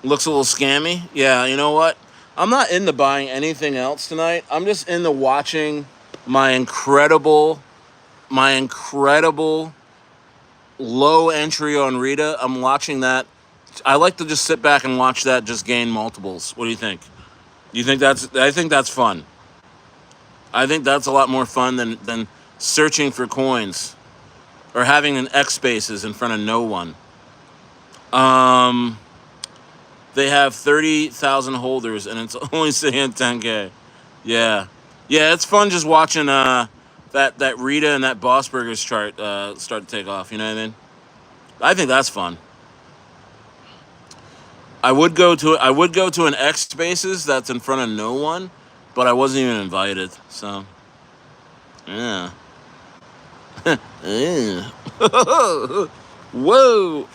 Looks a little scammy. Yeah, you know what? I'm not into buying anything else tonight. I'm just into watching my incredible, my incredible low entry on Rita. I'm watching that. I like to just sit back and watch that just gain multiples. What do you think? You think that's? I think that's fun. I think that's a lot more fun than searching for coins or having an X spaces in front of no one. Um, they have 30,000 holders and it's only sitting at 10K. Yeah, yeah, it's fun just watching that Rita and that Bossburgers chart start to take off. You know what I mean? I think that's fun. I would go to an X Spaces that's in front of no one, but I wasn't even invited. So yeah. Yeah. Whoa.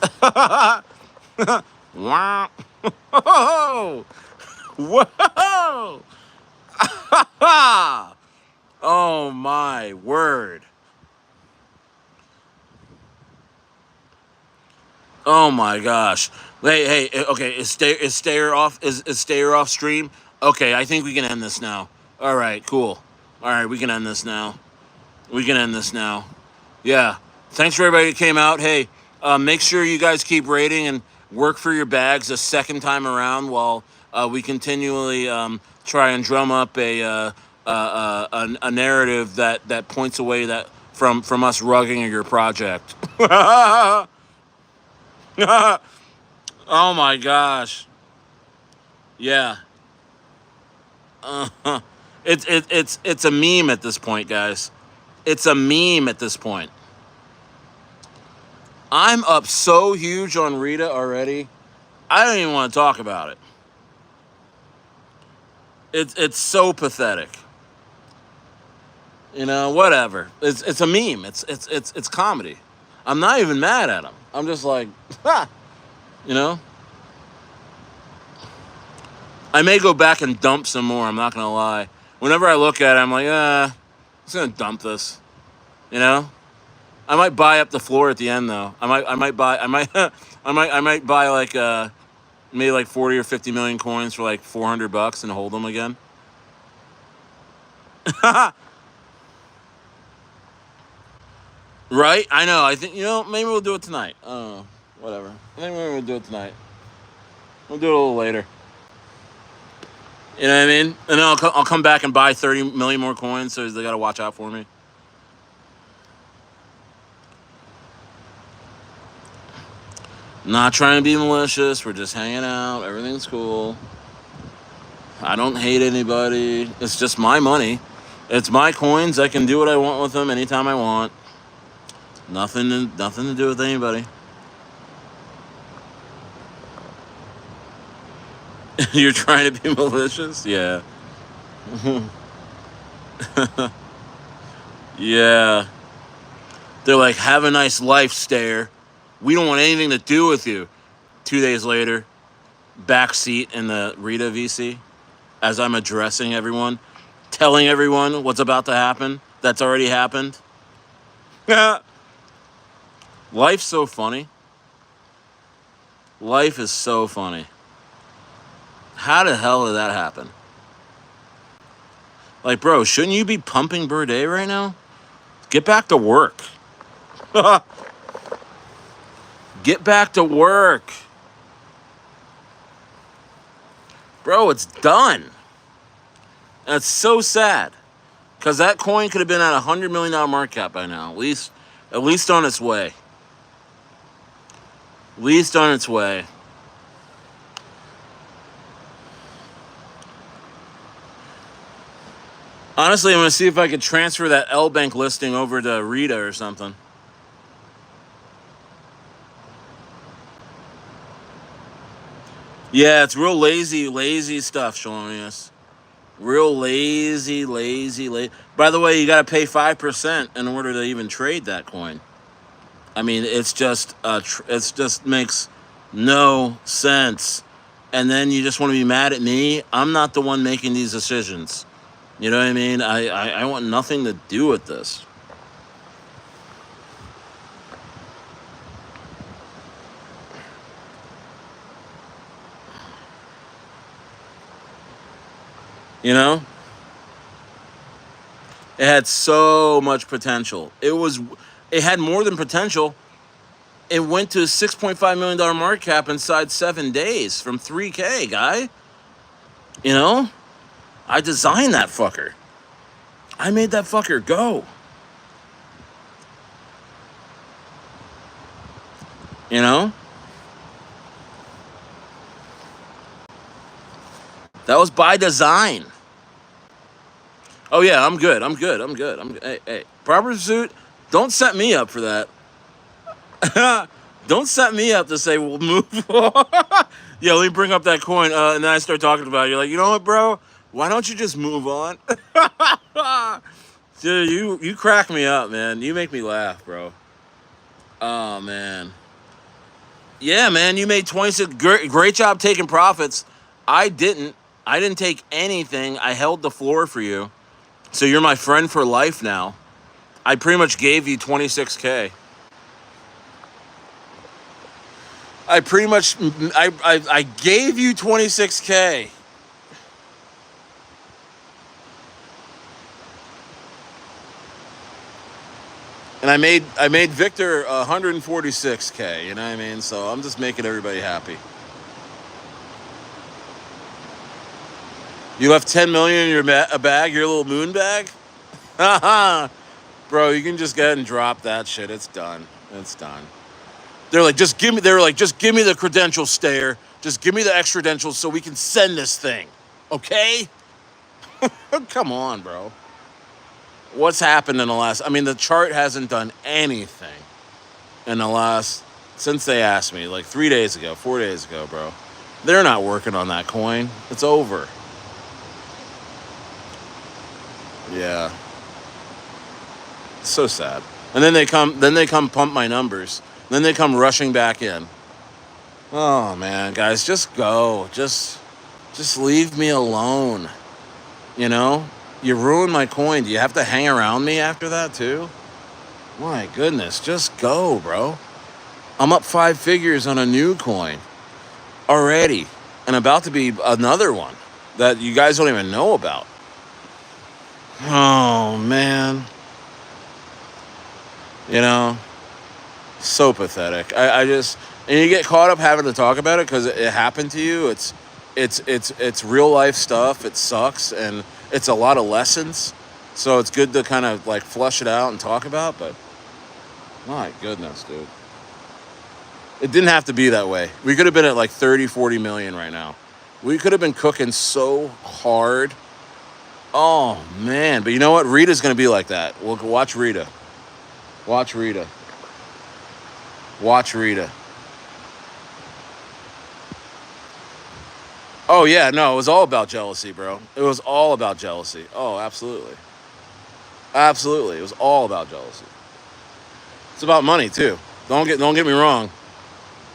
Wow. Whoa. Whoa. Oh my word. Oh my gosh. Hey, okay, is Stayer off is Stayer off stream? Okay, I think we can end this now. Alright, cool. Alright, we can end this now. We can end this now. Yeah. Thanks for everybody who came out. Hey, make sure you guys keep rating and work for your bags a second time around while we continually try and drum up a narrative that points away that from us rugging your project. Oh my gosh. Yeah. Uh, it's a meme at this point, guys. It's a meme at this point. I'm up so huge on Rita already. I don't even want to talk about it. It's so pathetic. You know, whatever. It's a meme. It's comedy. I'm not even mad at him. I'm just like, ha. You know. I may go back and dump some more. I'm not gonna lie. Whenever I look at it, I'm like, I'm just gonna dump this. You know. I might buy up the floor at the end though. I might buy like maybe like 40 or 50 million coins for like $400 and hold them again. Right? I know. I think maybe we'll do it tonight. I don't know. Whatever. I think maybe we'll do it tonight. We'll do it a little later. You know what I mean? And then I'll come back and buy 30 million more coins, so they gotta watch out for me. Not trying to be malicious. We're just hanging out. Everything's cool. I don't hate anybody. It's just my money. It's my coins. I can do what I want with them anytime I want. Nothing to do with anybody. You're trying to be malicious? Yeah. Yeah. They're like, have a nice life, Stare. We don't want anything to do with you. 2 days later, back seat in the Rita VC as I'm addressing everyone, telling everyone what's about to happen. That's already happened. Life's so funny. Life is so funny. How the hell did that happen? Like, bro, shouldn't you be pumping Birthday right now? Get back to work. Get back to work. Bro, it's done. That's so sad. Because that coin could have been at $100 million market cap by now. At least on its way. At least on its way. Honestly, I'm going to see if I could transfer that L Bank listing over to Rita or something. Yeah, it's real lazy stuff, Shalonius. Real lazy. By the way, you got to pay 5% in order to even trade that coin. I mean, it's just makes no sense. And then you just want to be mad at me. I'm not the one making these decisions. You know what I mean? I want nothing to do with this. You know, it had so much potential. It had more than potential. It went to a $6.5 million market cap inside 7 days from 3K, guy. You know, I designed that fucker. I made that fucker go. You know, that was by design. Oh yeah, I'm good. I'm good. I'm good. Hey, proper pursuit. Don't set me up for that. Don't set me up to say we'll move on. Yeah, let me bring up that coin, and then I start talking about it. You're like, you know what, bro? Why don't you just move on? Dude, you crack me up, man. You make me laugh, bro. Oh man. Yeah, man. You made 26. Great job taking profits. I didn't. I didn't take anything. I held the floor for you. So you're my friend for life now. I pretty much gave you 26K. I pretty much I gave you 26K. And I made Victor 146K, you know what I mean? So I'm just making everybody happy. You left 10 million in your bag, your little moon bag? Haha. Bro, you can just go ahead and drop that shit. It's done. It's done. They were like, just give me the credentials, Stayer. Just give me the extra credentials so we can send this thing. Okay? Come on, bro. What's happened in the last, I mean, the chart hasn't done anything in the last, since they asked me, like 3 days ago, 4 days ago, bro. They're not working on that coin. It's over. Yeah. It's so sad. And then they come pump my numbers. Then they come rushing back in. Oh man, guys, just go. Just leave me alone. You know? You ruined my coin. Do you have to hang around me after that too? My goodness, just go, bro. I'm up 5 figures on a new coin already, and about to be another one that you guys don't even know about. Oh man. You know, so pathetic. I just, and you get caught up having to talk about it because it happened to you. It's real life stuff. It sucks, and it's a lot of lessons. So it's good to kind of like flush it out and talk about. But my goodness, dude, it didn't have to be that way. We could have been at like 30, 40 million right now. We could have been cooking so hard. Oh man, but you know what? Rita's gonna be like that. We'll watch Rita. Watch Rita. Watch Rita. Oh yeah, no, it was all about jealousy, bro. It was all about jealousy. Oh, absolutely. Absolutely. It was all about jealousy. It's about money too. Don't get me wrong.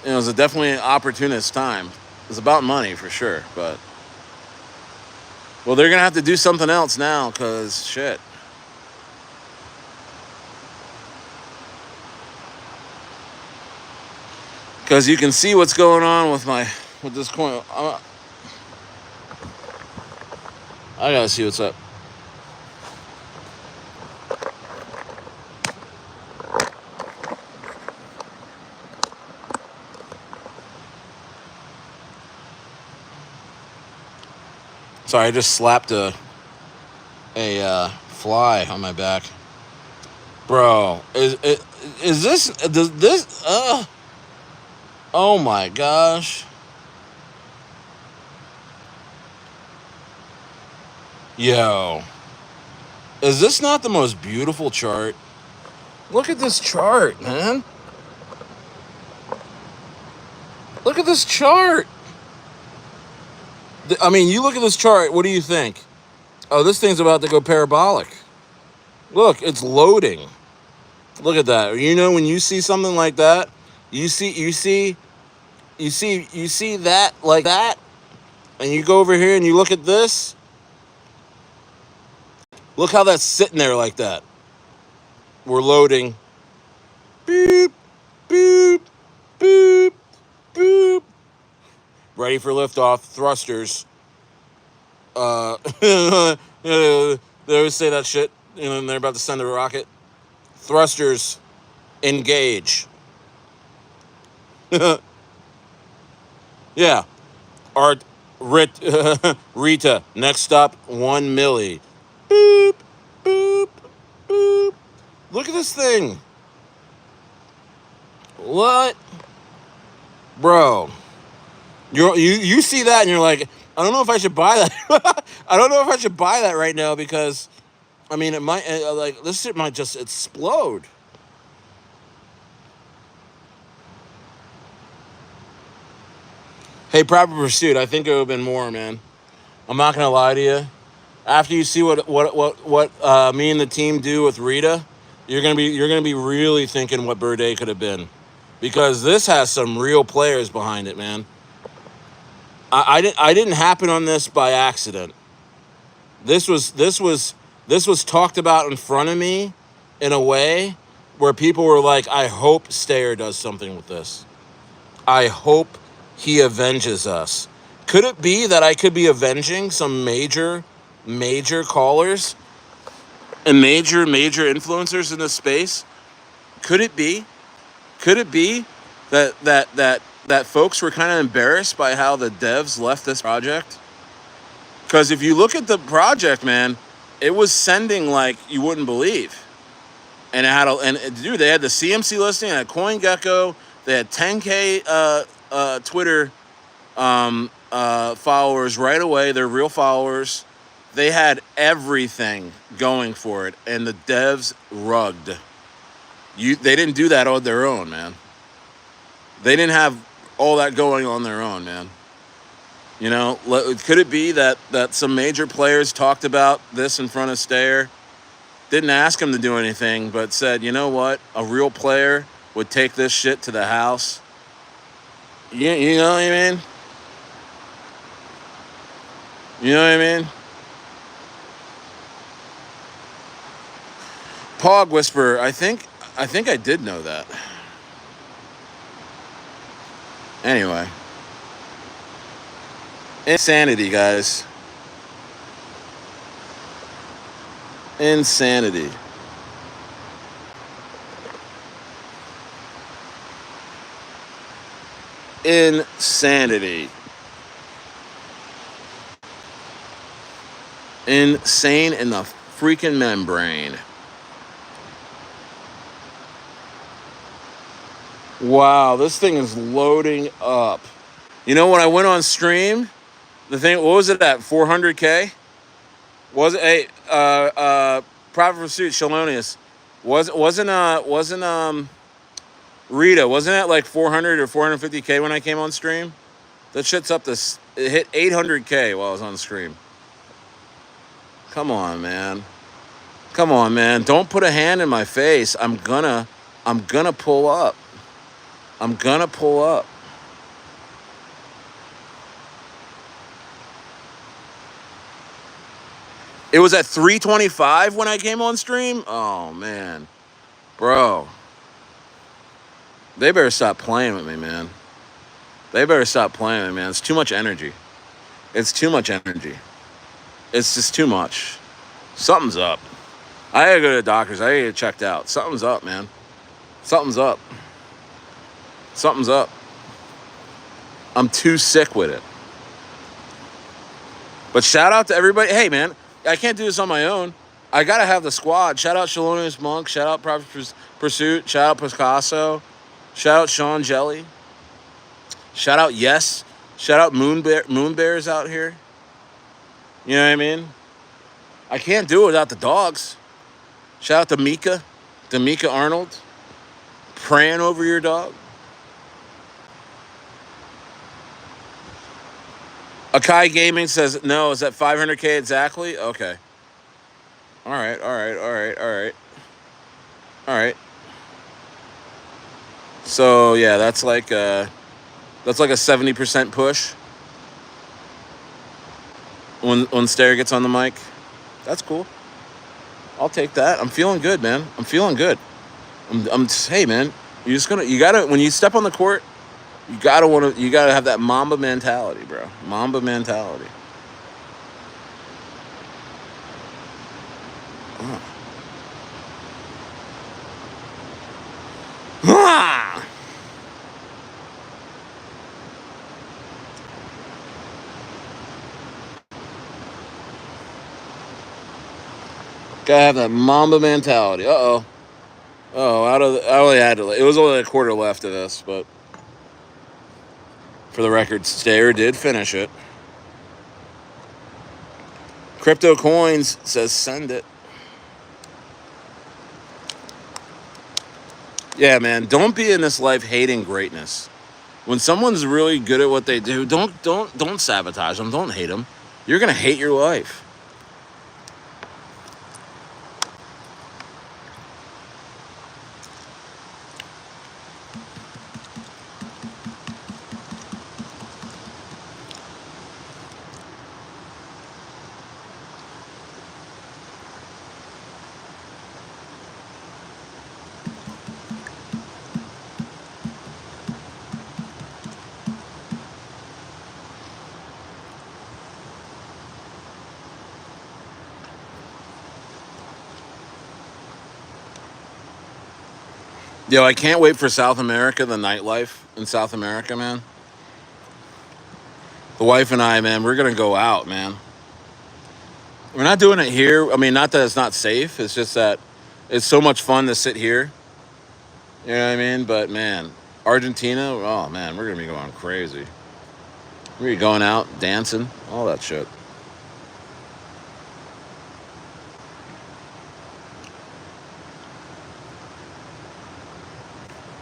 It was definitely an opportunist time. It was about money for sure, but well, they're gonna have to do something else now, cause shit. Cause you can see what's going on with this coin. I gotta see what's up. Sorry, I just slapped a fly on my back, bro. Is this does this? Oh my gosh. Yo, is this not the most beautiful chart? Look at this chart, man. Look at this chart. I mean, you look at this chart. What do you think? Oh, this thing's about to go parabolic. Look, it's loading. Look at that. You know, when you see something like that, you see that like that, and you go over here and you look at this. Look how that's sitting there like that. We're loading. Beep, beep, beep, beep. Ready for liftoff. Thrusters. They always say that shit, and they're about to send a rocket. Thrusters, engage. Yeah. Art, Rita, next stop, 1 milli. Boop, boop, boop. Look at this thing. What? Bro. You see that and you're like, I don't know if I should buy that. I don't know if I should buy that right now because, I mean, it might, this shit might just explode. Hey, Proper Pursuit, I think it would have been more, man. I'm not gonna lie to you. After you see what me and the team do with Rita, you're gonna be really thinking what Birthday could have been, because this has some real players behind it, man. I didn't happen on this by accident. This was talked about in front of me in a way where people were like, I hope Stayer does something with this. I hope he avenges us. Could it be that I could be avenging some major callers and major influencers in this space? Could it be? Could it be that folks were kind of embarrassed by how the devs left this project? Because if you look at the project, man, it was sending like you wouldn't believe. And it had dude, they had the CMC listing, they had CoinGecko, they had 10K Twitter followers right away. They're real followers. They had everything going for it, and the devs rugged. They didn't do that on their own, man. They didn't have all that going on their own, man. Could it be that some major players talked about this in front of Stayer, didn't ask him to do anything, but said, you know what, a real player would take this shit to the house? You know what I mean? You know what I mean? Pog Whisperer, I think I did know that. Anyway. Insanity, guys. Insanity. Insanity. Insane in the freaking membrane. Wow, this thing is loading up. When I went on stream, the thing, what was it at? 400K? Was it? Hey, Profit Pursuit, Shalonius. Wasn't Rita, wasn't it like 400 or 450K when I came on stream? That shit's up to, it hit 800K while I was on stream. Come on, man. Come on, man. Don't put a hand in my face. I'm gonna pull up. I'm gonna pull up. It was at 325 when I came on stream? Oh, man. Bro. They better stop playing with me, man. They better stop playing with me, man. It's too much energy. It's too much energy. It's just too much. Something's up. I gotta go to the doctors. I gotta get checked out. Something's up, man. Something's up. Something's up. I'm too sick with it. But shout out to everybody. Hey, man, I can't do this on my own. I gotta have the squad. Shout out Shalonius Monk. Shout out Profit Pursuit. Shout out Picasso. Shout out Sean Jelly. Shout out Yes. Shout out Moon Bears out here. You know what I mean? I can't do it without the dogs. Shout out to Mika Arnold. Praying over your dog. Akai Gaming says, no, is that 500K exactly? Okay. All right. So, yeah, that's like a 70% push when Stayer gets on the mic. That's cool. I'll take that. I'm feeling good, man. I'm feeling good. Hey, man, you gotta, when you step on the court, you gotta have that Mamba mentality, bro. Mamba mentality. Gotta have that Mamba mentality. Uh-oh. Oh, I only had to. It was only a quarter left of this, but for the record, Stayer did finish it. Crypto Coins says send it. Yeah, man. Don't be in this life hating greatness. When someone's really good at what they do, don't sabotage them. Don't hate them. You're gonna hate your life. Yo, I can't wait for South America, the nightlife in South America, man. The wife and I, man, we're gonna go out, man. We're not doing it here. I mean, not that it's not safe. It's just that it's so much fun to sit here. You know what I mean? But man, Argentina, oh man, we're gonna be going crazy. We're gonna be going out, dancing, all that shit.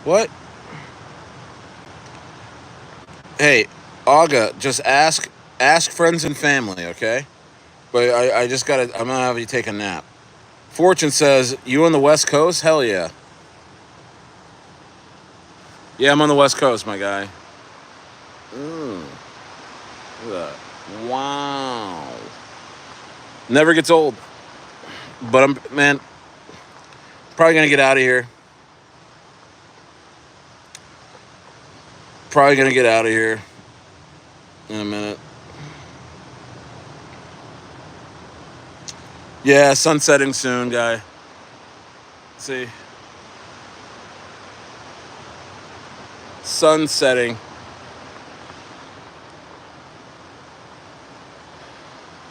What? Hey, Aga, just ask friends and family, okay? But I just gotta. I'm gonna have you take a nap. Fortune says you on the West Coast? Hell yeah. Yeah, I'm on the West Coast, my guy. Look at that. Wow. Never gets old. But I'm man, probably gonna get out of here. Probably gonna get out of here in a minute. Yeah, sun setting soon, guy. Let's see. Sun setting.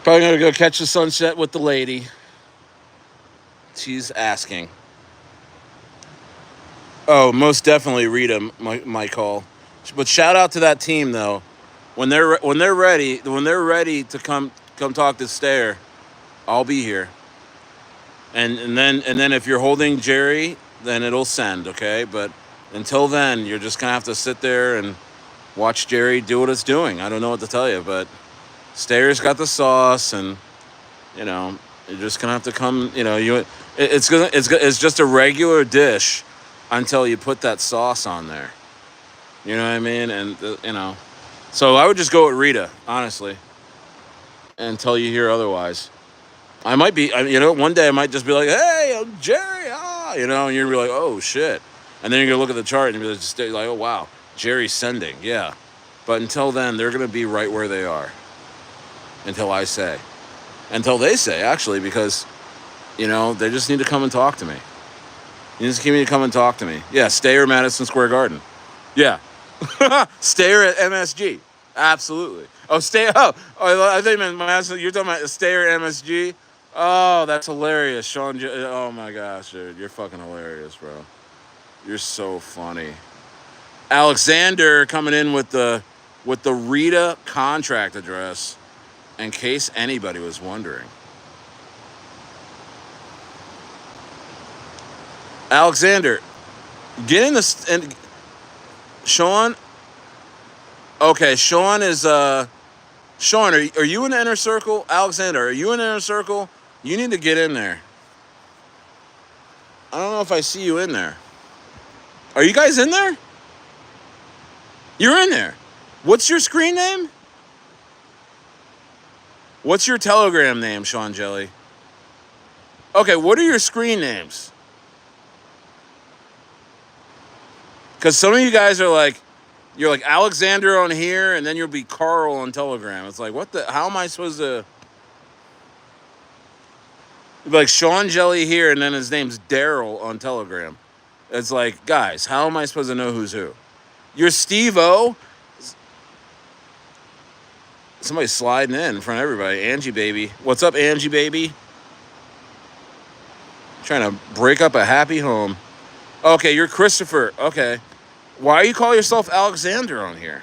Probably gonna go catch the sunset with the lady. She's asking. Oh, most definitely Rita, my call. But shout out to that team though. When they're ready to come talk to Stayer, I'll be here. And then if you're holding Jerry, then it'll send, okay? But until then, you're just gonna have to sit there and watch Jerry do what it's doing. I don't know what to tell you, but Stayer's got the sauce, and you know you're just gonna have to come. It's just a regular dish until you put that sauce on there. You know what I mean? And so I would just go with Rita, honestly, until you hear otherwise. I might be, one day I might just be like, hey, Jerry, and you're gonna be like, oh shit. And then you're gonna look at the chart and you're just like, oh wow, Jerry's sending, yeah. But until then, they're gonna be right where they are. Until they say, actually, because, they just need to come and talk to me. You just need to come and talk to me. Yeah, Stayer Madison Square Garden. Yeah. Stayer at MSG. Absolutely. Oh, I think Madison, you're talking about Stayer at MSG? Oh, that's hilarious. Oh my gosh, dude. You're fucking hilarious, bro. You're so funny. Alexander coming in with the Rita contract address, in case anybody was wondering. Alexander, get in this and Sean. Okay, Sean is Sean, are you in the inner circle? Alexander, are you in the inner circle? You need to get in there. I don't know if I see you in there. Are you guys in there? You're in there. What's your screen name? What's your Telegram name, Sean Jelly? Okay, what are your screen names? Because some of you guys are like, you're like Alexander on here, and then you'll be Carl on Telegram. It's like, how am I supposed to... Like Sean Jelly here, and then his name's Daryl on Telegram. It's like, guys, how am I supposed to know who's who? You're Steve-O. Somebody's sliding in front of everybody. Angie baby. What's up, Angie baby? Trying to break up a happy home. Okay, you're Christopher. Okay. Why you call yourself Alexander on here?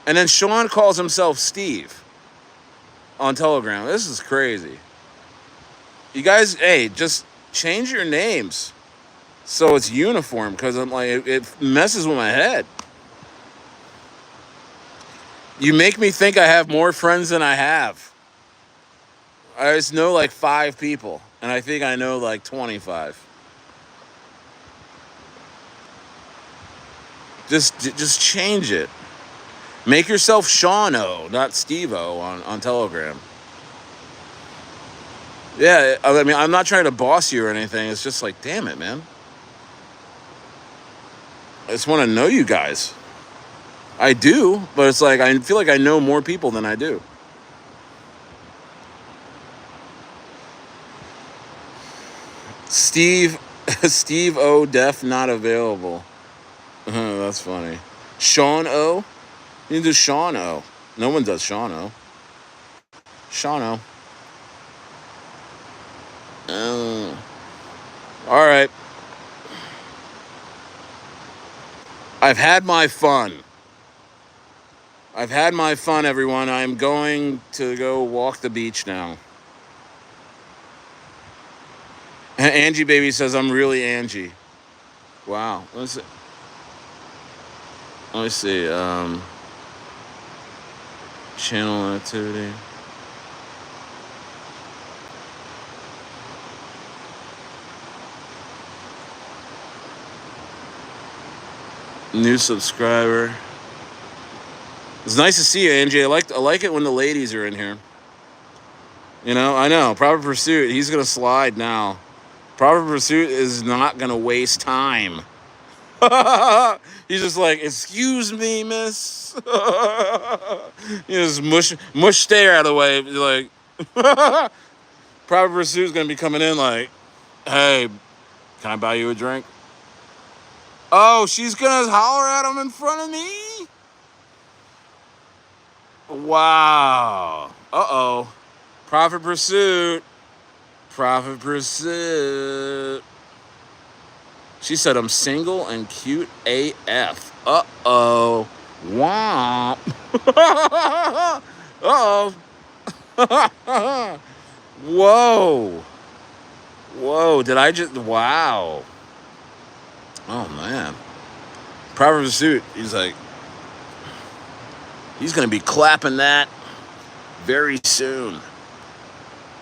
And then Sean calls himself Steve on Telegram. This is crazy. You guys, hey, just change your names so it's uniform, because I'm like, it messes with my head. You make me think I have more friends than I have. I just know like 5 people, and I think I know like 25. Just change it. Make yourself Sean O, not Steve O on Telegram. Yeah, I mean, I'm not trying to boss you or anything. It's just like, damn it, man. I just want to know you guys. I do, but it's like I feel like I know more people than I do. Steve Steve O Def not available. That's funny. Sean O? You can do Sean O. No one does Sean O. Sean O. All right. I've had my fun. I've had my fun, everyone. I'm going to go walk the beach now. Angie Baby says I'm really Angie. Wow. Let me see. Channel activity. New subscriber. It's nice to see you, Angie. I like it when the ladies are in here. You know, I know. Proper Pursuit, he's gonna slide now. Proper Pursuit is not gonna waste time. He's just like, excuse me, miss. You just mush stare out of the way. Like, Proper Pursuit's gonna be coming in like, hey, can I buy you a drink? Oh, she's gonna holler at him in front of me? Wow. Uh-oh. Profit Pursuit. Profit Pursuit. She said I'm single and cute AF. Uh-oh. Womp. Uh-oh. Whoa. Whoa. Did I just... Wow. Oh, man. Profit Pursuit. He's like... He's going to be clapping that very soon.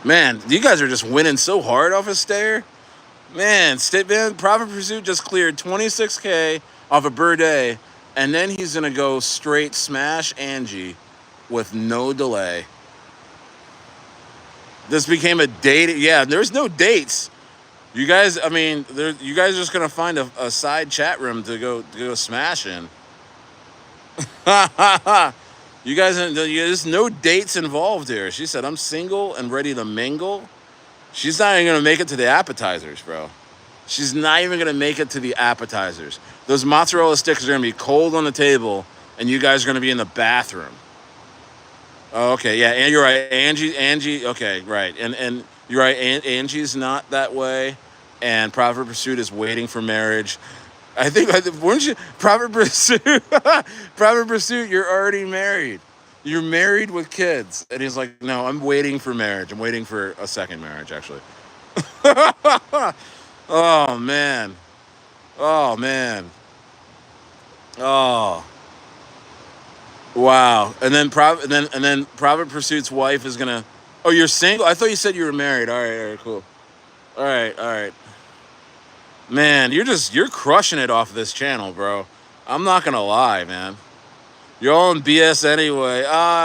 Man, you guys are just winning so hard off of Stayer. Man, Profit Pursuit just cleared 26K off of Birthday, and then he's going to go straight smash Angie with no delay. This became a date. Yeah, there's no dates. You guys, I mean, you guys are just going to find a side chat room to go smash in. You guys, there's no dates involved here. She said, I'm single and ready to mingle. She's not even going to make it to the appetizers, bro. She's not even going to make it to the appetizers. Those mozzarella sticks are going to be cold on the table, and you guys are going to be in the bathroom. Oh, okay, yeah, and you're right. Angie, okay, right. And you're right, Angie's not that way, and Profit Pursuit is waiting for marriage. I think, weren't you? Profit Pursuit, you're already married. You're married with kids. And he's like, no, I'm waiting for marriage. I'm waiting for a second marriage, actually. Oh, man. Oh, man. Oh. Wow. And then Profit Pursuit's wife is going to... Oh, you're single? I thought you said you were married. All right, cool. All right. Man, you're crushing it off this channel, bro. I'm not gonna lie, man. You're all in BS anyway.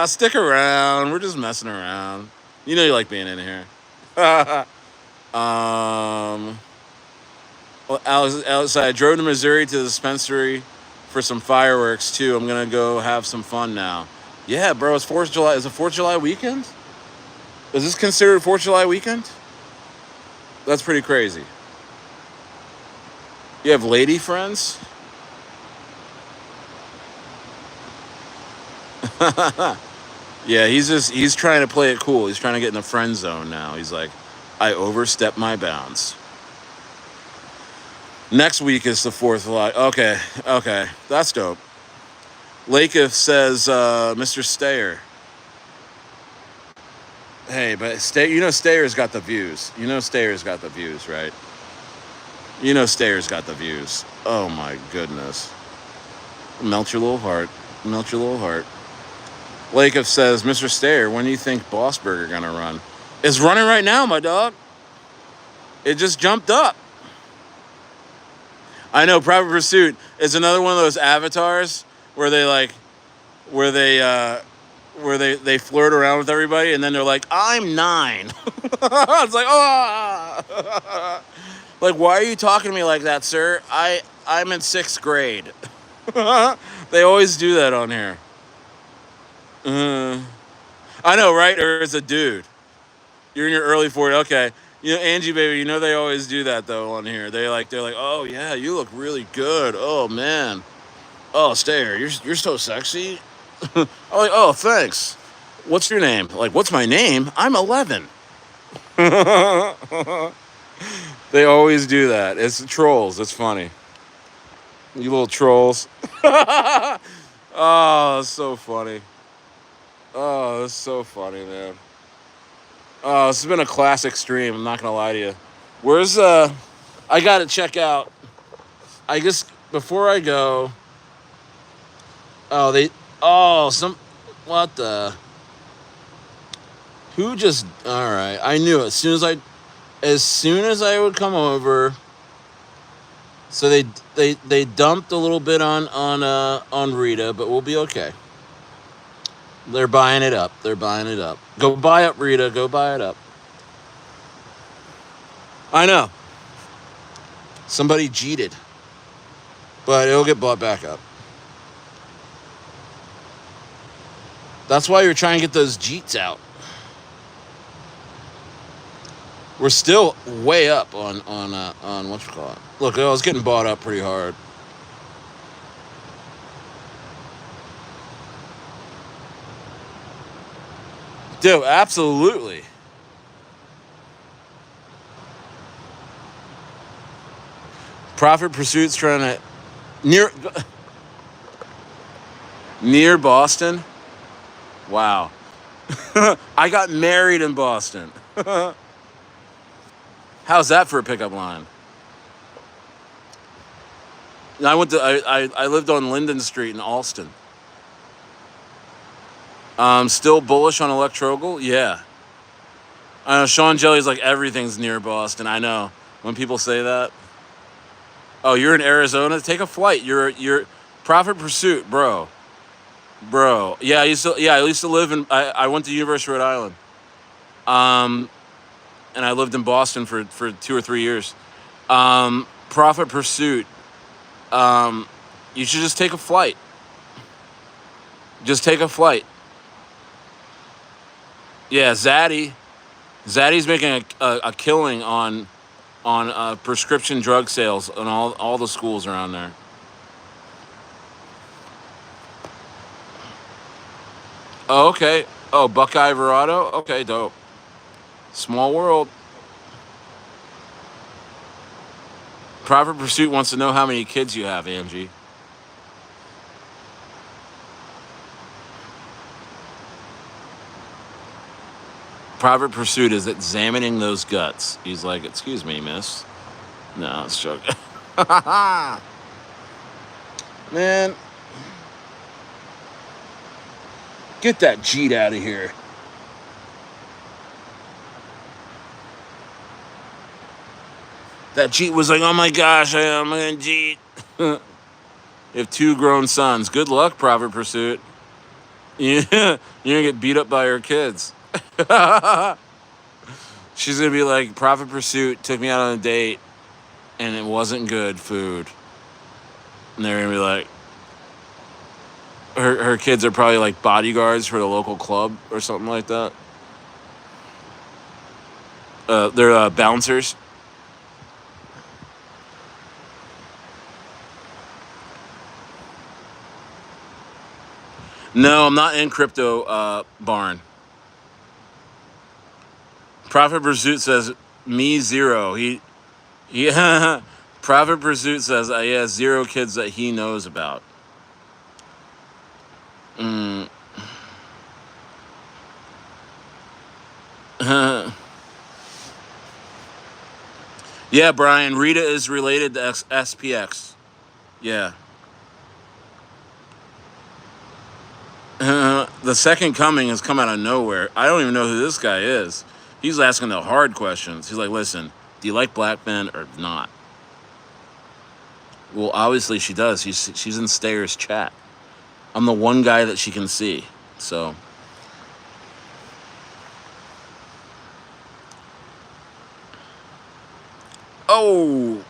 Stick around. We're just messing around. You know you like being in here. Well, Alex, I drove to Missouri to the dispensary for some fireworks too. I'm gonna go have some fun now. Yeah, bro. It's 4th of July. Is it 4th of July weekend? Is this considered 4th of July weekend? That's pretty crazy. You have lady friends? Yeah, he's trying to play it cool. He's trying to get in the friend zone now. He's like, I overstepped my bounds. Next week is the 4th of July. Okay, that's dope. Lakeif says, Mr. Stayer. Hey, but Stayer's got the views. Stayer's got the views, right? Stayer's got the views. Oh my goodness. Melt your little heart. Melt your little heart. Lakeif says, Mr. Stayer, when do you think Bossburger gonna run? It's running right now, my dog. It just jumped up. I know, Private Pursuit is another one of those avatars where they flirt around with everybody, and then they're like, I'm 9. It's like, oh, like, why are you talking to me like that, sir? I'm in 6th grade. They always do that on here. I know, right? Or it's a dude. You're in your early 40s. Okay. Angie, baby, they always do that, though, on here. They're like, oh, yeah, you look really good. Oh, man. Oh, Stayer, you're so sexy. I'm like, oh, thanks. What's your name? Like, what's my name? I'm 11. They always do that. It's trolls. It's funny. You little trolls. Oh, that's so funny. Oh, that's so funny, man. Oh, this has been a classic stream. I'm not gonna lie to you. Where's I gotta check out. I guess before I go. What the? Who just? All right, I knew it. As soon as I would come over. So they dumped a little bit on Rita, but we'll be okay. They're buying it up. Go buy up, Rita. Go buy it up. I know. Somebody cheated. But it'll get bought back up. That's why you're trying to get those Jeets out. We're still way up on whatchamacallit. Look, I was getting bought up pretty hard. Dude, absolutely. Profit Pursuit's trying to near Boston. Wow. I got married in Boston. How's that for a pickup line? I lived on Linden Street in Alston. Still bullish on Electrogal? Yeah. I know Sean Jelly's like everything's near Boston. I know. When people say that. Oh, you're in Arizona? Take a flight. You're Profit Pursuit, bro. Yeah, I used to live in I went to University of Rhode Island. And I lived in Boston for 2 or 3 years. Profit Pursuit. You should just take a flight. Just take a flight. Yeah, Zaddy's making a killing on prescription drug sales in all the schools around there. Oh, okay. Oh, Buckeye Verado? Okay, dope. Small world. Profit Pursuit wants to know how many kids you have, Angie. Private Pursuit is examining those guts. He's like, excuse me, miss. No, it's joking. Man. Get that Jeet out of here. That Jeet was like, oh my gosh, I'm gonna Jeet. You have 2 grown sons. Good luck, Private Pursuit. Yeah, you're gonna get beat up by her kids. She's gonna be like, Profit Pursuit took me out on a date and it wasn't good food. And they're gonna be like, her kids are probably like bodyguards for the local club or something like that. They're bouncers. No, I'm not in crypto barn. Profit Pursuit says Me zero. He Private Pursuit says he has 0 kids that he knows about. Mm. Yeah, Brian. Rita is related to SPX. Yeah. The second coming has come out of nowhere. I don't even know who this guy is. He's asking the hard questions. He's like, listen, do you like black men or not? Well, obviously she does. She's in Stayer's chat. I'm the one guy that she can see. So. Oh.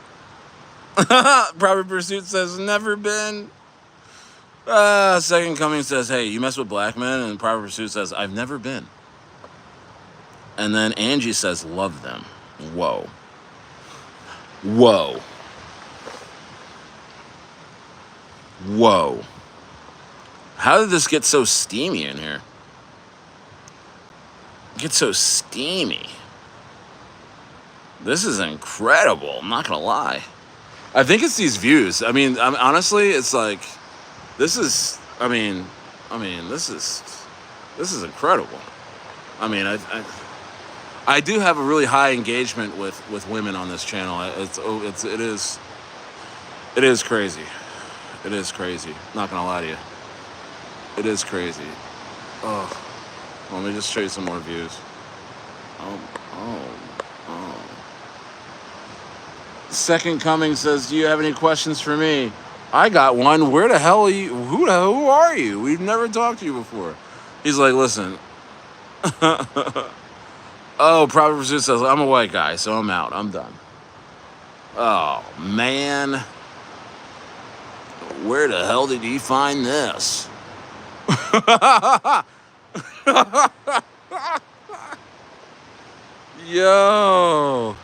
Private Pursuit says, never been. Second Coming says, hey, you mess with black men? And Private Pursuit says, I've never been. And then Angie says, love them. Whoa. Whoa. Whoa. How did this get so steamy in here? Get so steamy. This is incredible. I'm not gonna lie. I think it's these views. I mean, honestly, it's like, this is. This is incredible. I mean, I do have a really high engagement with women on this channel. It is crazy. It is crazy. Not gonna lie to you. It is crazy. Oh, let me just show you some more views. Oh. Second Coming says, do you have any questions for me? I got one. Where the hell are you? Who are you? We've never talked to you before. He's like, listen. Oh, Private Pursuit says, I'm a white guy, so I'm out. I'm done. Oh, man. Where the hell did you find this? Yo.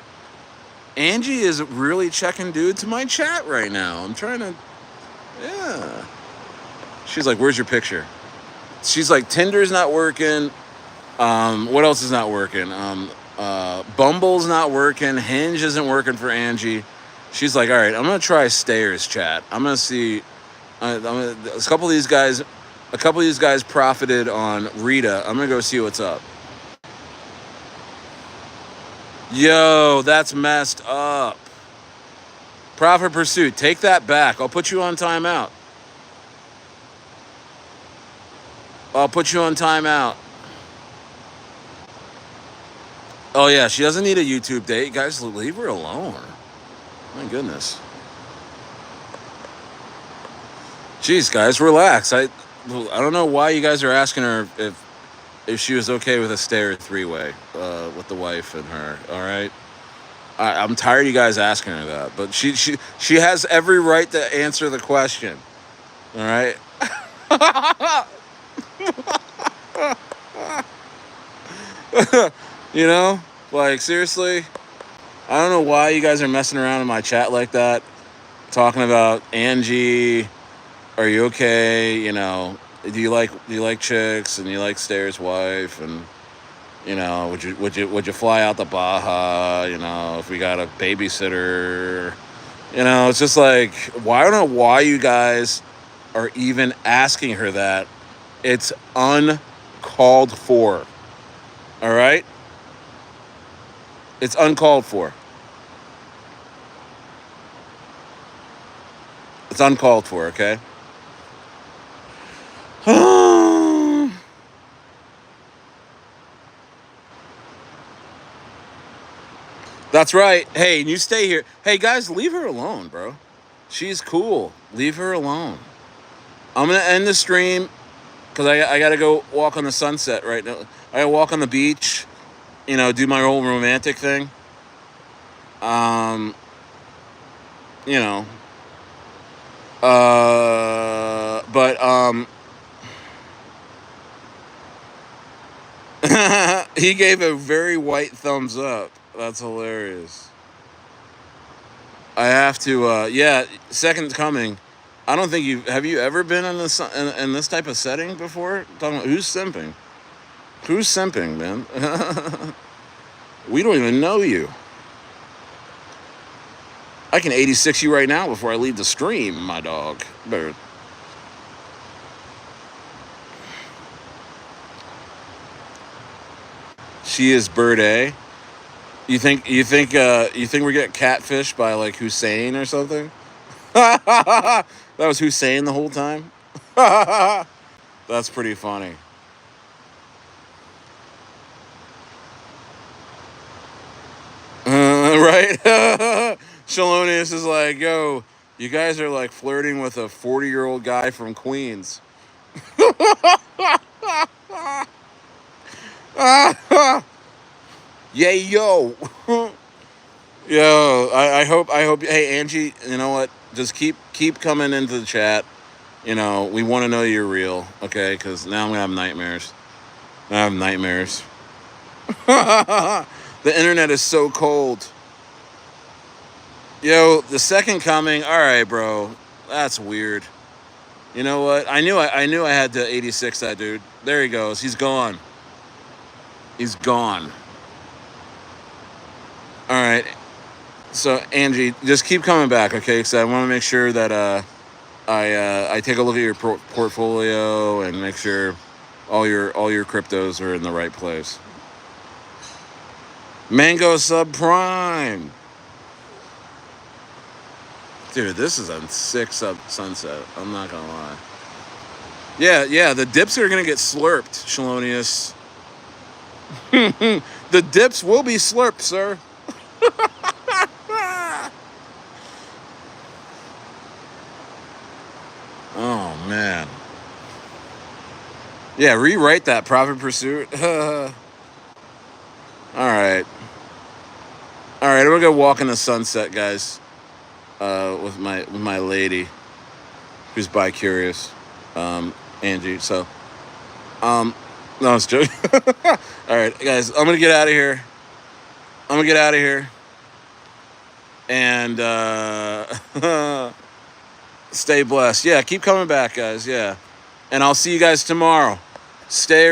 Angie is really checking dude to my chat right now. I'm trying to... Yeah. She's like, where's your picture? She's like, Tinder's not working. What else is not working? Bumble's not working. Hinge isn't working for Angie. She's like, all right, I'm going to try Stayer's chat. I'm going to see... a couple of these guys profited on Rita. I'm going to go see what's up. Yo, that's messed up. Profit Pursuit, take that back. I'll put you on timeout. Oh, yeah, she doesn't need a YouTube date. Guys, leave her alone. My goodness. Jeez, guys, relax. I don't know why you guys are asking her if she was okay with a Stayer 3-way with the wife and her. All right, I'm tired of you guys asking her that, but she has every right to answer the question. All right. You know, like, seriously, I don't know why you guys are messing around in my chat like that, talking about Angie. Are you okay? You know, do you like chicks and you like Stayer's wife, and you know, would you fly out to Baja? You know, if we got a babysitter. You know, it's just like, I don't know why you guys are even asking her that. It's uncalled for. All right? It's uncalled for. It's uncalled for, okay? That's right. Hey, you stay here. Hey, guys, leave her alone, bro. She's cool. Leave her alone. I'm going to end the stream because I got to go walk on the sunset right now. I got to walk on the beach, you know, do my old romantic thing. You know. He gave a very white thumbs up. That's hilarious. I have to, yeah, Second Coming. I don't think have you ever been in this type of setting before? Talking about who's simping? Who's simping, man? We don't even know you. I can 86 you right now before I leave the stream, my dog. Better. She is Bird A. You think we get catfished by like Hussein or something? That was Hussein the whole time. That's pretty funny. Right? Shalonius is like, yo, you guys are like flirting with a 40-year-old guy from Queens. Yay, yo. Yo, I hope, hey, Angie, you know what? Just keep coming into the chat. You know, we want to know you're real, okay? Because now I'm going to have nightmares. I have nightmares. The internet is so cold. Yo, the second coming. All right, bro. That's weird. You know what? I knew I had to 86 that dude. There he goes. He's gone. He's gone. All right. So Angie, just keep coming back, okay? Because I want to make sure that I take a look at your portfolio and make sure all your cryptos are in the right place. Mango subprime. Dude, this is a sick sunset. I'm not gonna lie. Yeah, the dips are gonna get slurped, Shalonius. The dips will be slurped, sir. Oh man. Yeah, rewrite that Profit Pursuit. All right. I'm gonna go walk in the sunset, guys. With my lady, who's bi-curious, Angie. So, no, I was joking. All right, guys, I'm gonna get out of here. And stay blessed. Yeah, keep coming back, guys. Yeah, and I'll see you guys tomorrow. Stay.